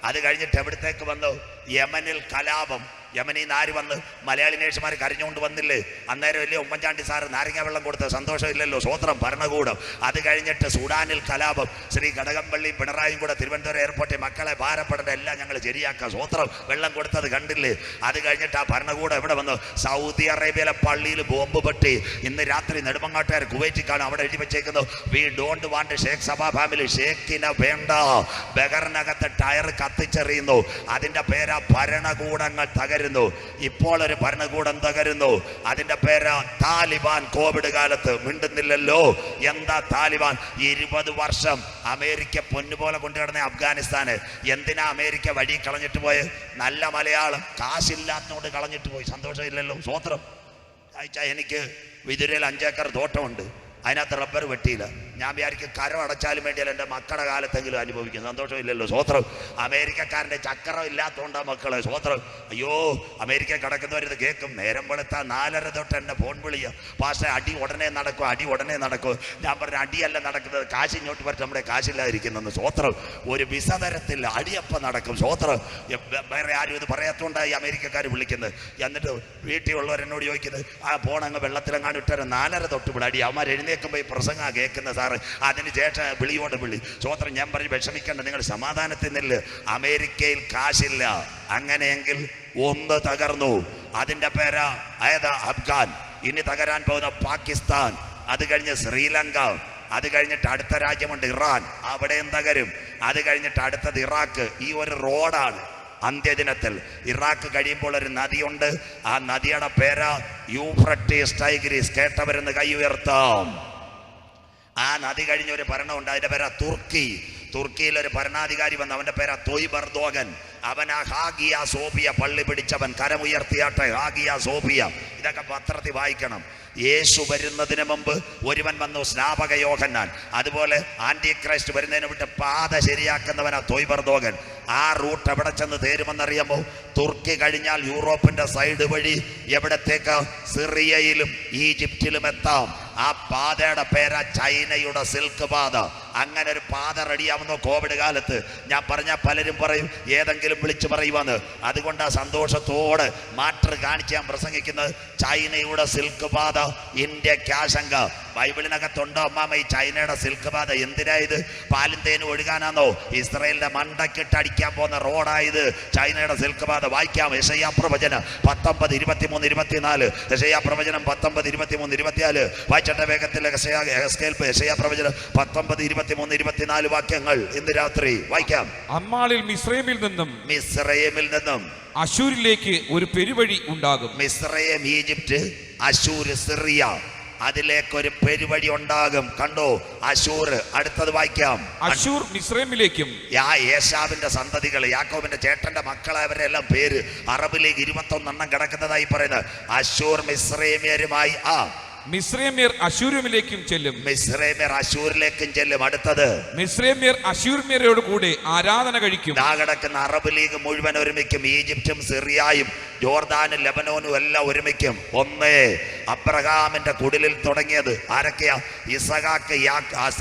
അത് കഴിഞ്ഞിട്ട് എവിടത്തേക്ക് വന്നു? യമനിൽ കലാപം. യമനിൽ നിന്ന് ആര് വന്ന്? മലയാളി നേഴ്സുമാർ കരഞ്ഞുകൊണ്ട് വന്നില്ലേ? അന്നേരം വലിയ ഉമ്മൻചാണ്ടി സാറ് നാരങ്ങ വെള്ളം കൊടുത്ത സന്തോഷമില്ലല്ലോ. സ്വോത്രം. ഭരണകൂടം. അത് കഴിഞ്ഞിട്ട് സുഡാനിൽ കലാപം. ശ്രീ കടകംപള്ളി പിണറായും കൂടെ തിരുവനന്തപുരം എയർപോർട്ടിൽ മക്കളെ ഭാരപ്പെടേണ്ട എല്ലാം ഞങ്ങൾ ശരിയാക്കാം. സ്വോത്രം. വെള്ളം കൊടുത്തത് കണ്ടില്ലേ? അത് കഴിഞ്ഞിട്ട് ആ ഭരണകൂടം എവിടെ വന്നു? സൗദി അറേബ്യയിലെ പള്ളിയിൽ ബോംബ് പൊട്ടി. ഇന്ന് രാത്രി നെടുമങ്ങാട്ടുകാർ കുവൈറ്റിൽ കാണും. അവിടെ എഴുതി വെച്ചേക്കുന്നു, വി ഡോണ്ട് വാണ്ട് ഷേഖ് സഭാ ഫാമിലി. ഷേഖിനെ വേണ്ട. ബഹറിനകത്ത് ടയർ കത്തിച്ചെറിയുന്നു. അതിന്റെ പേരാ ഭരണകൂടങ്ങൾ തകരുന്നു. ഇപ്പോൾ ഒരു ഭരണകൂടം തകരുന്നു. അതിന്റെ പേര് താലിബാൻ. കോവിഡ് കാലത്ത് മിണ്ടുന്നില്ലല്ലോ. എന്താ താലിബാൻ? 20 വർഷം അമേരിക്ക പൊന്നുപോലെ കൊണ്ടുകിടന്ന അഫ്ഗാനിസ്ഥാന് എന്തിനാ അമേരിക്ക വഴി കളഞ്ഞിട്ട് പോയി? നല്ല മലയാളം, കാശില്ലാത്തതുകൊണ്ട് കളഞ്ഞിട്ട് പോയി. സന്തോഷമില്ലല്ലോ. സ്വോത്രം. എനിക്ക് വിതുരയിൽ 5 ഏക്കർ തോട്ടമുണ്ട്. അതിനകത്ത് റബ്ബർ വെട്ടിയില്ല. ഞാൻ വിചാരിക്കും കരം അടച്ചാലും വേണ്ടിയല്ല എൻ്റെ മക്കളുടെ കാലത്തെങ്കിലും അനുഭവിക്കും. സന്തോഷമില്ലല്ലോ. സ്വോത്രം. അമേരിക്കക്കാരൻ്റെ ചക്രം ഇല്ലാത്തതുകൊണ്ടാ മക്കളെ. സ്വോത്രം. അയ്യോ, അമേരിക്ക കിടക്കുന്നവരിത് കേൾക്കും. നേരം വെളുത്താൽ 4:30 തൊട്ട് എന്നെ ഫോൺ വിളിക്കുക, പക്ഷേ അടി ഉടനെ നടക്കും, അടി ഉടനെ നടക്കും. ഞാൻ പറഞ്ഞ അടിയല്ല നടക്കുന്നത്, കാശ് ഇങ്ങോട്ട് പറ്റും, നമ്മുടെ കാശില്ലാതിരിക്കുന്നെന്ന്. സ്വോത്രം. ഒരു വിസ തരത്തില്ല, അടിയപ്പം നടക്കും. സ്വോത്രം. വേറെ ആരും ഇത് പറയാത്തതുകൊണ്ടായി അമേരിക്കക്കാർ വിളിക്കുന്നത്. എന്നിട്ട് വീട്ടിലുള്ളവരെന്നോട് ചോദിക്കുന്നത്, ആ ഫോണങ്ങ് വെള്ളത്തിലെങ്ങാണ്ട് ഇട്ടേരെ 4:30 തൊട്ട് ഇവിടെ അടി. അവന്മാർ എഴുന്നേക്കുമ്പോൾ ഈ പ്രസംഗം കേൾക്കുന്ന സാറ്. അതിന് ചേട്ടൻ വിളിയോട് വിളി. സ്വോത്രം. ഞാൻ പറഞ്ഞ് വിഷമിക്കണ്ട, നിങ്ങൾ സമാധാനത്തിൽ നിന്നില്ല. അമേരിക്കയിൽ കാശില്ല. അങ്ങനെയെങ്കിൽ ഒന്ന് തകർന്നു. അതിന്റെ പേരാ ഏതാ? അഫ്ഗാൻ. ഇനി തകരാൻ പോകുന്ന പാകിസ്ഥാൻ. അത് കഴിഞ്ഞ് ശ്രീലങ്ക. അത് കഴിഞ്ഞിട്ട് അടുത്ത രാജ്യമുണ്ട് ഇറാൻ, അവിടെയും തകരും. അത് കഴിഞ്ഞിട്ട് അടുത്തത് ഇറാഖ്. ഈ ഒരു റോഡാണ്. അന്ത്യദിനത്തിൽ ഇറാഖ് കഴിയുമ്പോൾ ഒരു നദിയുണ്ട്. ആ നദിയുടെ പേരാ യൂഫ്രട്ടീസ് ടൈഗ്രീസ്. കേട്ടവരെന്ന് കൈ ഉയർത്താം. ആ നദി കഴിഞ്ഞ ഒരു ഭരണമുണ്ട്, അതിന്റെ പേരാ തുർക്കി. തുർക്കിയിൽ ഒരു ഭരണാധികാരി വന്ന്, അവന്റെ പേരാ തൊയ്ബ് എർദോഗൻ. അവൻ ആ ഹാഗിയ സോഫിയ പള്ളി പിടിച്ചവൻ. കരമുയർത്തിയാട്ടെ. Hagia Sophia. ഇതൊക്കെ പത്രത്തിൽ വായിക്കണം. യേശു വരുന്നതിന് മുമ്പ് ഒരുവൻ വന്നു, സ്നാപക യോഹന്നാൻ. അതുപോലെ ആന്റി ക്രൈസ്റ്റ് വരുന്നതിന് വിട്ട് പാത ശരിയാക്കുന്നവനാ തൊയ്ബ് എർദോഗൻ. ആ റൂട്ട് എവിടെ ചെന്ന് തേരുമെന്നറിയാമോ? തുർക്കി കഴിഞ്ഞാൽ യൂറോപ്പിന്റെ സൈഡ് വഴി എവിടത്തേക്ക്? സിറിയയിലും ഈജിപ്തിലും എത്താം. ആ പാതയുടെ പേരാ ചൈനയുടെ സിൽക്ക് പാത. അങ്ങനെ ഒരു പാത റെഡിയാവുന്ന കോവിഡ് കാലത്ത്. ഞാൻ പറഞ്ഞാൽ പലരും പറയും ഏതെങ്കിലും വിളിച്ചു പറയുവാന്ന്. അതുകൊണ്ട് ആ സന്തോഷത്തോടെ മാറ്റർ കാണിച്ച് ഞാൻ പ്രസംഗിക്കുന്നത്. ചൈനയുടെ സിൽക്ക് പാത ഇന്ത്യക്ക് ആശങ്ക. ബൈബിളിനകത്തുണ്ടോ അമ്മാമ ഈ ചൈനയുടെ സിൽക്ക് പാത? എന്തിനാ ഇത്? പാലും തേനും ഒഴുകാനാണോ? ഇസ്രായേലിന്റെ മണ്ടക്കിട്ട് അടിക്കാൻ പോകുന്ന റോഡായത് ചൈനയുടെ സിൽക്ക് പാത. വായിക്കാം യെശയ്യാ പ്രവചനം 19, 23, 24. യെശയ്യാ പ്രവചനം 19, 23, 24. വായിച്ചട്ടെ വേഗത്തിൽ. യെശയ്യാ പ്രവചനം 19, 23, 24 വാക്യങ്ങൾ ഇന്ന് രാത്രി വായിക്കാം. അന്നാളിൽ മിസ്രയീമിൽ നിന്നും അശൂരിലേക്ക് ഒരു പെരുവഴി ഉണ്ടാകും. മിസ്രയീം, ഈജിപ്റ്റ്, അശൂർ, സിറിയ, അതിലേക്കൊരു പെരുവഴി ഉണ്ടാകും. കണ്ടോ? അശൂർ. അടുത്തത് വായിക്കാം. അശൂർ മിസ്രയീമിലേക്കും. ഏശാവിന്റെ സന്തതികൾ, യാക്കോബിന്റെ ചേട്ടന്റെ മക്കളെ, അവരെല്ലാം പേര് അറബ് ലീഗ് 21 കിടക്കുന്നതായി പറയുന്നത്. അശൂർ മിസ്രയീമ്യരുമായി മിസ്രയീമ്യർ അശൂരിലേക്കും ചെല്ലും. മിസ്രയീമ്യർ അശൂരിലേക്കും ചെല്ലും. അടുത്തത് മിസ്രയീമ്യർ അശൂര്യരോട് കൂടെ ആരാധന കഴിക്കും. കിടക്കുന്ന അറബ് ലീഗ് മുഴുവൻ ഒരുമിക്കും. ഈജിപ്തും സിറിയയും ജോർദാനും ലെബനോനും എല്ലാം ഒരുമിക്കും. അബ്രഹാമിന്റെ കുടിലിൽ തുടങ്ങിയത് ആരൊക്കെയാ? ഇസഹാക്ക്,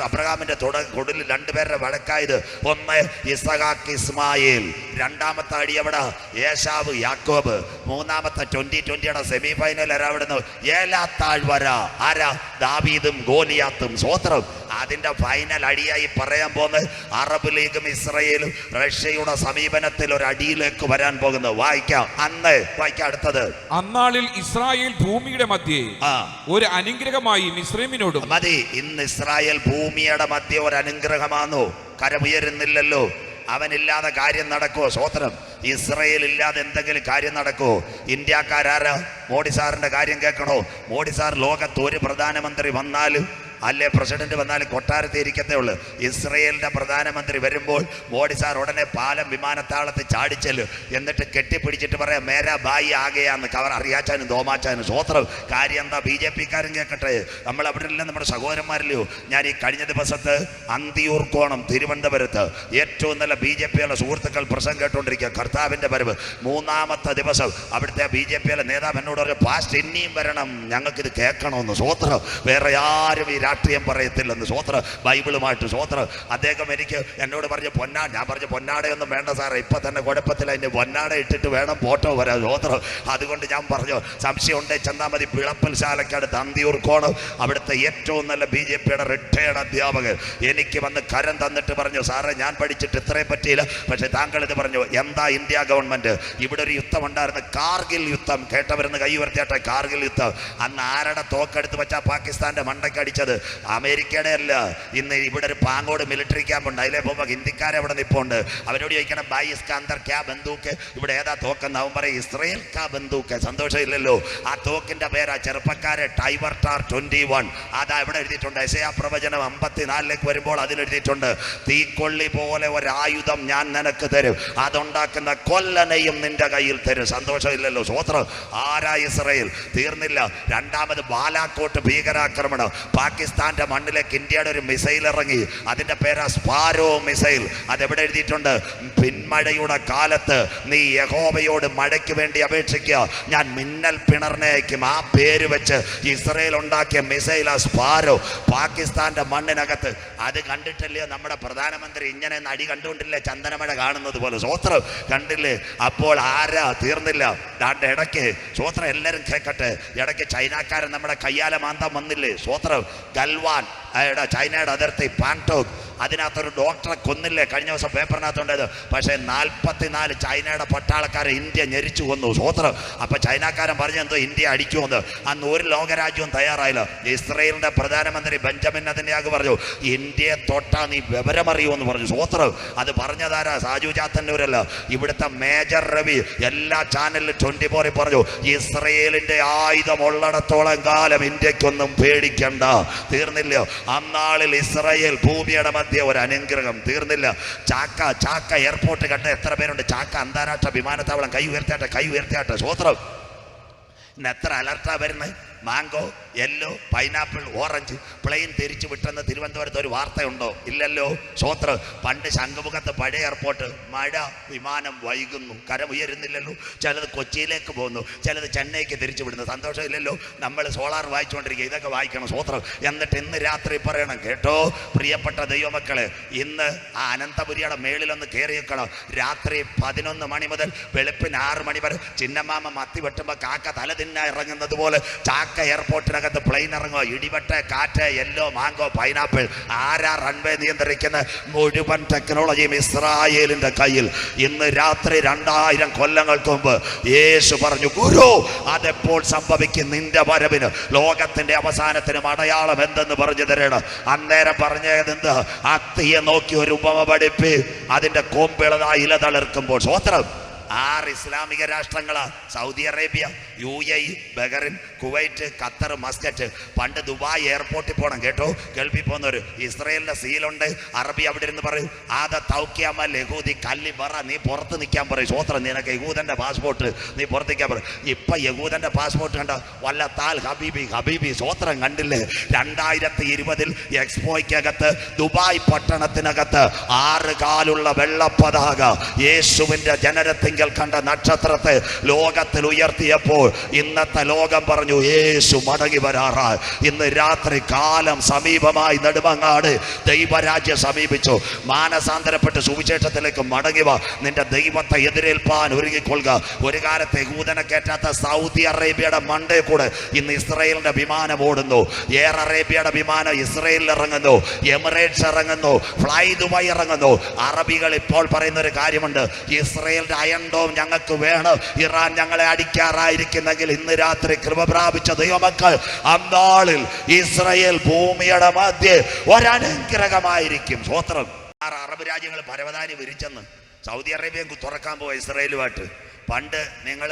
അബ്രഹാമിന്റെ കുടിലിൽ 2 പേരുടെ വഴക്കായത്. ഒന്ന് ഇസഹാക്ക്, ഇസ്മായേൽ. രണ്ടാമത്തെ അടി എവിടെ? ഏശാവ്, യാക്കോബ്. മൂന്നാമത്തെ 2020 സെമി ഫൈനൽ അവിടുന്ന് ഏലാത്താഴ്വര. ആരാ? ദാവീദും ഗോലിയാത്തും. സ്വോത്രം. അതിന്റെ ഫൈനൽ അടിയായി പറയാൻ പോകുന്നത് അറബ് ലീഗും ഇസ്രയേലും റഷ്യയുടെ സമീപനത്തിൽ ഒരു അടിയിലേക്ക് വരാൻ പോകുന്നത്. വായിക്കാം. വായിക്കാം. അടുത്തത്. അന്നാളിൽ ഇസ്രായേൽ ഭൂമിയുടെ മധ്യേ ഒരു അനുഗ്രഹമായി മിസ്രയീമിനോടും. മതി. ഇന്ന് ഇസ്രായേൽ ഭൂമിയുടെ മധ്യ ഒരു അനുഗ്രഹമാണോ? കരമുയരുന്നില്ലല്ലോ. അവനില്ലാതെ കാര്യം നടക്കുമോ? സ്വോത്രം. ഇസ്രയേൽ ഇല്ലാതെ എന്തെങ്കിലും കാര്യം നടക്കുമോ? ഇന്ത്യക്കാരാരാ? മോഡി സാറിന്റെ കാര്യം കേൾക്കണോ? മോഡി സാർ ലോകത്ത് ഒരു പ്രധാനമന്ത്രി വന്നാലും അല്ലേ പ്രസിഡന്റ് വന്നാലും കൊട്ടാരത്തിൽ ഇരിക്കത്തേ ഉള്ളൂ. ഇസ്രയേലിന്റെ പ്രധാനമന്ത്രി വരുമ്പോൾ മോഡി സാർ ഉടനെ പാലം വിമാനത്താവളത്തിൽ ചാടിച്ചല്ലോ. എന്നിട്ട് കെട്ടിപ്പിടിച്ചിട്ട് പറയാം മേരാ ബായി ആകെയാന്ന്. കവർ അറിയാച്ചാനും തോമാച്ചാനും. സ്വോത്രം. കാര്യം എന്താ? BJP-ക്കാരും കേൾക്കട്ടെ. നമ്മൾ അവിടെ ഇല്ല, നമ്മുടെ സഹോദരന്മാരില്ലയോ? ഞാൻ ഈ കഴിഞ്ഞ ദിവസത്ത് അന്തിയൂർക്കോണം തിരുവനന്തപുരത്ത് ഏറ്റവും നല്ല BJP-യുടെ സുഹൃത്തുക്കൾ പ്രസംഗം കേട്ടുകൊണ്ടിരിക്കുക. കർത്താവിന്റെ വരവ് 3-ാമത്തെ ദിവസം അവിടുത്തെ BJP-യുടെ നേതാവ് എന്നോട് പറഞ്ഞു, പാസ്റ്റ് ഇനിയും വരണം, ഞങ്ങൾക്കിത് കേൾക്കണമെന്ന്. സ്വോത്രം. വേറെ ആരും ഈ രാഷ്ട്രീയം പറയത്തില്ലെന്ന്. സ്വോത്രം. ബൈബിളുമായിട്ട്. സ്വോത്രം. അദ്ദേഹം എന്നോട് പറഞ്ഞു ഞാൻ പറഞ്ഞു പൊന്നാടയൊന്നും വേണ്ട സാറേ, ഇപ്പൊ തന്നെ കുഴപ്പത്തില്ല, അതിന് പൊന്നാട ഇട്ടിട്ട് വേണം ഫോട്ടോ വരാൻ. സ്വോത്രം. അതുകൊണ്ട് ഞാൻ പറഞ്ഞു സംശയം ഉണ്ടേ ചെന്നാൽ മതി. പിളപ്പൽ ശാലക്കടുത്ത് അന്തിയൂർക്കോണം അവിടുത്തെ ഏറ്റവും നല്ല BJP-യുടെ റിട്ടയർഡ് അധ്യാപകർ എനിക്ക് വന്ന് കരം തന്നിട്ട് പറഞ്ഞു, സാറേ ഞാൻ പഠിച്ചിട്ട് ഇത്രയും പറ്റിയില്ല, പക്ഷെ താങ്കൾ ഇത് പറഞ്ഞു. എന്താ ഇന്ത്യ ഗവൺമെന്റ്? ഇവിടെ ഒരു യുദ്ധം ഉണ്ടായിരുന്നു, കാർഗിൽ യുദ്ധം. കേട്ടവരുന്ന് കൈ ഉയർത്തിയാട്ടെ. കാർഗിൽ യുദ്ധം. അന്ന് ആരുടെ തോക്കെടുത്ത് വെച്ചാൽ പാകിസ്ഥാന്റെ മണ്ടയ്ക്ക് അടിച്ചത്? അമേരിക്കയുടെ അല്ല. ഇന്ന് ഇവിടെ ഒരു പാങ്ങോട് മിലിറ്ററി ക്യാമ്പ് ഉണ്ട്. അതിലെ പോകുമ്പോൾ ഹിന്ദിക്കാരെ അവിടെ നിൽപ്പുണ്ട്. അവരോട് ചോദിക്കണം ബായിസ്ക അന്തർ ക്യാ ബന്ദൂക്ക്, ഇവിടെ ഏതാ തോക്കെന്ന്. അവൻ പറയും ഇസ്രയേൽ കാ ബന്ദൂക്ക്. സന്തോഷം ഇല്ലല്ലോ. ആ തോക്കിന്റെ പേരാ ചെറുപ്പക്കാരെ ടൈവർ ടാർ 21. അതാ ഇവിടെ എഴുതിയിട്ടുണ്ട്. യെശയ്യാ പ്രവചനം 54 വരുമ്പോൾ അതിലെഴുതിയിട്ടുണ്ട്, തീക്കൊള്ളി പോലെ ഒരായുധം ഞാൻ നിനക്ക് തരും, അതുണ്ടാക്കുന്ന കൊല്ലനെയും നിന്റെ കയ്യിൽ തരും. സന്തോഷം ഇല്ലല്ലോ. സ്വോത്രം. ആരാ? ഇസ്രയേൽ. തീർന്നില്ല. രണ്ടാമത് ബാലാക്കോട്ട് ഭീകരാക്രമണം. പാകിസ്ഥാന്റെ മണ്ണിലേക്ക് ഇന്ത്യയുടെ ഒരു മിസൈൽ ഇറങ്ങി. അതിന്റെ പേരാ സ്പാരോ മിസൈൽ. അതെവിടെ എഴുതിയിട്ടുണ്ട്? പിന്മഴയുടെ കാലത്ത് നീ യഹോവയോട് മഴയ്ക്ക് വേണ്ടി അപേക്ഷിക്കുക, ഞാൻ മിന്നൽ പിണർന്നേക്കും. ആ പേര് വെച്ച് ഇസ്രയേൽ ഉണ്ടാക്കിയ മിസൈൽ സ്പാരോ. പാകിസ്ഥാന്റെ മണ്ണിനകത്ത്. അത് കണ്ടിട്ടില്ലേ നമ്മുടെ പ്രധാനമന്ത്രി? ഇങ്ങനെ അടി കണ്ടുകൊണ്ടില്ലേ ചന്ദനമഴ കാണുന്നത് പോലെ. സ്വോത്രം. കണ്ടില്ലേ? അപ്പോൾ ആരാ? തീർന്നില്ല. ദാണ്ട് ഇടയ്ക്ക് സ്വോത്രം. എല്ലാവരും കേൾക്കട്ടെ. ഇടയ്ക്ക് ചൈനക്കാരൻ നമ്മുടെ കയ്യാല മാന്തം വന്നില്ലേ? സ്വോത്രം. ഗൽവാൻ ചൈനയുടെ അതിർത്തി പാൻടോക്ക്, അതിനകത്തൊരു ഡോക്ടറെ കൊന്നില്ലേ കഴിഞ്ഞ ദിവസം പേപ്പറിനകത്തുണ്ടായത്. പക്ഷേ 44 ചൈനയുടെ പട്ടാളക്കാരെ ഇന്ത്യ ഞെരിച്ചു കൊന്നു. സ്വോത്രം. അപ്പൊ ചൈനക്കാരൻ പറഞ്ഞു എന്തോ ഇന്ത്യ അടിക്കുമെന്ന്. അന്ന് ഒരു ലോകരാജ്യവും തയ്യാറായില്ല. ഇസ്രയേലിന്റെ പ്രധാനമന്ത്രി ബെഞ്ചമിൻ നെതന്യാഹു പറഞ്ഞു, ഇന്ത്യയെ തൊട്ടാ നീ വിവരമറിയുമെന്ന് പറഞ്ഞു. സ്വോത്രം. അത് പറഞ്ഞതാരാ? സാജു ചാത്തന്നൂരല്ല, ഇവിടുത്തെ മേജർ രവി. എല്ലാ ചാനലിലും 24 പറഞ്ഞു, ഇസ്രയേലിന്റെ ആയുധം ഉള്ളിടത്തോളം കാലം ഇന്ത്യക്കൊന്നും പേടിക്കണ്ട. തീർന്നില്ല. അന്നാളിൽ ഇസ്രയേൽ ഭൂമിയുടെ മധ്യ ഒരു അനുഗ്രഹം. തീർന്നില്ല. ചാക്ക എയർപോർട്ട് കണ്ട എത്ര പേരുണ്ട്? ചാക്ക അന്താരാഷ്ട്ര വിമാനത്താവളം. കൈ ഉയർത്തിയാട്ടെ. സ്വോത്രം. ഇന്ന് എത്ര അലർട്ടാ വരുന്നത്? Mango, yellow, pineapple, orange. Plane തിരിച്ചു വിട്ടെന്ന് തിരുവനന്തപുരത്ത് ഒരു വാർത്തയുണ്ടോ? ഇല്ലല്ലോ. സ്വോത്ര. പണ്ട് ശംഖുമുഖത്ത് പഴയ എയർപോർട്ട് മഴ, വിമാനം വൈകുന്നു, കരമുയരുന്നില്ലല്ലോ. ചിലത് കൊച്ചിയിലേക്ക് പോകുന്നു, ചിലത് ചെന്നൈക്ക് തിരിച്ചു വിടുന്നു. സന്തോഷം ഇല്ലല്ലോ. നമ്മൾ സോളാർ വായിച്ചുകൊണ്ടിരിക്കുക. ഇതൊക്കെ വായിക്കണം. സ്വോത്രം. എന്നിട്ട് ഇന്ന് രാത്രി പറയണം, കേട്ടോ പ്രിയപ്പെട്ട ദൈവമക്കളെ, ഇന്ന് ആ അനന്തപുരിയുടെ മേളിലൊന്ന് കയറി വെക്കണം. രാത്രി 11 മണി മുതൽ വെളുപ്പിന് 6 മണി വരെ ചിന്നമാമ മത്തി വെട്ടുമ്പോൾ കാക്ക തല തിന്നാ ഇറങ്ങുന്നത് പോലെ ചാക്ക ആരൊക്കെ എയർപോർട്ടിനകത്ത് പ്ലെയിൻ ഇറങ്ങോ, ഇടിവെട്ട്, കാറ്റ്, യെല്ലോ, മാങ്കോ, പൈനാപ്പിൾ, ആരാ റൺവേ നിയന്ത്രിക്കുന്ന മുഴുവൻ ടെക്നോളജിയും ഇസ്രായേലിന്റെ കയ്യിൽ. ഇന്ന് രാത്രി 2000 കൊല്ലങ്ങൾക്ക് മുമ്പ് യേശു പറഞ്ഞു, ഗുരു അതെപ്പോൾ സംഭവിക്കും, നിന്റെ വരവിന് ലോകത്തിന്റെ അവസാനത്തിനും അടയാളം എന്തെന്ന് പറഞ്ഞു തരണം. അന്നേരം പറഞ്ഞത് എന്ത്? അത്തിയെ നോക്കി ഒരു ഉപമ പഠിപ്പി, അതിന്റെ കൊമ്പിളതായി ഇല തളിർക്കുമ്പോൾ. സ്വോത്രം. 6 ഇസ്ലാമിക രാഷ്ട്രങ്ങളാ: Saudi Arabia, UAE, Bahrain, Kuwait, Qatar, Muscat. പണ്ട് ദുബായ് എയർപോർട്ടിൽ പോകണം കേട്ടോ, ഗൾഫിൽ പോകുന്നവര്. ഇസ്രയേലിന്റെ സീലുണ്ട്. അറബി അവിടെ ഇരുന്ന് പറയും, ആദ തൗക്കിയാമ ലഹൂദി കല്ലി പറ, നീ പുറത്ത് നിൽക്കാൻ പറയും. സ്വോത്രം. നിനക്ക് യഹൂദന്റെ പാസ്പോർട്ട്, നീ പുറത്തേക്കാൻ പറയും. ഇപ്പൊ യഹൂദന്റെ പാസ്പോർട്ട് കണ്ട വല്ല താൽ ഹബീബി ഹബീബി. സ്വോത്രം. കണ്ടില്ലേ? 2020 എക്സ്പോയ്ക്കകത്ത് ദുബായ് പട്ടണത്തിനകത്ത് 6 കാലുള്ള വെള്ളപ്പതാക യേശുവിന്റെ ജനനത്തിങ്കൽ കണ്ട നക്ഷത്രത്തെ ലോകത്തിൽ ഉയർത്തിയപ്പോൾ ഇന്നത്തെ ലോകം പറഞ്ഞു, യേശു മടങ്ങി വരാറായി. ഇന്ന് രാത്രി കാലം സമീപമായി. നെടുമങ്ങാട് ദൈവരാജ്യം സമീപിച്ചു. മാനസാന്തരപ്പെട്ട് സുവിശേഷത്തിലേക്ക് മടങ്ങി വാ. നിന്റെ ദൈവത്തെ എതിരേൽപ്പാൻ ഒരുങ്ങിക്കൊള്ളുക. ഒരു കാലത്ത് യഹൂദനെ കയറ്റാത്ത സൗദി അറേബ്യയുടെ മണ്ടേ കൂടെ ഇന്ന് ഇസ്രയേലിന്റെ വിമാനം ഓടുന്നു. എയർ അറേബ്യയുടെ വിമാനം ഇസ്രയേലിൽ ഇറങ്ങുന്നു, എമിറേറ്റ്സ് ഇറങ്ങുന്നു, ഫ്ലൈ ദുബായ് ഇറങ്ങുന്നു. അറബികൾ ഇപ്പോൾ പറയുന്ന ഒരു കാര്യമുണ്ട്, ഇസ്രയേലിന്റെ അയൺഡോം ഞങ്ങൾക്ക് വേണം, ഇറാൻ ഞങ്ങളെ അടിക്കാറായിരിക്കുന്നെങ്കിൽ ഇന്ന് രാത്രി കൃപ പ്രാപിച്ച ദൈവമക്കൾ, അന്നാളിൽ ഇസ്രയേൽ ഭൂമിയുടെ മധ്യേ ഒരനുഗ്രഹമായിരിക്കും. സ്വോത്രം. 6 അറബ് രാജ്യങ്ങൾ പരവതാനി വിരിച്ചെന്ന് സൗദി അറേബ്യ തുറക്കാൻ പോവാ ഇസ്രയേലുമായിട്ട്. പണ്ട് നിങ്ങൾ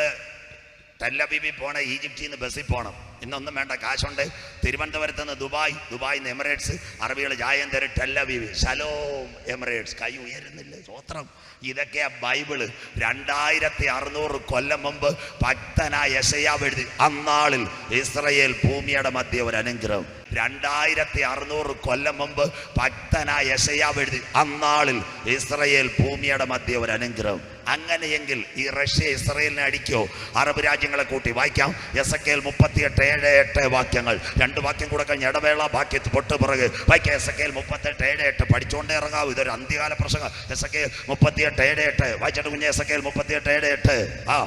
ടെല്ലബീബി പോണ ഈജിപ്തിൽ നിന്ന് ബസ്സിൽ പോകണം. ഇന്നൊന്നും വേണ്ട, കാശുണ്ട്. തിരുവനന്തപുരത്ത് നിന്ന് ദുബായ്, ദുബായിൽ നിന്ന് എമിറേറ്റ്സ്, അറബികൾ ജായം തരും ടെല്ലബീബി, ശലോം എമിറേറ്റ്സ്. കൈ ഉയരുന്നില്ല. സ്വോത്രം. ഇതൊക്കെയാ ബൈബിള്. 2600 കൊല്ലം മുമ്പ് ഭക്തനായ യെശയ്യാവ് എഴുതി, അന്നാളിൽ ഇസ്രയേൽ ഭൂമിയുടെ മധ്യ ഒരു അനുഗ്രഹം. 2600 കൊല്ലം മുമ്പ് ഭക്തനായ യെശയ്യാവ് എഴുതി, അന്നാളിൽ ഇസ്രയേൽ ഭൂമിയുടെ മധ്യ ഒരു അനുഗ്രഹം. അങ്ങനെയെങ്കിൽ ഈ റഷ്യ ഇസ്രയേലിനെ അടിക്കോ? അറബ് രാജ്യങ്ങളെ കൂട്ടി വായിക്കാം. എസക്കേൽ 38:7-8 വാക്യങ്ങൾ. 2 വാക്യം കൂടെ കഴിഞ്ഞ് ഇടവേള, ബാക്കി പൊട്ട് പിറകെ വായിക്കാം. എസക്കേൽ 38:7-8 പഠിച്ചുകൊണ്ടേ ഇറങ്ങാവൂ. ഇതൊരു അന്ത്യകാല പ്രസംഗം. എസക്കേൽ 38:7-8 വായിച്ചിട്ട് കുഞ്ഞെ. എസക്കേൽ 38:7-8.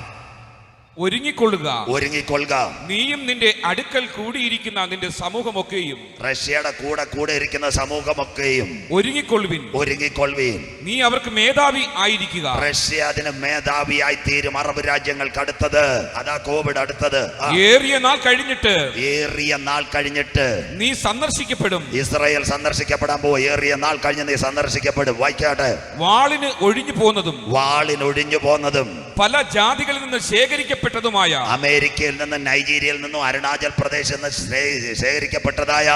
ഒരുങ്ങിക്കൊള്ളുക. നീയും നിന്റെ അടുക്കൽ കൂടിയിരിക്കുന്ന നിന്റെ സമൂഹമൊക്കെയും, റഷ്യയുടെ കൂടെ ഇരിക്കുന്ന സമൂഹമൊക്കെയും ഒരുങ്ങിക്കൊള്ളുവിൻ. നീ അവർക്ക് മേധാവി ആയിരിക്കുക. റഷ്യ അതിന് മേധാവിയായി തീരും. അറബ് രാജ്യങ്ങൾക്ക് അടുത്തത് അതാ കോവിഡ്. അടുത്തത് ഏറിയ നാൾ കഴിഞ്ഞിട്ട് നീ സന്ദർശിക്കപ്പെടും. ഇസ്രായേൽ സന്ദർശിക്കപ്പെടാൻ പോകും. ഏറിയ നാൾ കഴിഞ്ഞ് നീ സന്ദർശിക്കപ്പെടും. വായിക്കാട്ടെ. വാളിന് ഒഴിഞ്ഞു പോന്നതും പല ജാതികളിൽ നിന്ന് ശേഖരിക്കപ്പെട്ടതുമായ, അമേരിക്കയിൽ നിന്നും നൈജീരിയയിൽ നിന്നും അരുണാചൽ പ്രദേശിൽ നിന്ന് ശേഖരിക്കപ്പെട്ടതായ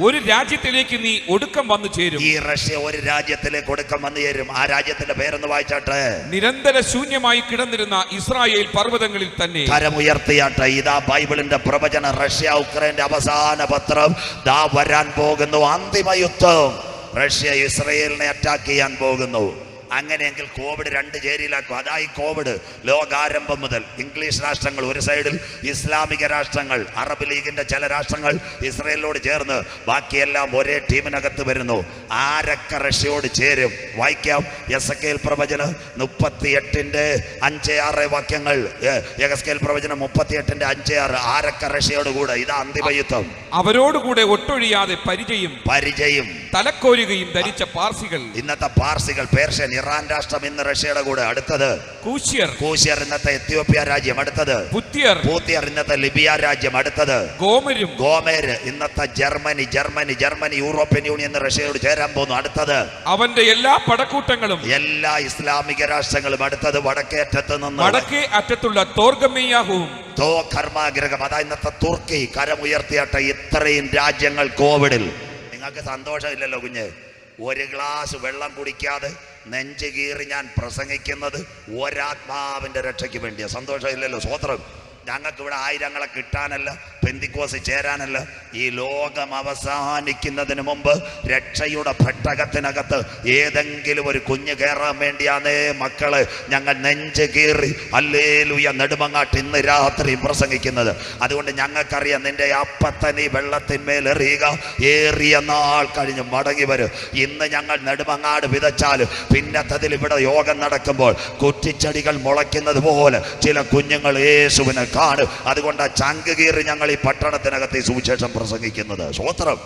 ഒരു രാജ്യത്തിലേക്ക് നീ ഒടുക്കം വന്നു ചേരും. ഈ റഷ്യ ഒരു രാജ്യത്തിലേക്ക് ഒടുക്കം വന്നു ചേരും. ആ രാജ്യത്തിന്റെ പേരെന്ന് വായിച്ചാട്ടെ. നിരന്തര ശൂന്യമായി കിടന്നിരുന്ന ഇസ്രായേൽ പർവ്വതങ്ങളിൽ തന്നെ. കരമുയർത്തിയാട്ടെ. ഇതാ ബൈബിളിന്റെ പ്രവചനം. റഷ്യ ഉക്രൈന്റെ അവസാന പത്രം. ദാ വരാൻ പോകുന്നു അന്തിമ യുദ്ധം. റഷ്യ ഇസ്രായേലിനെ അറ്റാക്ക് ചെയ്യാൻ പോകുന്നു. അങ്ങനെയെങ്കിൽ കോവിഡ് 2 ചേരിയിലാക്കും. അതായി കോവിഡ്. ലോകാരംഭം മുതൽ ഇംഗ്ലീഷ് രാഷ്ട്രങ്ങൾ ഒരു സൈഡിൽ, ഇസ്ലാമിക രാഷ്ട്രങ്ങൾ, അറബ് ലീഗിന്റെ ചില രാഷ്ട്രങ്ങൾ ഇസ്രയേലിനോട് ചേർന്ന്, ബാക്കിയെല്ലാം ഒരേ ടീമിനകത്ത് വരുന്നു. ആരൊക്കെ റഷ്യയോട് ചേരും? വായിക്കാം. എസക്കേൽ പ്രവചനം 38:5-6 വാക്യങ്ങൾ. എസക്കേൽ പ്രവചനം 38:5-6. ആരൊക്കെ റഷ്യയോട് കൂടെ? ഇതാ അന്തിമ യുദ്ധം. അവരോടുകൂടെ ഒട്ടൊഴിയാതെ പരിചയം തലക്കോരുകയും ധരിച്ച പാർസികൾ. ഇന്നത്തെ പാർസികൾ, പേർഷ്യൻ, ഇറാൻ രാഷ്ട്രം ഇന്ന് റഷ്യയുടെ കൂടെ. അടുത്തത് കൂശ്യർ ഇന്നത്തെ എത്യോപ്യ രാജ്യം. അടുത്തത് പൂത്യർ ഇന്നത്തെ ലിബിയ രാജ്യം. അടുത്തത് ഗോമേര് ഇന്നത്തെ ജർമ്മനി യൂറോപ്യൻ യൂണിയൻ റഷ്യയോട് ചേരാൻ പോകുന്നു. അടുത്തത് അവന്റെ എല്ലാ പടക്കൂട്ടങ്ങളും, എല്ലാ ഇസ്ലാമിക രാഷ്ട്രങ്ങളും. അടുത്തത് വടക്കേ അറ്റത്തുള്ള തോർഗമേയാഹുവും കർമാഗ്രഹം. അതാ ഇന്നത്തെ തുർക്കി. കരമുയർത്തിയാട്ടെ. ഇത്രയും രാജ്യങ്ങൾ കോവിഡിൽ. നിങ്ങൾക്ക് സന്തോഷമില്ലല്ലോ കുഞ്ഞ്? ഒരു ഗ്ലാസ് വെള്ളം കുടിക്കാതെ നെഞ്ച് കീറി ഞാൻ പ്രസംഗിക്കുന്നത് ഒരാത്മാവിന്റെ രക്ഷയ്ക്ക് വേണ്ടിയാ. സന്തോഷമില്ലല്ലോ? സ്വോത്രം. ഞങ്ങൾക്ക് ഇവിടെ ആയിരങ്ങളെ കിട്ടാനല്ല, പെന്തിക്കോസ് ചേരാനല്ല, ഈ ലോകം അവസാനിക്കുന്നതിന് മുമ്പ് രക്ഷയുടെ പെട്ടകത്തിനകത്ത് ഏതെങ്കിലും ഒരു കുഞ്ഞ് കയറാൻ വേണ്ടിയാണേ മക്കള് ഞങ്ങൾ നെഞ്ച് കീറി ഹല്ലേലൂയ നെടുമങ്ങാട്ട് ഇന്ന് രാത്രി പ്രസംഗിക്കുന്നത്. അതുകൊണ്ട് ഞങ്ങൾക്കറിയാം നിന്റെ അപ്പത്തെ നീ വെള്ളത്തിന്മേൽ എറിയുക, ഏറിയ നാൾ കഴിഞ്ഞ് മടങ്ങി വരും. ഇന്ന് ഞങ്ങൾ നെടുമങ്ങാട് വിതച്ചാൽ പിന്നത്തതിൽ ഇവിടെ യോഗം നടക്കുമ്പോൾ കുറ്റിച്ചെടികൾ മുളയ്ക്കുന്നത് പോലെ ചില കുഞ്ഞുങ്ങൾ യേശുവിനെ കാണും. അതുകൊണ്ട് ചങ്ക് കീറി ഞങ്ങൾ ഈ പട്ടണത്തിനകത്ത് ഈ സുവിശേഷം പ്രസംഗിക്കുന്നത്. സ്വോത്രം.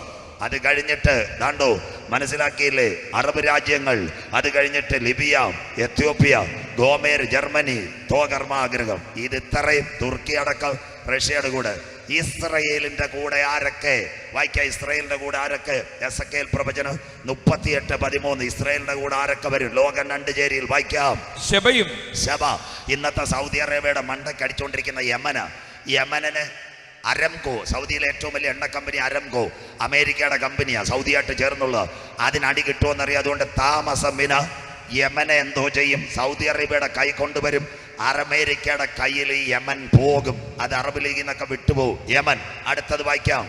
അത് കഴിഞ്ഞിട്ട് കണ്ടോ, മനസ്സിലാക്കിയില്ലേ? അറബ് രാജ്യങ്ങൾ, അത് കഴിഞ്ഞിട്ട് ലിബിയ, എത്യോപ്യ, ഗോമേർ, ജർമ്മനി, തോകർമാഗ്രഹം, ഇത് ഇത്രയും, തുർക്കി അടക്കം, റഷ്യയുടെ കൂടെ, ഇസ്രയേലിന്റെ കൂടെ ആരൊക്കെ? വായിക്കാം. ഇസ്രയേലിന്റെ കൂടെ ആരൊക്കെ? എസക്കേൽ പ്രവചനം 38:13. ഇസ്രയേലിന്റെ കൂടെ ആരൊക്കെ വരും? ലോകം 2 ചേരിയിൽ. വായിക്കാം. ശബ. ഇന്നത്തെ സൗദി അറേബ്യയുടെ മണ്ടക്കടിച്ചുകൊണ്ടിരിക്കുന്ന യമനന് അരംകോ, സൗദിയിലെ ഏറ്റവും വലിയ എണ്ണ കമ്പനി അരംകോ, അമേരിക്കയുടെ കമ്പനിയാണ്, സൗദിയായിട്ട് ചേർന്നുള്ളത്. അതിനടി കിട്ടുമെന്നറിയാം. അതുകൊണ്ട് താമസമിന യമനെ എന്തോ ചെയ്യും? സൗദി അറേബ്യയുടെ കൈ കൊണ്ടുവരും. അമേരിക്കയുടെ കയ്യിൽ യമൻ പോകും. അത് അറബ് ലീഗിൽ നിന്നൊക്കെ വിട്ടുപോകും. യമൻ. അടുത്തത് വായിക്കാം.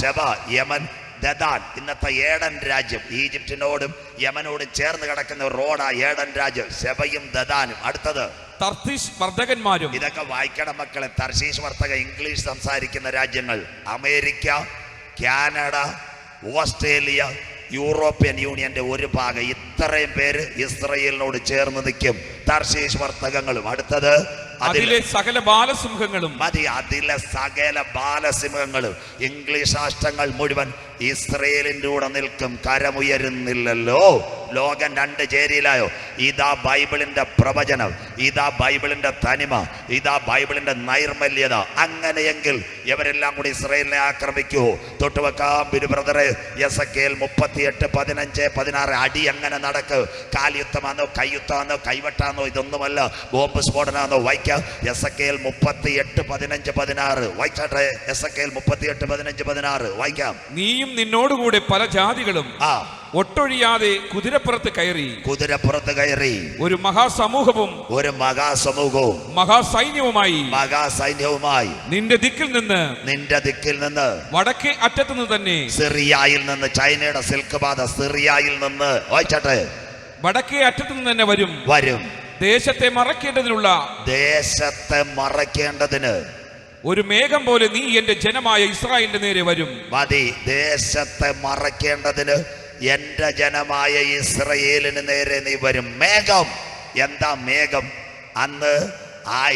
ശബ, യമൻ, ദദാൻ. ഇന്നത്തെ ഏഡൻ രാജ്യം, ഈജിപ്തിനോടും യമനോടും ചേർന്ന് കിടക്കുന്ന റോഡാ ഏഡൻ രാജ്യം. ശബയും ദദാനും. അടുത്തത് തർശീശ് വർദ്ധകന്മാരും. ഇതൊക്കെ വായിക്കണം മക്കളെ. തർശീശ് വർദ്ധക ഇംഗ്ലീഷ് സംസാരിക്കുന്ന രാജ്യങ്ങൾ: അമേരിക്ക, കാനഡ, ഓസ്ട്രേലിയ, യൂറോപ്യൻ യൂണിയന്റെ ഒരു ഭാഗം. ഇത്രയും പേര് ഇസ്രയേലിനോട് ചേർന്ന് നിൽക്കും. തർശീശ് വർദ്ധകങ്ങളും. അടുത്തത് അതിലെ സകല ബാലസിംഹങ്ങളും. മതി. അതിലെ സകല ബാലസിംഹങ്ങളും. ഇംഗ്ലീഷ് രാഷ്ട്രങ്ങൾ മുഴുവൻ ഇസ്രയേലിന്റെ കൂടെ നിൽക്കും. കരമുയരുന്നില്ലല്ലോ. ലോകം 2 ചേരിയിലായോ? ഇതാ ബൈബിളിന്റെ പ്രവചനം, ഇതാ ബൈബിളിന്റെ തനിമ, ഇതാ ബൈബിളിന്റെ നൈർമല്യത. അങ്ങനെയെങ്കിൽ ഇവരെല്ലാം കൂടി ഇസ്രയേലിനെ ആക്രമിക്കുവോ? തൊട്ടുവെക്കാം ബ്രദറെ. എസക്കേൽ 38:15-16. അടി അങ്ങനെ നടക്ക്. കാൽയുദ്ധമാണോ, കൈയുദ്ധമാണോ, കൈവട്ടാന്നോ? ഇതൊന്നുമല്ല. ബോംബ് സ്ഫോടനാന്നോ? വായിക്കാം. എസക്കേൽ 38:15-16. വായിച്ചാട്ടെ. എസക്കേൽ 38:15-16 വായിക്കാം. നീയും നിന്നോടുകൂടെ പല ജാതികളും ഒട്ടൊഴിയാതെ കുതിരപ്പുറത്ത് കയറി ഒരു മഹാസമൂഹവും മഹാസൈന്യവുമായി നിന്റെ ദിക്കിൽ നിന്ന് വടക്കേ അറ്റത്തു നിന്ന് തന്നെ, സിറിയയിൽ നിന്ന്, ചൈനയുടെ സിൽക്ക് പാത സിറിയയിൽ നിന്ന്, വായിച്ചാട്ടെ, വടക്കേ അറ്റത്തു നിന്ന് തന്നെ വരും. ദേശത്തെ മറയ്ക്കേണ്ടതിന് ഒരു മേഘം പോലെ നീ എന്റെ ജനമായ ഇസ്രായേലിന്റെ നേരെ വരും. മതി. ദേശത്തെ മറയ്ക്കേണ്ടതിന് എന്റെ ജനമായ ഇസ്രയേലിന് നേരെ നീ വരും. മേഘം. എന്താ മേഘം? അന്ന്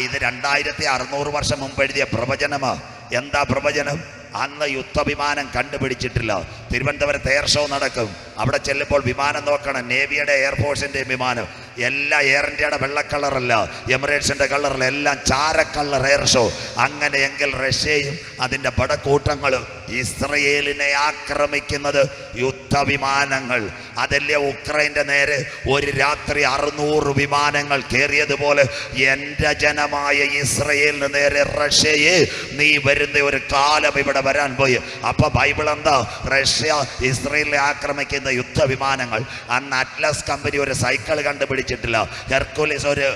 ഇത് 2600 വർഷം മുമ്പ് എഴുതിയ പ്രവചനമാ. എന്താ പ്രവചനം? അന്ന് യുദ്ധവിമാനം കണ്ടുപിടിച്ചിട്ടില്ല. തിരുവനന്തപുരത്ത് എയർ ഷോ നടക്കും. അവിടെ ചെല്ലുമ്പോൾ വിമാനം നോക്കണം. നേവിയുടെ, എയർഫോഴ്സിന്റെ വിമാനം. എല്ലാ എയർ ഇന്ത്യയുടെ വെള്ള കളറല്ല, എമിറേറ്റ്സിന്റെ കളറല്ല, എല്ലാം ചാരക്കളർ എയർ ഷോ. അങ്ങനെയെങ്കിൽ റഷ്യയും അതിൻ്റെ പടക്കൂട്ടങ്ങളും ഇസ്രയേലിനെ ആക്രമിക്കുന്നത് യുദ്ധവിമാനങ്ങൾ. അതല്ലേ ഉക്രൈൻ്റെ നേരെ ഒരു രാത്രി 600 വിമാനങ്ങൾ കയറിയതുപോലെ എൻ്റെ ജനമായ ഇസ്രയേലിന് നേരെ റഷ്യയെ നീ വരുന്ന ഒരു കാലം ഇവിടെ വരാൻ പോയി. അപ്പൊ ബൈബിൾ എന്താ? റഷ്യ ഇസ്രയേലിനെ ആക്രമിക്കുന്ന യുദ്ധവിമാനങ്ങൾ. അന്ന് അറ്റ്ലസ് കമ്പനി ഒരു സൈക്കിൾ കണ്ടുപിടിച്ചിട്ടില്ല. ഹെർക്കുലിസ് ഒരു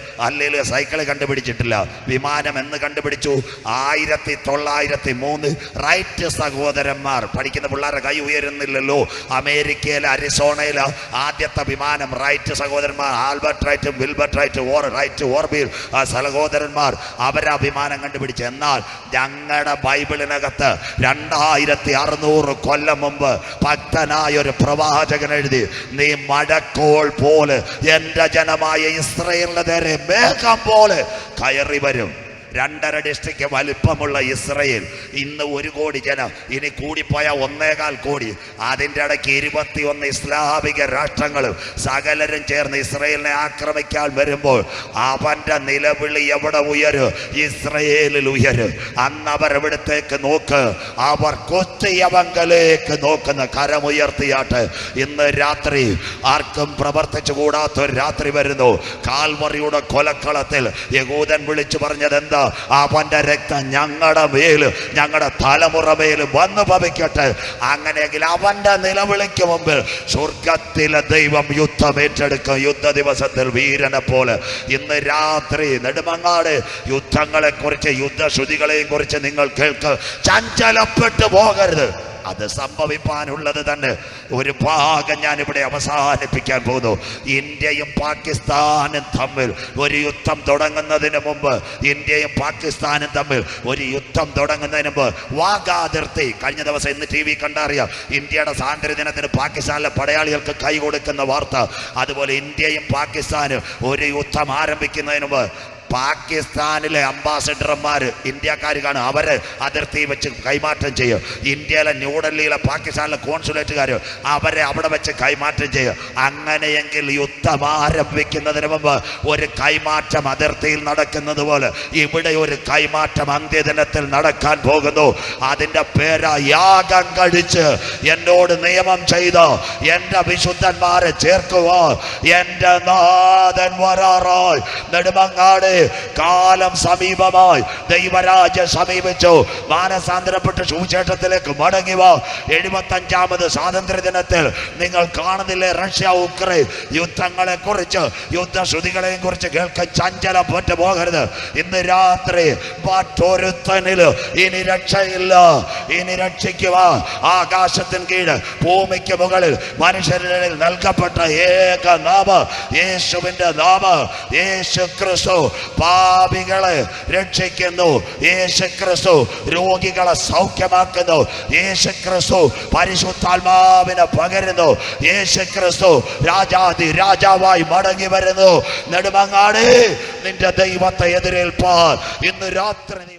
സൈക്കിൾ കണ്ടുപിടിച്ചിട്ടില്ല. വിമാനം എന്ന് കണ്ടുപിടിച്ചു? 1903. റൈറ്റ് സഹോദരന്മാർ. പഠിക്കുന്ന പിള്ളേരെ കൈ ഉയരുന്നില്ലല്ലോ. അമേരിക്കയിലെ അരിസോണയിലെ ആദ്യത്തെ വിമാനം റൈറ്റ് സഹോദരന്മാർ, ആൽബർട്ട് റൈറ്റും വിൽബർട്ട് റൈറ്റ് ഓർബിൽ സഹോദരന്മാർ, അവരാ വിമാനം കണ്ടുപിടിച്ചു. എന്നാൽ ഞങ്ങളുടെ ബൈബിളിനകത്ത് 2600 കൊല്ലം മുമ്പ് ഭക്തനായ ഒരു പ്രവാചകൻ എഴുതി, നീ മഴക്കോൾ പോലെ എൻ്റെ ജനമായ ഇസ്രയേലിന്റെ നേരെ മേഘം പോലെ കയറി വരും. 2.5 ഡിസ്ട്രിക്റ്റ് വലിപ്പമുള്ള ഇസ്രയേൽ ഇന്ന് 1 കോടി ജനം, ഇനി കൂടിപ്പോയ 1.25 കോടി. അതിൻ്റെ ഇടയ്ക്ക് 21 ഇസ്ലാമിക രാഷ്ട്രങ്ങളും സകലരും ചേർന്ന് ഇസ്രയേലിനെ ആക്രമിക്കാൻ വരുമ്പോൾ അവൻ്റെ നിലവിളി എവിടെ ഉയരും? ഇസ്രയേലിൽ ഉയരും. അന്ന് അവർ എവിടത്തേക്ക് നോക്ക്? അവർ കൊത്തിയവങ്കലേക്ക് നോക്കുന്ന കരമുയർത്തിയാട്ട്. ഇന്ന് രാത്രി ആർക്കും പ്രവർത്തിച്ചു കൂടാത്തൊരു രാത്രി വരുന്നു. കാൽവറിയുടെ കൊലക്കളത്തിൽ യഹൂദൻ വിളിച്ചു പറഞ്ഞത് എന്താ? അവന്റെ രക്തം ഞങ്ങളുടെ മേല്, ഞങ്ങളുടെ തലമുറ മേല് വന്നു ഭവിക്കട്ടെ. അങ്ങനെയെങ്കിൽ അവന്റെ നിലവിളിക്ക് മുമ്പിൽ സ്വർഗത്തിലെ ദൈവം യുദ്ധം ഏറ്റെടുക്കും. യുദ്ധ ദിവസത്തിൽ വീരനെ പോലെ ഇന്ന് രാത്രി നെടുമങ്ങാട് യുദ്ധങ്ങളെ കുറിച്ച്, യുദ്ധശ്രുതികളെയും കുറിച്ച് നിങ്ങൾ കേൾക്ക്. ചഞ്ചലപ്പെട്ടു പോകരുത്. അത് സംഭവിക്കാനുള്ളത് തന്നെ. ഒരു ഭാഗം ഞാനിവിടെ അവസാനിപ്പിക്കാൻ പോകുന്നു. ഇന്ത്യയും പാകിസ്ഥാനും തമ്മിൽ ഒരു യുദ്ധം തുടങ്ങുന്നതിന് മുമ്പ്, ഇന്ത്യയും പാകിസ്ഥാനും തമ്മിൽ ഒരു യുദ്ധം തുടങ്ങുന്നതിന് മുമ്പ് വാഗാ അതിർത്തി, കഴിഞ്ഞ ദിവസം ഇന്ന് TV കണ്ടറിയാം, ഇന്ത്യയുടെ സ്വാതന്ത്ര്യ ദിനത്തിന് പാകിസ്ഥാനിലെ പടയാളികൾക്ക് കൈ കൊടുക്കുന്ന വാർത്ത. അതുപോലെ ഇന്ത്യയും പാകിസ്ഥാനും ഒരു യുദ്ധം ആരംഭിക്കുന്നതിന് മുമ്പ് പാകിസ്ഥാനിലെ അംബാസഡർമാർ ഇന്ത്യക്കാർ കാണും, അവര് അതിർത്തി വെച്ച് കൈമാറ്റം ചെയ്യും. ഇന്ത്യയിലെ ന്യൂഡൽഹിയിലെ പാകിസ്ഥാനിലെ കോൺസുലേറ്റുകാർ അവരെ അവിടെ വെച്ച് കൈമാറ്റം ചെയ്യും. അങ്ങനെയെങ്കിൽ യുദ്ധം ആരംഭിക്കുന്നതിന് മുമ്പ് ഒരു കൈമാറ്റം അതിർത്തിയിൽ നടക്കുന്നത് പോലെ ഇവിടെ ഒരു കൈമാറ്റം അന്ത്യദിനത്തിൽ നടക്കാൻ പോകുന്നു. അതിൻ്റെ പേരാ യാഗം കഴിച്ച് എന്നോട് നിയമം ചെയ്ത് എൻ്റെ വിശുദ്ധന്മാരെ ചേർക്കുക. എൻ്റെ നാഥൻ വരാറായി. നെടുമങ്ങാട് കാലം സമീപമായി, ദൈവരാജ്യം സമീപിച്ചു. മാനസാന്തരപ്പെട്ട് സുവിശേഷത്തിലേക്ക് മടങ്ങി വാ. 75ാമത് സ്വാതന്ത്ര്യ ദിനത്തിൽ നിങ്ങൾ കാണുന്നില്ലേ റഷ്യ ഉക്രൈൻ യുദ്ധങ്ങളെ കുറിച്ച്, യുദ്ധശ്രുതികളെയും കുറിച്ച് കേൾക്കാൻ ചഞ്ചലപ്പെട്ടു പോകരുത്. ഇന്ന് രാത്രി മറ്റൊരുത്തനില് ഇനി രക്ഷയില്ല. ഇനി രക്ഷിക്കുക ആകാശത്തിന് കീഴ് ഭൂമിക്ക് മുകളിൽ മനുഷ്യരിൽ നൽകപ്പെട്ട ഏക നാമം യേശുവിന്റെ നാമം. യേശു ക്രിസ്തു പാപികളെ രക്ഷിക്കുന്നു. യേശു ക്രിസ്തു രോഗികളെ സൗഖ്യമാക്കുന്നു. യേശു ക്രിസ്തു പരിശുദ്ധാത്മാവിനെ പകരുന്നു. യേശു ക്രിസ്തു രാജാതി രാജാവായി മടങ്ങി വരുന്നു. നെടുമങ്ങാട് നിന്റെ ദൈവത്തെ എതിരേൽപ്പാൻ ഇന്ന് രാത്രി